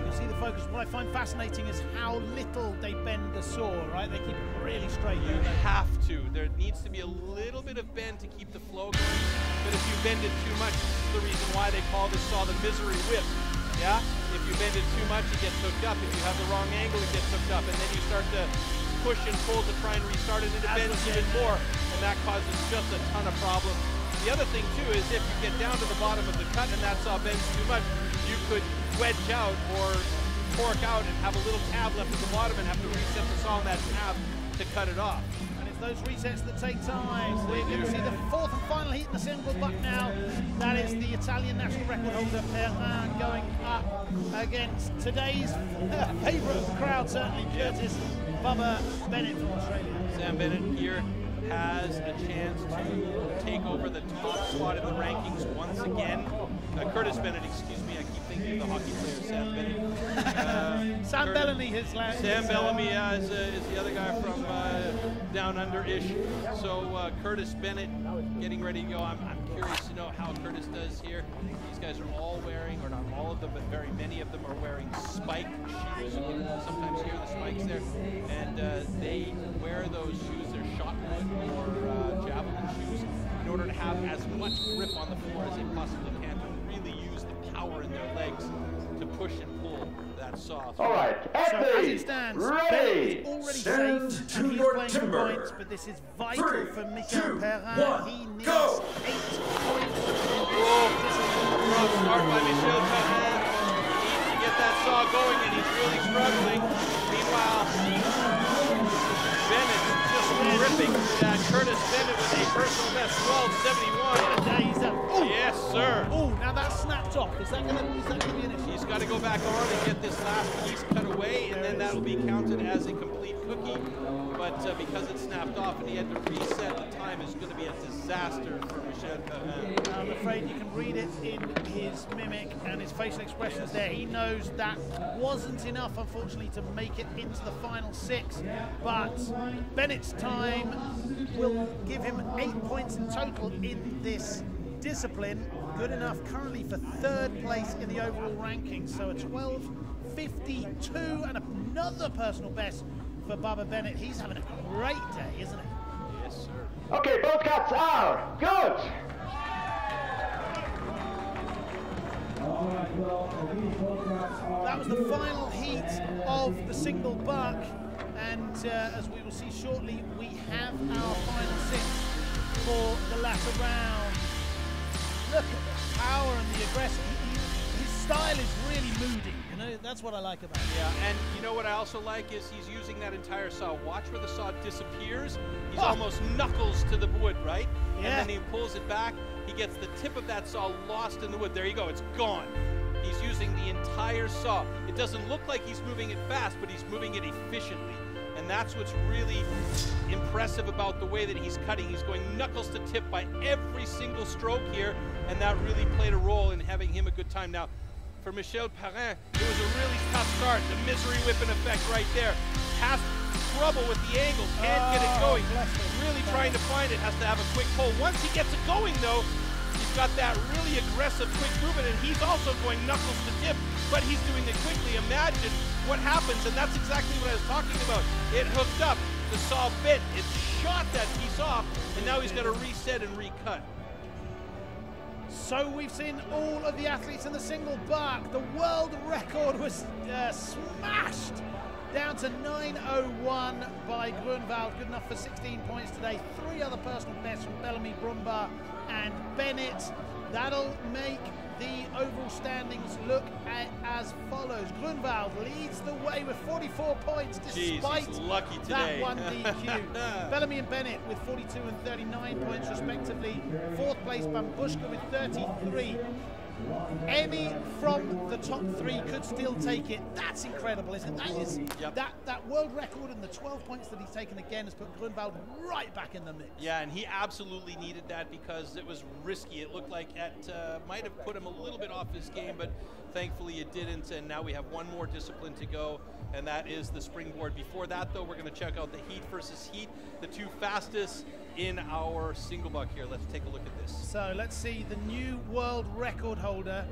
You see the focus. What I find fascinating is how little they bend the saw, right? They keep it really straight. You have to. There needs to be a little bit of bend to keep the flow going, but if you bend it too much, this is the reason why they call this saw the misery whip. Yeah? If you bend it too much, it gets hooked up. If you have the wrong angle, it gets hooked up, and then you start to push and pull to try and restart it, and it bends even more, and that causes just a ton of problems. The other thing too is if you get down to the bottom of the cut and that saw bends too much, you could wedge out or fork out and have a little tab left at the bottom and have to reset the saw on that tab to cut it off. And it's those resets that take time. We're going to see the 4th and final heat in the single buck now. That is the Italian national record holder Perrin going up against today's favourite of the crowd, certainly Curtis Bubba Bennett from Australia. Sam Bennett here has a chance to take over the top spot in the rankings once again. Curtis Bennett, excuse me, I keep thinking of the hockey player Sam Bennett. Sam Bellamy, his last. Sam Bellamy is the other guy from down under-ish. So Curtis Bennett getting ready to go. I'm curious to know how Curtis does here. These guys are all wearing, or not all of them, but very many of them are wearing spike shoes. You can sometimes hear the spikes there. And they wear those shoes, they're shot put or javelin shoes, in order to have as much grip on the floor as they possibly can to really use the power in their legs to push and pull that saw. All right, so as it stands, ready, already stand safe, to and he's your playing timber. Points, but this is vital 3, for Michael 2, Perrin. 1, He needs go. 8 points. Rough start by Michel Perrin. He needs to get that saw going, and he's really struggling. Meanwhile, Bennett just ripping that Curtis Bennett with a personal best 12.71. Yes, sir. Oh, now that's snapped off. Is that going to be an issue? He's got to go back on and get this last piece cut away, and then that'll be counted as a complete cookie. But because it snapped off and he had to reset, the time is going to be a disaster for Michel Perrin. I'm afraid you can read it in his mimic and his facial expressions there. He knows that wasn't enough, unfortunately, to make it into the final 6. But Bennett's time will give him 8 points in total in this discipline. Good enough currently for 3rd place in the overall rankings. So a 12.52 and another personal best for Bubba Bennett. He's having a great day, isn't he? Yes, sir. Okay, both cuts are good. That was the final heat of the single buck, and as we will see shortly, we have our final 6 for the latter round. Look at the power and the aggression. His style is really moody, you know, that's what I like about it. Yeah, and you know what I also like is he's using that entire saw. Watch where the saw disappears. He's almost knuckles to the wood, right? Yeah. And then he pulls it back. He gets the tip of that saw lost in the wood. There you go, it's gone. He's using the entire saw. It doesn't look like he's moving it fast, but he's moving it efficiently. And that's what's really impressive about the way that he's cutting. He's going knuckles to tip by every single stroke here, and that really played a role in having him a good time. Now, for Michel Perrin, it was a really tough start. The misery whipping effect right there. Has trouble with the angle, can't get it going. Really trying to find it, has to have a quick pull. Once he gets it going, though, he's got that really aggressive quick movement, and he's also going knuckles to tip, but he's doing it quickly. Imagine what happens, and that's exactly what I was talking about. It hooked up, the saw bit, it shot that piece off, and now he's got to reset and recut. So we've seen all of the athletes in the single buck. The world record was smashed down to 9:01 by Groenwald. Good enough for 16 points today. 3 other personal bests from Bellamy, Brumbaugh and Bennett. That'll make the overall standings look as follows. Groenwald leads the way with 44 points despite that one DQ. Bellamy and Bennett with 42 and 39 points respectively. 4th place Bambushka with 33. Any from the top 3 could still take it. That's incredible, isn't it? That is that world record, and the 12 points that he's taken again has put Groenwald right back in the mix. Yeah, and he absolutely needed that because it was risky. It looked like it might have put him a little bit off his game, but thankfully it didn't, and now we have one more discipline to go, and that is the springboard. Before that, though, we're going to check out the heat versus heat, the 2 fastest in our single buck here. Let's take a look at this. So let's see the new world record holder,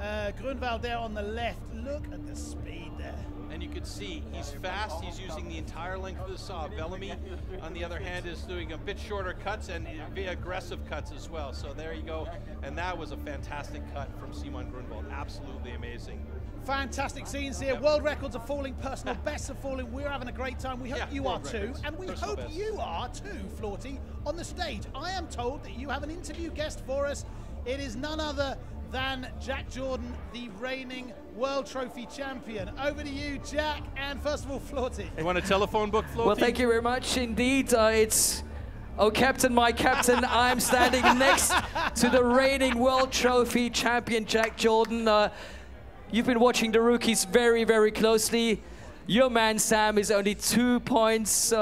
Groenwald there on the left. Look at the speed there. And you can see he's fast. He's using the entire length of the saw. Bellamy, on the other hand, is doing a bit shorter cuts and very aggressive cuts as well. So there you go. And that was a fantastic cut from Szymon Groenwald. Absolutely amazing. Fantastic scenes here. World records are falling, personal bests are falling. We're having a great time. We hope you are too. And we hope you are too, Florty, on the stage. I am told that you have an interview guest for us. It is none other than Jack Jordan, the reigning World Trophy champion. Over to you, Jack. And first of all, Florty. You want a telephone book, Florty? Well, thank you very much indeed. It's oh, Captain, my Captain. I'm standing next to the reigning World Trophy champion, Jack Jordan. You've been watching the rookies very, very closely. Your man, Sam, is only 2 points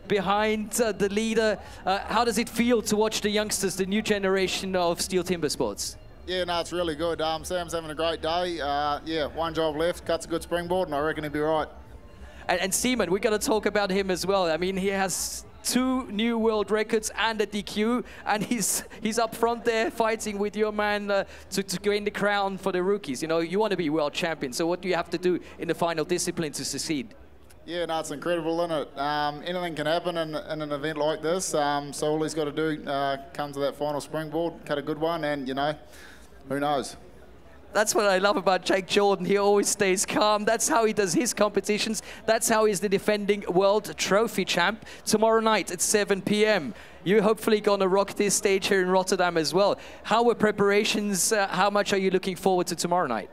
behind the leader. How does it feel to watch the youngsters, the new generation of STIHL Timbersports? Yeah, no, it's really good. Sam's having a great day. Yeah, one job left, cuts a good springboard, and I reckon he'll be right. And Szymon, we got to talk about him as well. I mean, he has 2 new world records and a DQ, and he's up front there fighting with your man to gain the crown for the rookies. You know, you want to be world champion, so what do you have to do in the final discipline to succeed? Yeah, no, it's incredible, isn't it? Anything can happen in an event like this, so all he's got to do come to that final springboard, cut a good one, and, you know, who knows? That's what I love about Jack Jordan. He always stays calm. That's how he does his competitions. That's how he's the defending World Trophy champ. Tomorrow night at 7 p.m. You're hopefully going to rock this stage here in Rotterdam as well. How are preparations? How much are you looking forward to tomorrow night?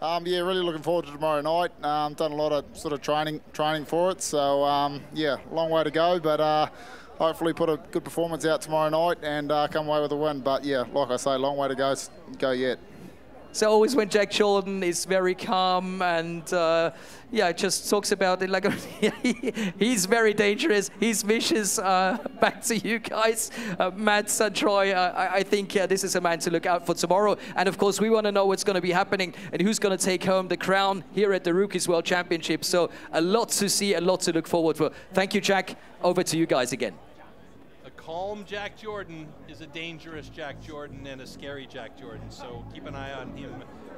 Yeah, really looking forward to tomorrow night. Done a lot of sort of training for it. So, yeah, long way to go. But hopefully put a good performance out tomorrow night and come away with a win. But, yeah, like I say, long way to go yet. So always when Jack Jordan is very calm and yeah, just talks about it like he's very dangerous, he's vicious. Back to you guys, Matt, Troy. I think this is a man to look out for tomorrow. And of course, we want to know what's going to be happening and who's going to take home the crown here at the Rookies World Championship. So a lot to see, a lot to look forward for. Thank you, Jack. Over to you guys again. Calm Jack Jordan is a dangerous Jack Jordan and a scary Jack Jordan. So keep an eye on him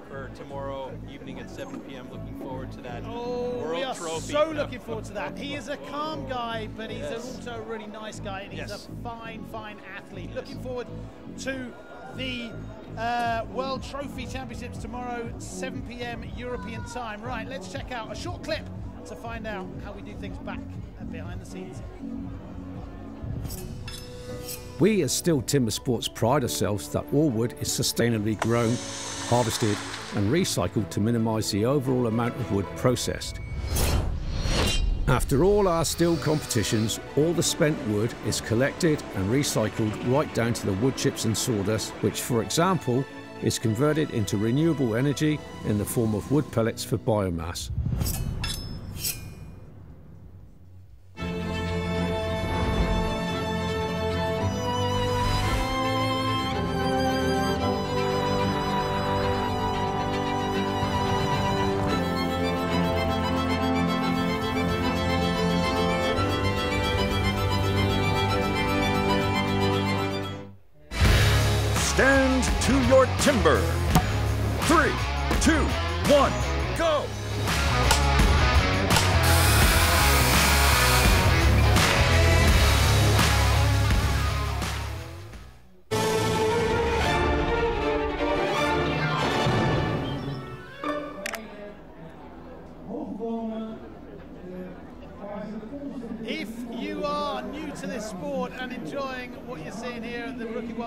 for tomorrow evening at 7 p.m. Looking forward to that World Trophy. So looking forward to that. He is a calm guy, but he's also a really nice guy, and he's a fine, fine athlete. Looking forward to the World Trophy Championships tomorrow, 7 p.m. European time. Right, let's check out a short clip to find out how we do things back and behind the scenes. We as STIHL Timbersports pride ourselves that all wood is sustainably grown, harvested and recycled to minimise the overall amount of wood processed. After all our STIHL competitions, all the spent wood is collected and recycled right down to the wood chips and sawdust, which, for example, is converted into renewable energy in the form of wood pellets for biomass. Stand to your timber. 3, 2, 1, go!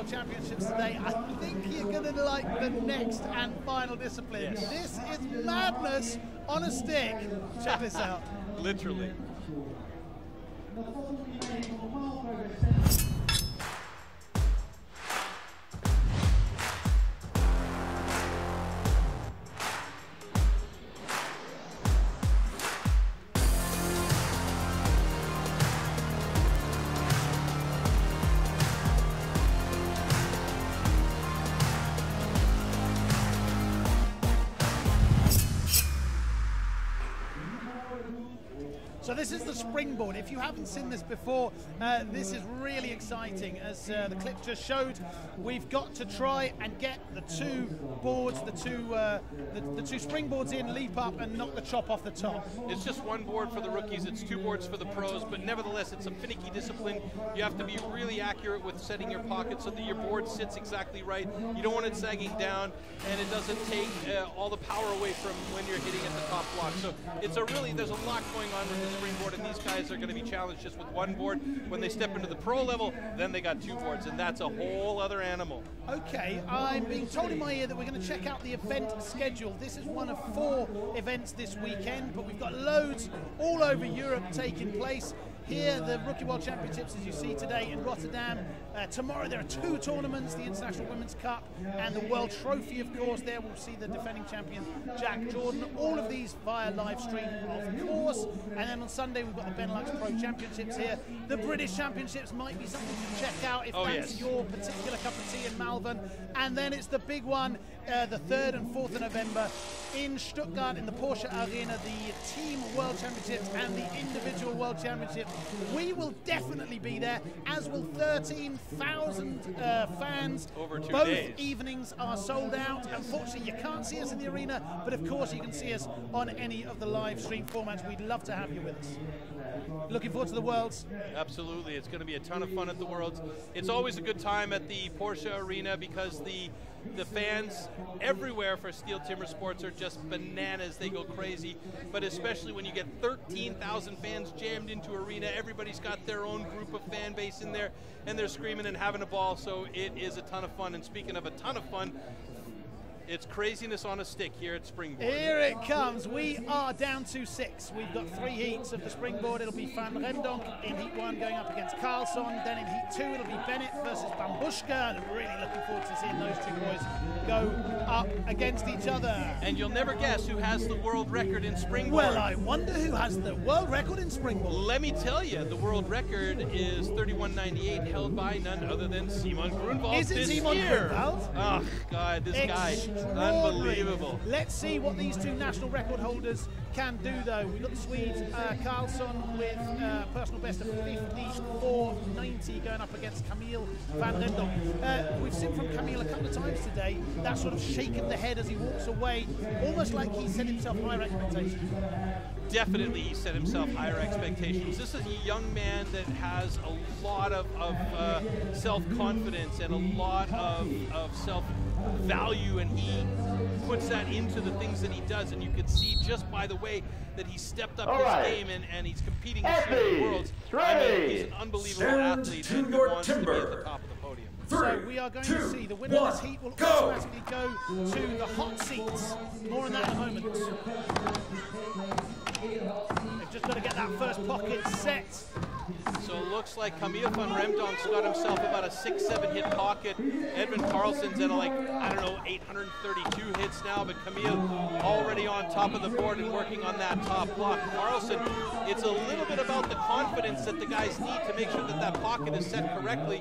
World Championships today, I think you're going to like the next and final discipline. Yes. This is madness on a stick. Check this out. Literally. So this is the springboard. If you haven't seen this before, this is really exciting. As the clip just showed, we've got to try and get the two boards, the two springboards in, leap up, and knock the chop off the top. It's just one board for the rookies. It's two boards for the pros, but nevertheless, it's a finicky discipline. You have to be really accurate with setting your pocket so that your board sits exactly right. You don't want it sagging down, and it doesn't take all the power away from when you're hitting at the top block. So it's there's a lot going on with the springboard, and these guys are going to be challenged just with one board. When they step into the pro level, then they got two boards, and that's a whole other animal. Okay, I'm being told in my ear that we're going to check out the event schedule. This is one of 4 events this weekend, but we've got loads all over Europe taking place. Here, the Rookie World Championships, as you see today in Rotterdam. Tomorrow there are 2 tournaments, the International Women's Cup and the World Trophy, of course. There we'll see the defending champion, Jack Jordan. All of these via live stream, of course. And then on Sunday, we've got the Benelux Pro Championships here. The British Championships might be something to check out if that's your particular cup of tea in Malvern. And then it's the big one, the 3rd and 4th of November in Stuttgart in the Porsche Arena, the Team World Championships and the Individual World Championships. We will definitely be there, as will 13,000 fans. Over 2 Both days. evenings are sold out. Unfortunately, you can't see us in the arena, but of course you can see us on any of the live stream formats. We'd love to have you with us. Looking forward to the Worlds. Absolutely, it's going to be a ton of fun at the Worlds. It's always a good time at the Porsche Arena because the fans everywhere for STIHL Timbersports are just bananas. They go crazy, but especially when you get 13,000 fans jammed into arena, everybody's got their own group of fan base in there, and they're screaming and having a ball, so it is a ton of fun. And speaking of a ton of fun, it's craziness on a stick here at Springboard. Here it comes. We are down to 6. We've got 3 heats of the Springboard. It'll be Van Remdonk in Heat 1 going up against Carlson. Then in Heat 2, it'll be Bennett versus Bambushka. And I'm really looking forward to seeing those 2 boys go up against each other. And you'll never guess who has the world record in Springboard. Well, I wonder who has the world record in Springboard. Let me tell you, the world record is 31.98, held by none other than Szymon Groenwald. Is it Szymon Groenwald? Oh, God, this guy, unbelievable. Let's see what these 2 national record holders can do, though. We've got the Swede Carlson with personal best of 54.90 going up against Camille Van Remdonk. We've seen from Camille a couple of times today that sort of shake of the head as he walks away, almost like he set himself higher expectations. Definitely he set himself higher expectations. This is a young man that has a lot of self-confidence and a lot of self-value, and he puts that into the things that he does, and you can see just by the way that he stepped up his game and he's competing this year in the Worlds. I mean, he's an unbelievable athlete and he wants to be at the top of the podium. So we are going to see the winner of this heat will automatically go to the hot seats. More on that in a moment. They've just got to get that first pocket set. So it looks like Camille van Remdonk's got himself about a 6-7 hit pocket. Edwin Carlson's at like, I don't know, 832 hits now, but Camille already on top of the board and working on that top block. Carlson, it's a little bit about the confidence that the guys need to make sure that that pocket is set correctly.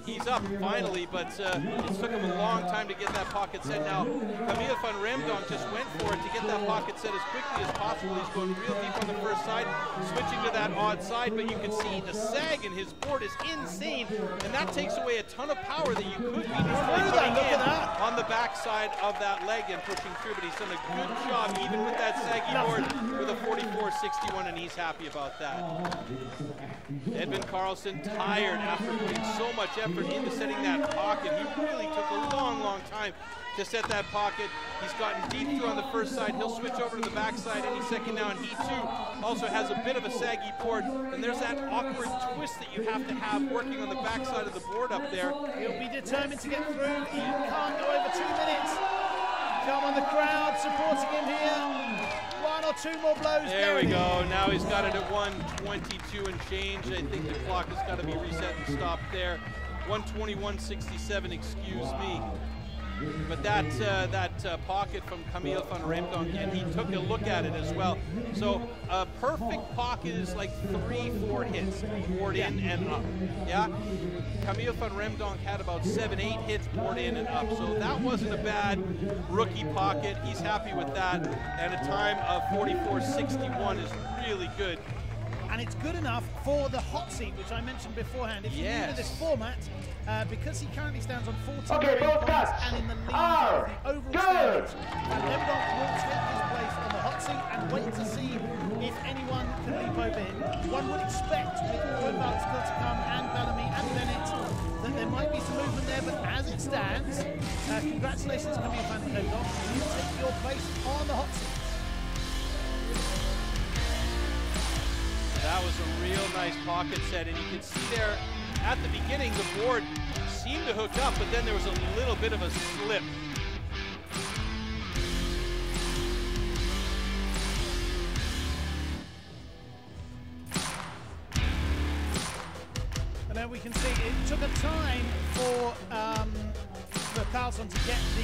He's up finally, but it took him a long time to get that pocket set. Now, Camille van Remdonk just went for it to get that pocket set as quickly as possible. He's going real deep on the first side, switching to that odd side, but you can see the sag in his board is insane, and that takes away a ton of power that you could be putting in on the backside of that leg and pushing through, but he's done a good job, even with that saggy board, with a 44.61, and he's happy about that. Edwin Carlson tired after putting so much effort into setting that pocket. He really took a long, long time to set that pocket. He's gotten deep through on the first side. He'll switch over to the back side any second now, and he too also has a bit of a saggy board, and there's that awkward twist that you have to have working on the back side of the board up there. He'll be determined to get through. He can't go over 2 minutes. Come on, the crowd supporting him here. 1 or 2 more blows. There we go. Now he's got it at 1:22 and change. I think the clock has got to be reset and stopped there. 1:21.67, excuse me. But that pocket from Camille van Remdonk, and he took a look at it as well. So a perfect pocket is like 3-4 hits, board in and up. Yeah, Camille van Remdonk had about 7-8 hits, board in and up. So that wasn't a bad rookie pocket. He's happy with that, and a time of 44.61 is really good. And it's good enough for the hot seat, which I mentioned beforehand. If you're new to this format, because he currently stands on 14 points and in the lead of the overall standings, Van Remdonk will take his place on the hot seat and wait to see if anyone can leap over him. One would expect with Groenwald still to come, and Bellamy and Bennett, that there might be some movement there, but as it stands, congratulations Camille van Remdonk. You take your place on the hot seat. That was a real nice pocket set, and you can see there at the beginning the board seemed to hook up, but then there was a little bit of a slip. And then we can see it took a time for Carlson to get the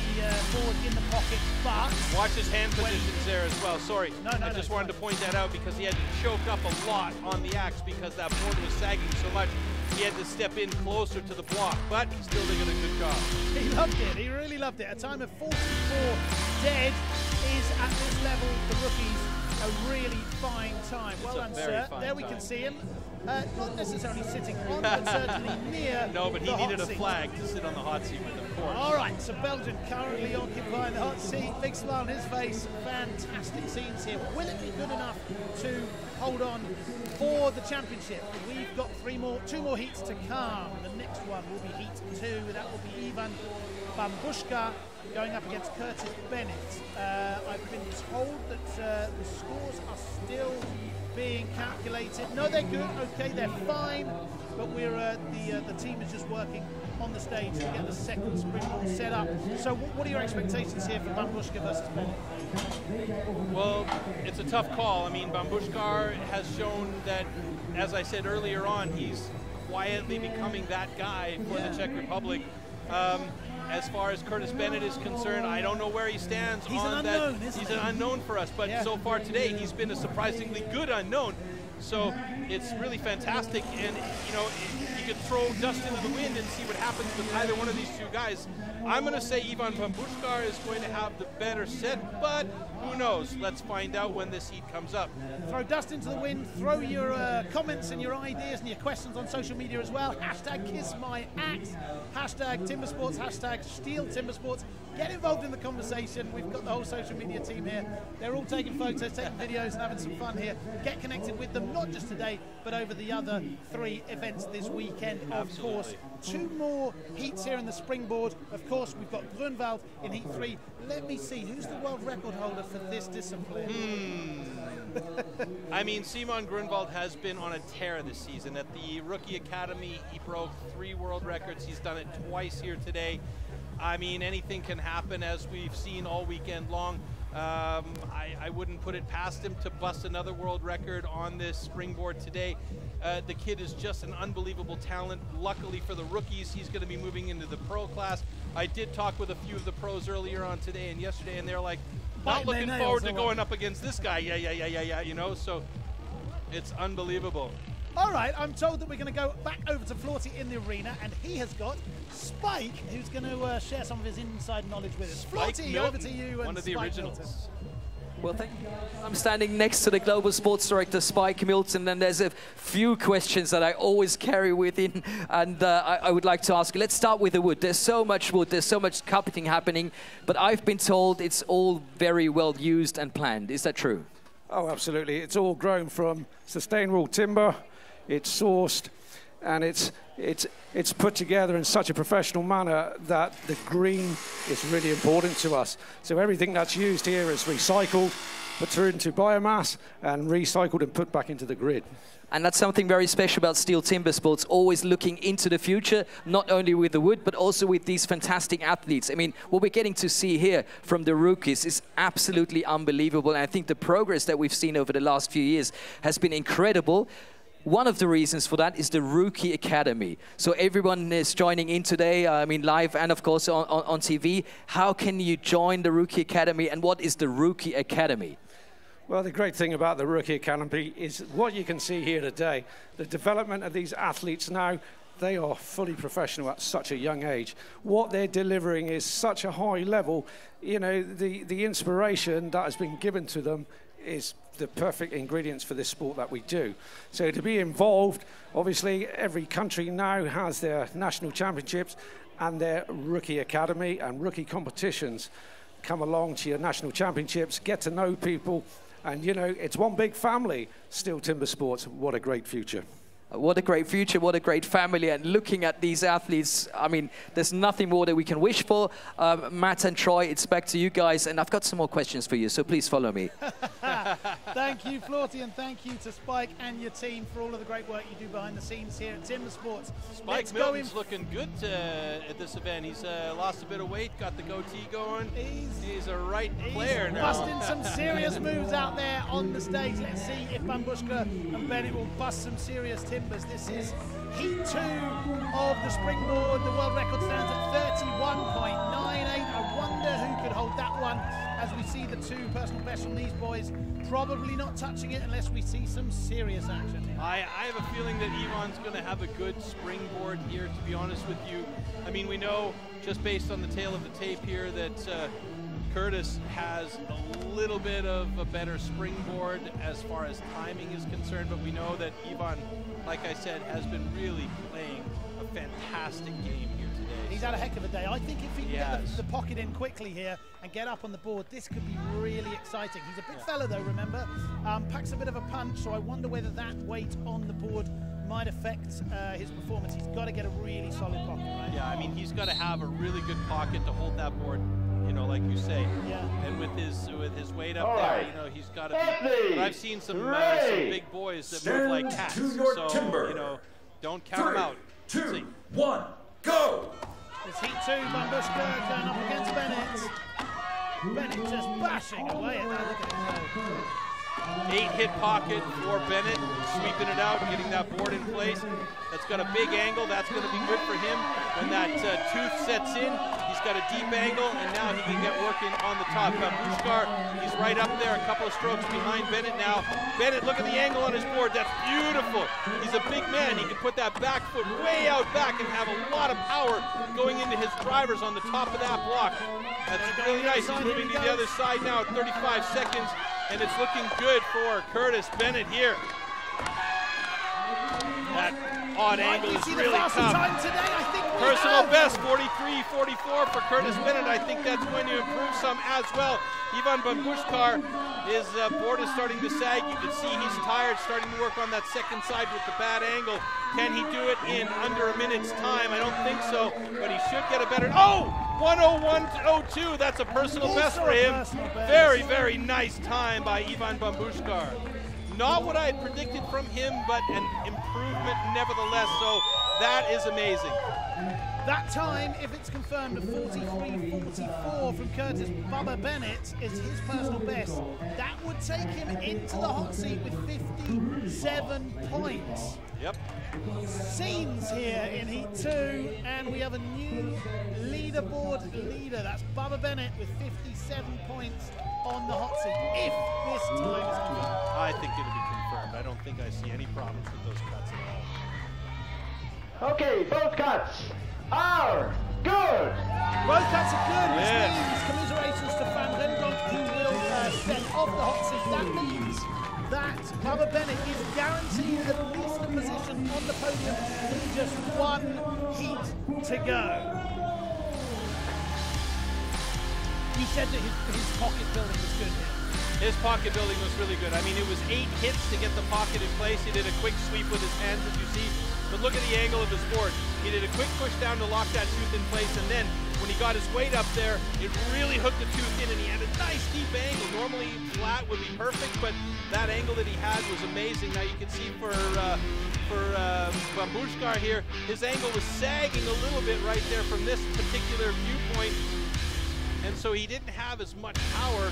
board in the pocket, but... Watch his hand positions there as well, sorry. I just wanted to point that out because he had to choke up a lot on the axe because that board was sagging so much. He had to step in closer to the block, but he still did a good job. He loved it, he really loved it. A time of 44 dead is, at this level, the rookies, a really fine time. Well done, sir. There we can see him. Not necessarily sitting on, but certainly near. No, but he needed a flag to sit on the hot seat with, of course. All right, so Belgium currently occupying the hot seat. Big smile on his face. Fantastic scenes here. Will it be good enough to hold on for the championship? We've got 2 more heats to come. The next one will be heat 2. That will be Ivan Bambushka going up against Curtis Bennett. I've been told that the scores are still being calculated. No, they're good. Okay, they're fine. But we're the team is just working on the stage to get the second springboard set up. So, what are your expectations here for Bambushka versus Bennett? Well, it's a tough call. I mean, Bambushka has shown that, as I said earlier on, he's quietly becoming that guy for the Czech Republic. As far as Curtis Bennett is concerned, I don't know where he stands on that. He's an unknown for us, but so far today he's been a surprisingly good unknown. So it's really fantastic, and you know, you could throw dust into the wind and see what happens with either one of these two guys. I'm going to say Ivan Bambushka is going to have the better set, but who knows? Let's find out when this heat comes up. Throw dust into the wind, throw your comments and your ideas and your questions on social media as well. Hashtag KissMyAxe, hashtag Timbersports, hashtag STIHL Timbersports. Get involved in the conversation. We've got the whole social media team here. They're all taking photos, taking videos, and having some fun here. Get connected with them, not just today, but over the other 3 events this weekend, of course. 2 more heats here in the springboard. Of course, we've got Groenwald in heat 3. Let me see, who's the world record holder for this discipline? I mean, Szymon Groenwald has been on a tear this season. At the Rookie Academy, he broke 3 world records. He's done it twice here today. I mean, anything can happen, as we've seen all weekend long. I wouldn't put it past him to bust another world record on this springboard today. The kid is just an unbelievable talent. Luckily for the rookies, he's going to be moving into the pro class. I did talk with a few of the pros earlier on today and yesterday, and they're like, not looking forward to going up against this guy. Yeah, you know, so it's unbelievable. All right, I'm told that we're going to go back over to Florty in the arena, and he has got Spike, who's going to share some of his inside knowledge with us. Florty, over to you. And one of the originals. Milton. Well, thank you. I'm standing next to the Global Sports Director, Spike Milton, and there's a few questions that I always carry within, and I would like to ask. Let's start with the wood. There's so much wood, there's so much carpeting happening, but I've been told it's all very well used and planned. Is that true? Oh, absolutely. It's all grown from sustainable timber. It's sourced and it's put together in such a professional manner that the green is really important to us. So everything that's used here is recycled, put through into biomass, and recycled and put back into the grid. And that's something very special about STIHL Timbersports, always looking into the future, not only with the wood, but also with these fantastic athletes. I mean, what we're getting to see here from the rookies is absolutely unbelievable. And I think the progress that we've seen over the last few years has been incredible. One of the reasons for that is the Rookie Academy. So everyone is joining in today, I mean, live and of course on TV. How can you join the Rookie Academy, and what is the Rookie Academy? Well, the great thing about the Rookie Academy is what you can see here today. The development of these athletes now, they are fully professional at such a young age. What they're delivering is such a high level. You know, the inspiration that has been given to them is the perfect ingredients for this sport that we do. So to be involved, obviously every country now has their national championships and their Rookie Academy and rookie competitions. Come along to your national championships, get to know people, and, you know, it's one big family. STIHL Timbersports, what a great future. What a great future, what a great family. And looking at these athletes, I mean, there's nothing more that we can wish for. Matt and Troy, it's back to you guys. And I've got some more questions for you, so please follow me. Thank you, Florty, and thank you to Spike and your team for all of the great work you do behind the scenes here at Timbersports. Spike Milton's looking good at this event. He's lost a bit of weight, got the goatee going. He's a right player now. Busting some serious moves out there on the stage. Let's see if Bambushka and Bennett will bust some serious timbers. This is heat 2 of the springboard. The world record stands at 31.98. I wonder who could hold that one as we see the two personal bests from these boys probably not touching it unless we see some serious action here. I have a feeling that Ivan's going to have a good springboard here, to be honest with you. I mean, we know just based on the tail of the tape here that Curtis has a little bit of a better springboard as far as timing is concerned, but we know that Ivan, like I said, has been really playing a fantastic game here today. He's had a heck of a day. I think if he can get the pocket in quickly here and get up on the board, this could be really exciting. He's a big fella though, remember. Packs a bit of a punch, so I wonder whether that weight on the board might affect his performance. He's got to get a really solid pocket, right? Yeah, I mean, he's got to have a really good pocket to hold that board, you know, like you say. Yeah. And with his weight up there, you know, he's got to be. But I've seen some big boys that move like cats. So, you know, don't count them out. 2, 1, go! It's heat 2, Bambushka going up against Bennett. Bennett just bashing away at that. Look at him go. 8-hit pocket for Bennett, sweeping it out, getting that board in place. That's got a big angle. That's going to be good for him when that tooth sets in. He's got a deep angle, and now he can get working on the top. Bambushka, he's right up there, a couple of strokes behind Bennett now. Bennett, look at the angle on his board. That's beautiful. He's a big man. He can put that back foot way out back and have a lot of power going into his drivers on the top of that block. That's really nice. He's moving to the other side now at 35 seconds. And it's looking good for Curtis Bennett here. That odd angle is really tough. Personal best, 43-44 for Curtis Bennett. I think that's going to improve some as well. Ivan Bambushka, his board is starting to sag. You can see he's tired, starting to work on that second side with the bad angle. Can he do it in under a minute's time? I don't think so, but he should get a better. Oh! 101.02, that's a personal best for him. Very, very nice time by Ivan Bambushka. Not what I had predicted from him, but an improvement nevertheless, so that is amazing. That time, if it's confirmed, a 43-44 from Curtis Bubba Bennett is his personal best. That would take him into the hot seat with 57 points. Yep. Scenes here in Heat 2, and we have a new leaderboard leader. That's Bubba Bennett with 57 points on the hot seat. If this time is confirmed. I think it'll be confirmed. I don't think I see any problems with those cuts at all. Okay, both cuts are good. Both cuts are good, which means commiserations to Van Rembrandt, who will step off the hot seat. That means that Bubba Bennett is guaranteed at least a position on the podium with just one heat to go. You said that his pocket building was good here. His pocket building was really good. I mean, it was 8 hits to get the pocket in place. He did a quick sweep with his hands, as you see. But look at the angle of his board. He did a quick push down to lock that tooth in place, and then when he got his weight up there, it really hooked the tooth in, and he had a nice deep angle. Normally flat would be perfect, but that angle that he had was amazing. Now you can see for Bambushkar here, his angle was sagging a little bit right there from this particular viewpoint, and so he didn't have as much power,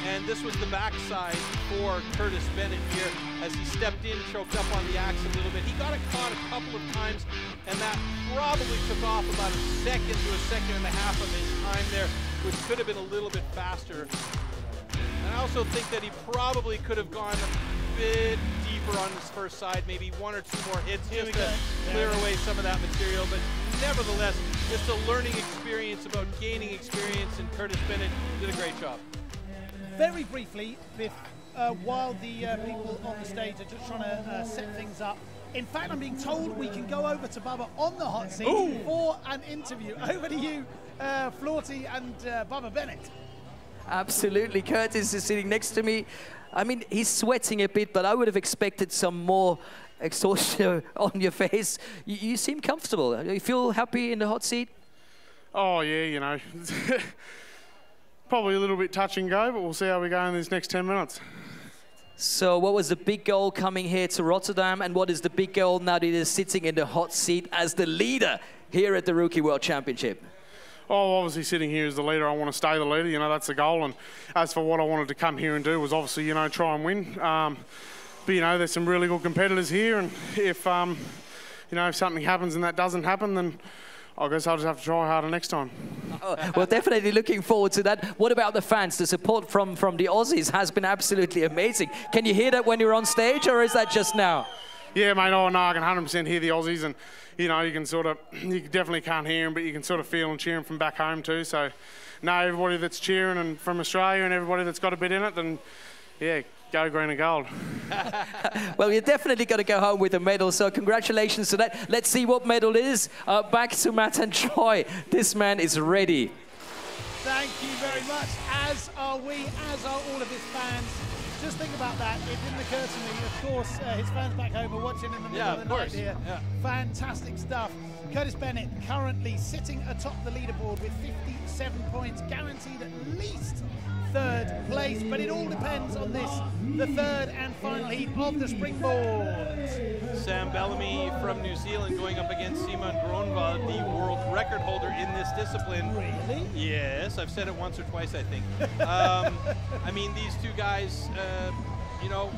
and this was the backside for Curtis Bennett here as he stepped in, choked up on the axe a little bit. He got it caught a couple of times, and that probably took off about a second to a second and a half of his time there, which could have been a little bit faster. And I also think that he probably could have gone a bit deeper on his first side, maybe 1 or 2 more hits just to clear away some of that material. But nevertheless, just a learning experience about gaining experience, and Curtis Bennett did a great job. Very briefly, Biff, while the people on the stage are just trying to set things up, in fact, I'm being told we can go over to Bubba on the hot seat for an interview. Over to you, Florty and Bubba Bennett. Absolutely. Curtis is sitting next to me. I mean, he's sweating a bit, but I would have expected some more exhaustion on your face. You seem comfortable. You feel happy in the hot seat? Oh, yeah, you know. Probably a little bit touch and go, but we'll see how we go in these next 10 minutes. So what was the big goal coming here to Rotterdam, and what is the big goal now that he is sitting in the hot seat as the leader here at the Rookie World Championship? Oh, obviously sitting here as the leader, I want to stay the leader, you know, that's the goal. And as for what I wanted to come here and do was obviously, you know, try and win. But, you know, there's some really good competitors here, and if, you know, if something happens and that doesn't happen, then I guess I'll just have to try harder next time. Oh, well, definitely looking forward to that. What about the fans? The support from the Aussies has been absolutely amazing. Can you hear that when you're on stage, or is that just now? Yeah, mate, oh no, I can 100% hear the Aussies, and you know, you can sort of, you definitely can't hear them, but you can sort of feel and cheer them from back home too. So, no, everybody that's cheering and from Australia and everybody that's got a bit in it, then yeah, go green and gold. Well, you're definitely going to go home with a medal, so congratulations to that. Let's see what medal is. Back to Matt and Troy. This man is ready. Thank you very much, as are we, as are all of his fans. Just think about that. It didn't occur to me. Of course, his fans back home are watching in the middle of the night here. Yeah. Fantastic stuff. Curtis Bennett currently sitting atop the leaderboard with 57 points, guaranteed at least third place, but it all depends on this, the third and final heat of the springboard. Sam Bellamy from New Zealand going up against Szymon Groenwald, the world record holder in this discipline. Really? Yes, I've said it once or twice, I think. I mean, these two guys, you know,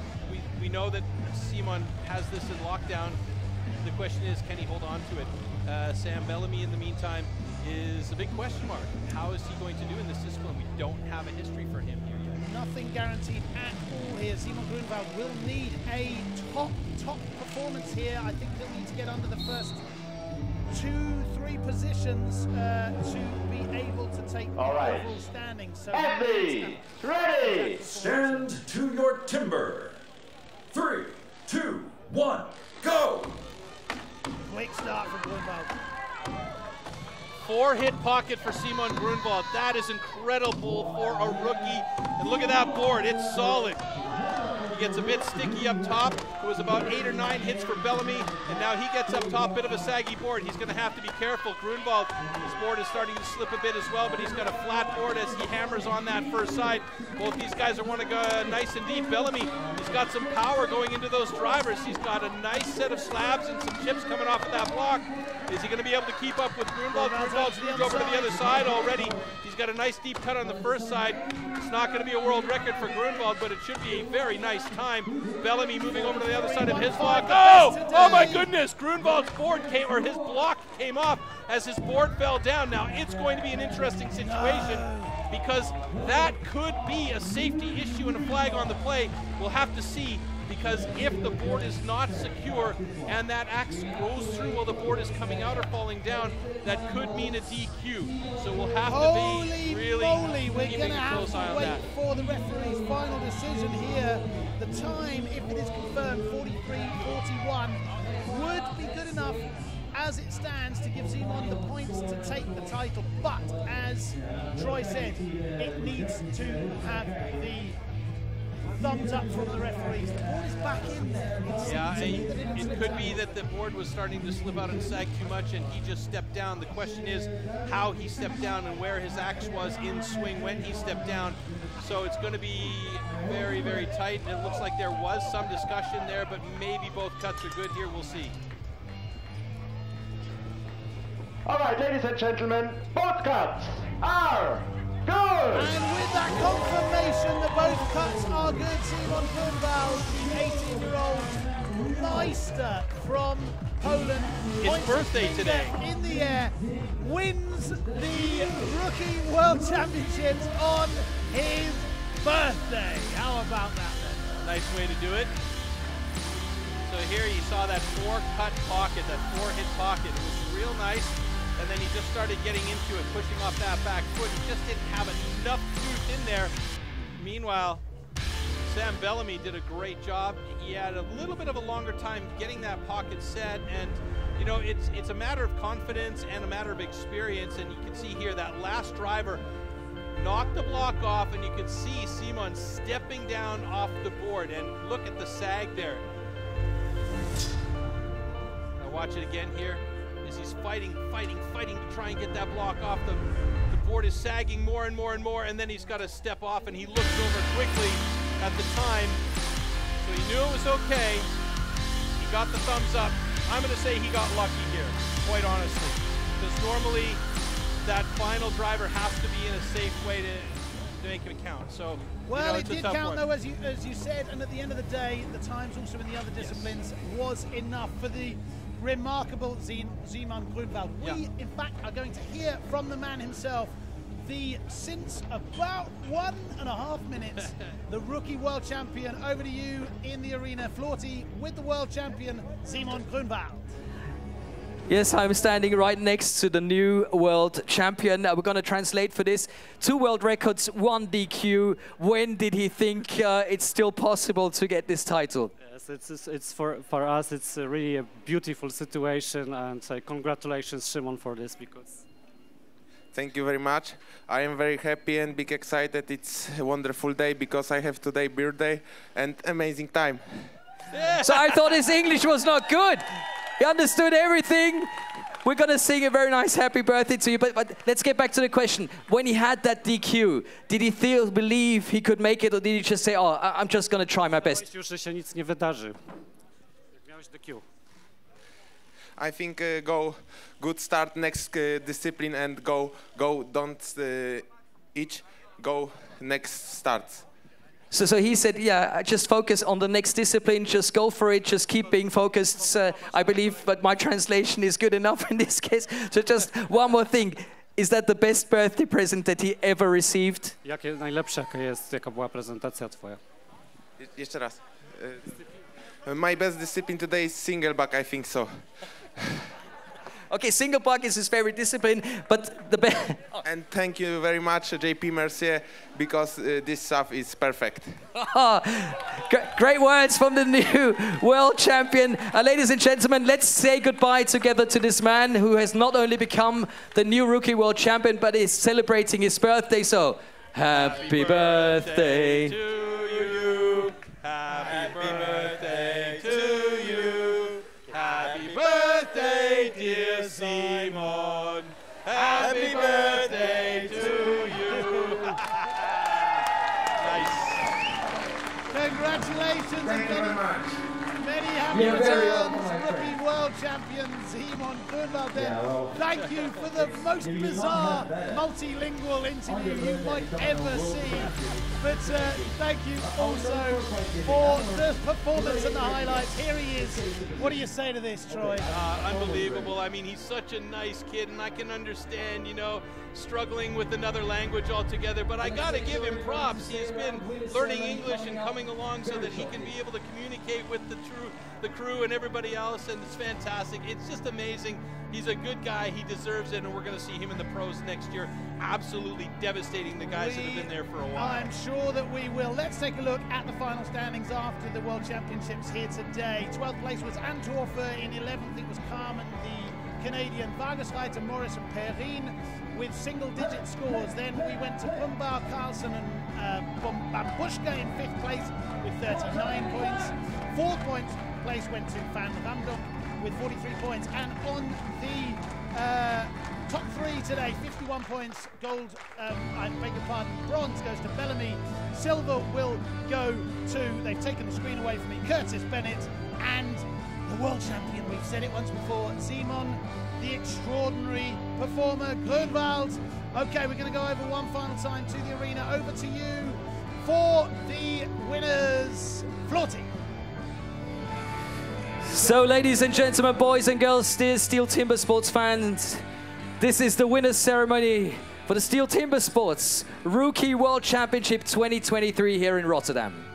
we know that Szymon has this in lockdown. The question is, can he hold on to it? Sam Bellamy, in the meantime, is a big question mark. How is he going to do in this discipline? We don't have a history for him here yet. Nothing guaranteed at all here. Szymon Groenwald will need a top performance here. I think he'll need to get under the first 2-3 positions to be able to take the overall standing. So Athletes, ready! Stand to your timber. 3, 2, 1, go! Quick start from Groenwald. 4-hit pocket for Szymon Groenwald. That is incredible for a rookie. And look at that board, it's solid. He gets a bit sticky up top. It was about 8 or 9 hits for Bellamy, and now he gets up top, bit of a saggy board. He's gonna have to be careful. Groenwald, his board is starting to slip a bit as well, but he's got a flat board as he hammers on that first side. Both these guys are want to go nice and deep. Bellamy, he's got some power going into those drivers. He's got a nice set of slabs and some chips coming off of that block. Is he gonna be able to keep up with Groenwald? Groenwald's moved over to the other side already. He's got a nice deep cut on the first side. It's not going to be a world record for Groenwald, but it should be a very nice time. Bellamy moving over to the other side of his block. Oh my goodness! Groenwald's board came, or his block came off as his board fell down. Now it's going to be an interesting situation because that could be a safety issue and a flag on the play. We'll have to see, because if the board is not secure and that axe goes through while the board is coming out or falling down, that could mean a DQ. So we'll have to be really keeping a close eye on that. For the referee's final decision here, the time, if it is confirmed, 43:41, would be good enough as it stands to give Szymon the points to take the title. But as Troy said, it needs to have the thumbs up from the referees. The board is back in there. Yeah, it could be that the board was starting to slip out and sag too much and he just stepped down. The question is how he stepped down and where his axe was in swing when he stepped down. So it's going to be very, very tight. It looks like there was some discussion there, but maybe both cuts are good here. We'll see. All right, ladies and gentlemen, both cuts are good! And with that confirmation that both cuts are good, Szymon Groenwald, the 18-year-old Meister from Poland, his birthday today, in the air, wins the Rookie World Championships on his birthday. How about that then? Nice way to do it. So here you saw that 4-cut pocket, that 4-hit pocket. It was real nice. And then he just started getting into it, pushing off that back foot. He just didn't have enough tooth in there. Meanwhile, Sam Bellamy did a great job. He had a little bit of a longer time getting that pocket set. And, you know, it's a matter of confidence and a matter of experience. And you can see here that last driver knocked the block off, and you can see Szymon stepping down off the board. And look at the sag there. Now watch it again here. He's fighting to try and get that block off. The board is sagging more and more and more, and then he's got to step off, and he looks over quickly at the time. So he knew it was okay. He got the thumbs up. I'm going to say he got lucky here, quite honestly, because normally that final driver has to be in a safe way to make him count. So, well, you know, it did count though, as you said, and at the end of the day, the times also in the other disciplines was enough for the remarkable Szymon Groenwald. We, in fact, are going to hear from the man himself, since about 1.5 minutes, the Rookie World Champion. Over to you in the arena, Florty, with the World Champion, Szymon Groenwald. Yes, I'm standing right next to the new world champion. We're going to translate for this. 2 world records, 1 DQ. When did he think it's still possible to get this title? Yes, it's for us, it's really a beautiful situation, and congratulations, Szymon, for this. Because thank you very much. I am very happy and big excited. It's a wonderful day because I have today birthday and amazing time. Yeah. So I thought his English was not good. He understood everything. We're going to sing a very nice happy birthday to you, but let's get back to the question. When he had that DQ, did he believe he could make it, or did he just say, oh, I'm just going to try my best? I think go good start next discipline and go don't each go next starts. So he said, yeah, just focus on the next discipline, just go for it, just keep being focused. I believe, but my translation is good enough in this case. So just one more thing. Is that the best birthday present that he ever received? Jakie najlepsze jest, jaka była prezentacja twoja? Jeszcze raz. My best discipline today is single buck, I think so. Okay, single buck is his favorite discipline, but the best. And thank you very much, JP Mercier, because this stuff is perfect. Great words from the new world champion. Ladies and gentlemen, let's say goodbye together to this man who has not only become the new rookie world champion, but is celebrating his birthday. So, happy birthday to you. Happy birthday to you. Happy birthday, dear Szymon. Happy birthday to you. Nice. Congratulations. Thank you very much. Many happy returns, rookie world champion Szymon Groenwald. Thank you for the most bizarre multilingual interview you might ever see. But thank you also for the performance and the highlights. Here he is. What do you say to this, Troy? Unbelievable. I mean, he's such a nice kid, and I can understand, you know, struggling with another language altogether, but I got to give him props. He has been learning English and coming along so that he can be able to communicate with the crew and everybody else, and it's fantastic. It's just amazing. He's a good guy. He deserves it, and we're going to see him in the pros next year, absolutely devastating the guys that have been there for a while. I'm sure that we will. Let's take a look at the final standings after the World Championships here today. 12th place was Antwerpen. In 11th it was Carmen, the Canadian Vargasreiter, Morris and Perrine with single-digit scores. Then we went to Plumbar, Carlson and Bambushka in 5th place with 39 points. 4th place went to Van Ramdonk with 43 points. And on the top 3 today, 51 points, gold, I beg your pardon, bronze goes to Bellamy, silver will go to, they've taken the screen away from me, Curtis Bennett, and the world champion, we've said it once before, Szymon, the extraordinary performer, Groenwald. Okay, we're going to go over one final time to the arena. Over to you for the winners, Floaty. So, ladies and gentlemen, boys and girls, dear STIHL Timbersports fans, this is the winners' ceremony for the STIHL Timbersports Rookie World Championship 2023 here in Rotterdam.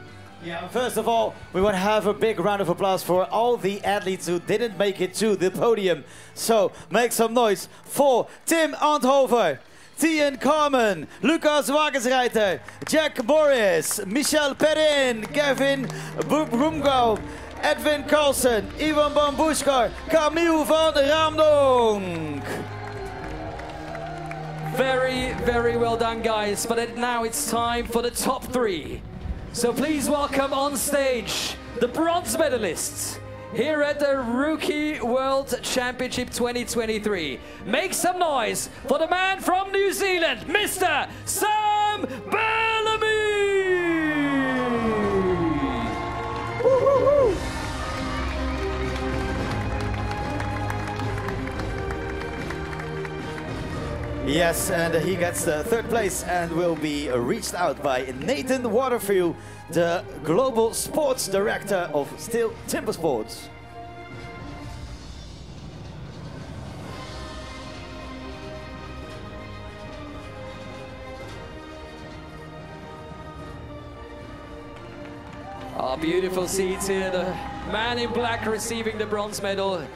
Yeah, first of all, we want to have a big round of applause for all the athletes who didn't make it to the podium. So, make some noise for Tim Anthoven, Tien Carmen, Lucas Wagersreiter, Jack Morris, Michel Perrin, Kevin Brumgau, Edwin Carlson, Ivan Bambushka, Camille van Ramdonk. Very, very well done, guys. But now it's time for the top 3. So please welcome on stage the bronze medalists here at the Rookie World Championship 2023. Make some noise for the man from New Zealand, Mr. Sam Bellamy! Woo-hoo-hoo! Yes, and he gets 3rd place and will be reached out by Nathan Waterfield, the Global Sports Director of STIHL Timbersports. Our beautiful seats here, the man in black receiving the bronze medal.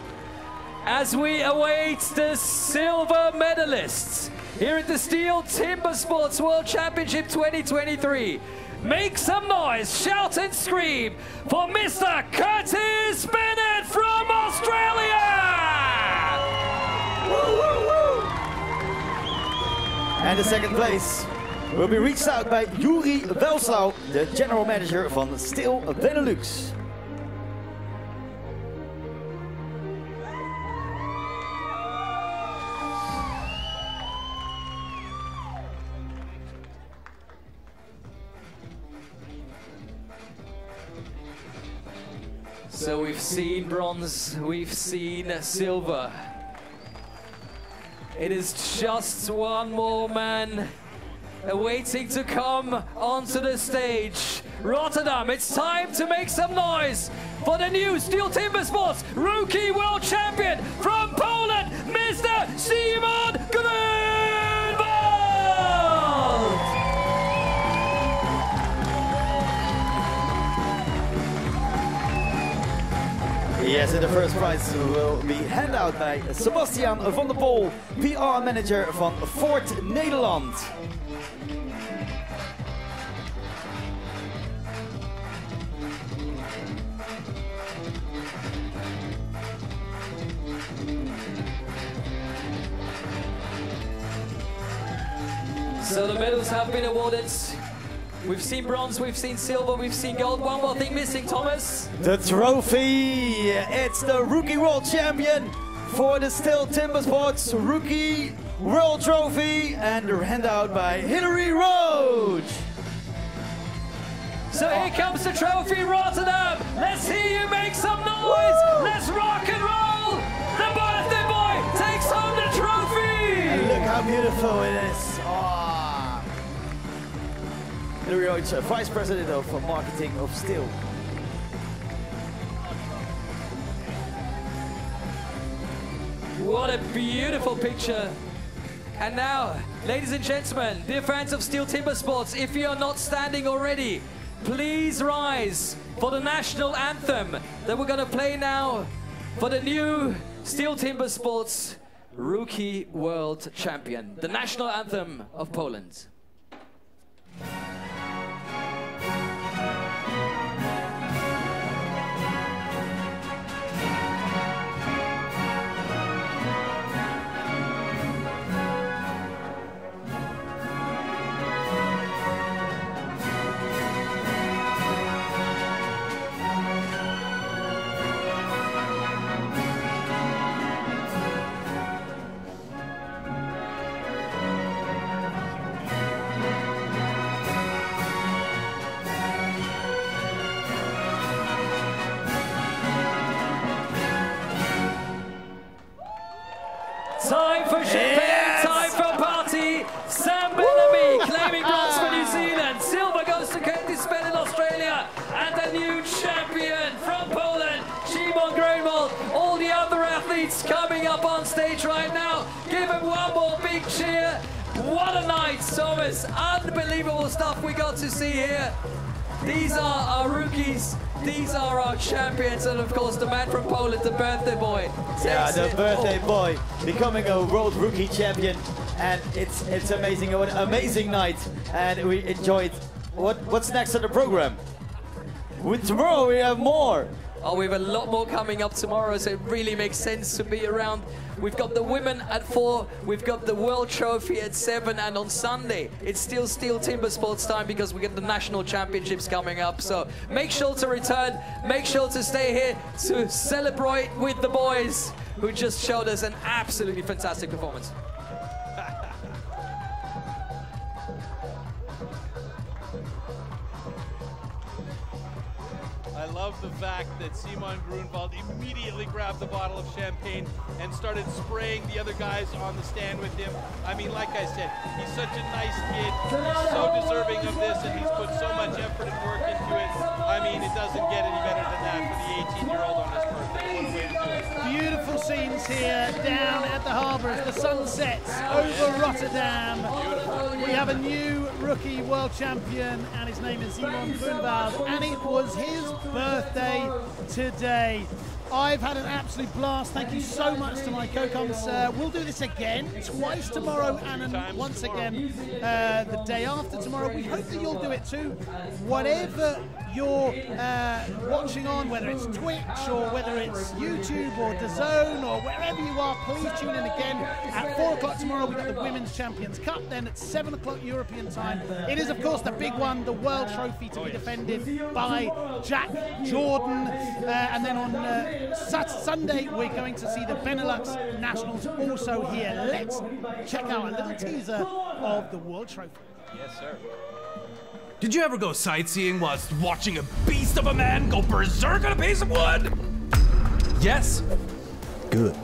As we await the silver medalists here at the STIHL Timbersports World Championship 2023. Make some noise, shout and scream for Mr. Curtis Bennett from Australia! Woo, woo, woo. And the 2nd place will be reached out by Yuri Welslau, the General Manager van STIHL Benelux. So we've seen bronze, we've seen silver. It is just one more man waiting to come onto the stage. Rotterdam, it's time to make some noise for the new STIHL Timbersports Rookie World Champion from Poland, Mr. Szymon Groenwald! Yes, and the first prize will be handed out by Sebastian van der Pol, PR Manager van Ford Nederland. So the medals have been awarded. We've seen bronze, we've seen silver, we've seen gold. One more thing missing, Thomas. The trophy! It's the Rookie World Champion for the STIHL Timbersports Rookie World Trophy, and handed out by Hillary Roach. So here comes the trophy, Rotterdam. Let's hear you make some noise. Woo! Let's rock and roll. The birthday boy takes home the trophy. And look how beautiful it is. Oh. Hillary Roach, Vice President of Marketing of STIHL. What a beautiful picture. And now, ladies and gentlemen, dear fans of STIHL Timbersports, if you are not standing already, please rise for the national anthem that we're going to play now for the new STIHL Timbersports Rookie World Champion, the national anthem of Poland. Sam Bellamy claiming bronze for New Zealand. Silver goes to Curtis Bell in Australia. And the new champion from Poland, Szymon Groenwald. All the other athletes coming up on stage right now. Give them one more big cheer. What a night, Thomas. Unbelievable stuff we got to see here. These are our rookies. These are our champions, and of course the man from Poland, the birthday boy. Yeah, the birthday boy becoming a world rookie champion, and it's amazing. What an amazing night, and we enjoyed. What's next on the program? Tomorrow we have more. Oh, we have a lot more coming up tomorrow, so it really makes sense to be around. We've got the women at 4, we've got the World Trophy at 7, and on Sunday, it's still STIHL Timbersports time because we get the National Championships coming up. So make sure to return, make sure to stay here to celebrate with the boys who just showed us an absolutely fantastic performance. I love the fact that Szymon Groenwald immediately grabbed the bottle of champagne and started spraying the other guys on the stand with him. I mean, like I said, he's such a nice kid. He's so deserving of this, and he's put so much effort and work into it. I mean, it doesn't get any better than that for the 18-year-old on his birthday. What a way to do it. Beautiful scenes here down at the harbour as the sun sets over Rotterdam. We have a new rookie world champion, and his name is Szymon Groenwald, and it was his birthday today. I've had an absolute blast. Thank you so much to my co-coms. We'll do this again, twice tomorrow and once again the day after tomorrow. We hope that you'll do it too. Whatever you're watching on, whether it's Twitch or whether it's YouTube or DAZN or wherever you are, please tune in again. At 4 o'clock tomorrow, we've got the Women's Champions Cup. Then at 7 o'clock European time, it is, of course, the big one, the World Trophy to be defended by Jack Jordan. And then on Sunday, we're going to see the Benelux Nationals also here. Let's check out a little teaser of the World Trophy. Yes, sir. Did you ever go sightseeing whilst watching a beast of a man go berserk on a piece of wood? Yes? Good.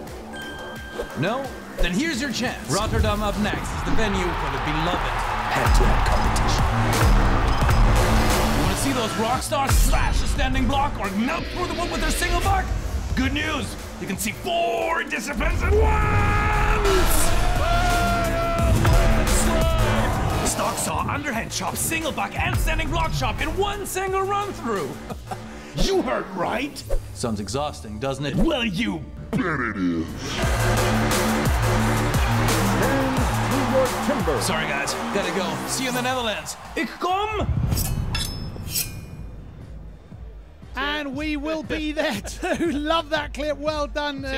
No? Then here's your chance. Rotterdam up next is the venue for the beloved head-to-head competition. You want to see those rock stars slash a standing block or melt through the wood with their single buck? Good news! You can see 4 disciplines at once! Stock saw, underhand chop, single back, and standing block chop in one single run-through. You heard right. Sounds exhausting, doesn't it? Well, you bet it is. Stand to your timber. Sorry, guys. Gotta go. See you in the Netherlands. Ik kom. And we will be there too. Love that clip. Well done to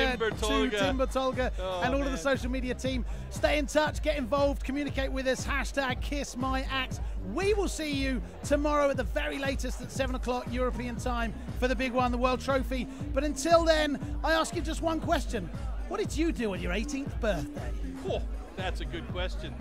Timber Tolga and all of the social media team. Stay in touch, get involved, communicate with us. #KissMyAxe. We will see you tomorrow at the very latest at 7 o'clock European time for the big one, the World Trophy. But until then, I ask you just one question. What did you do on your 18th birthday? Oh, that's a good question.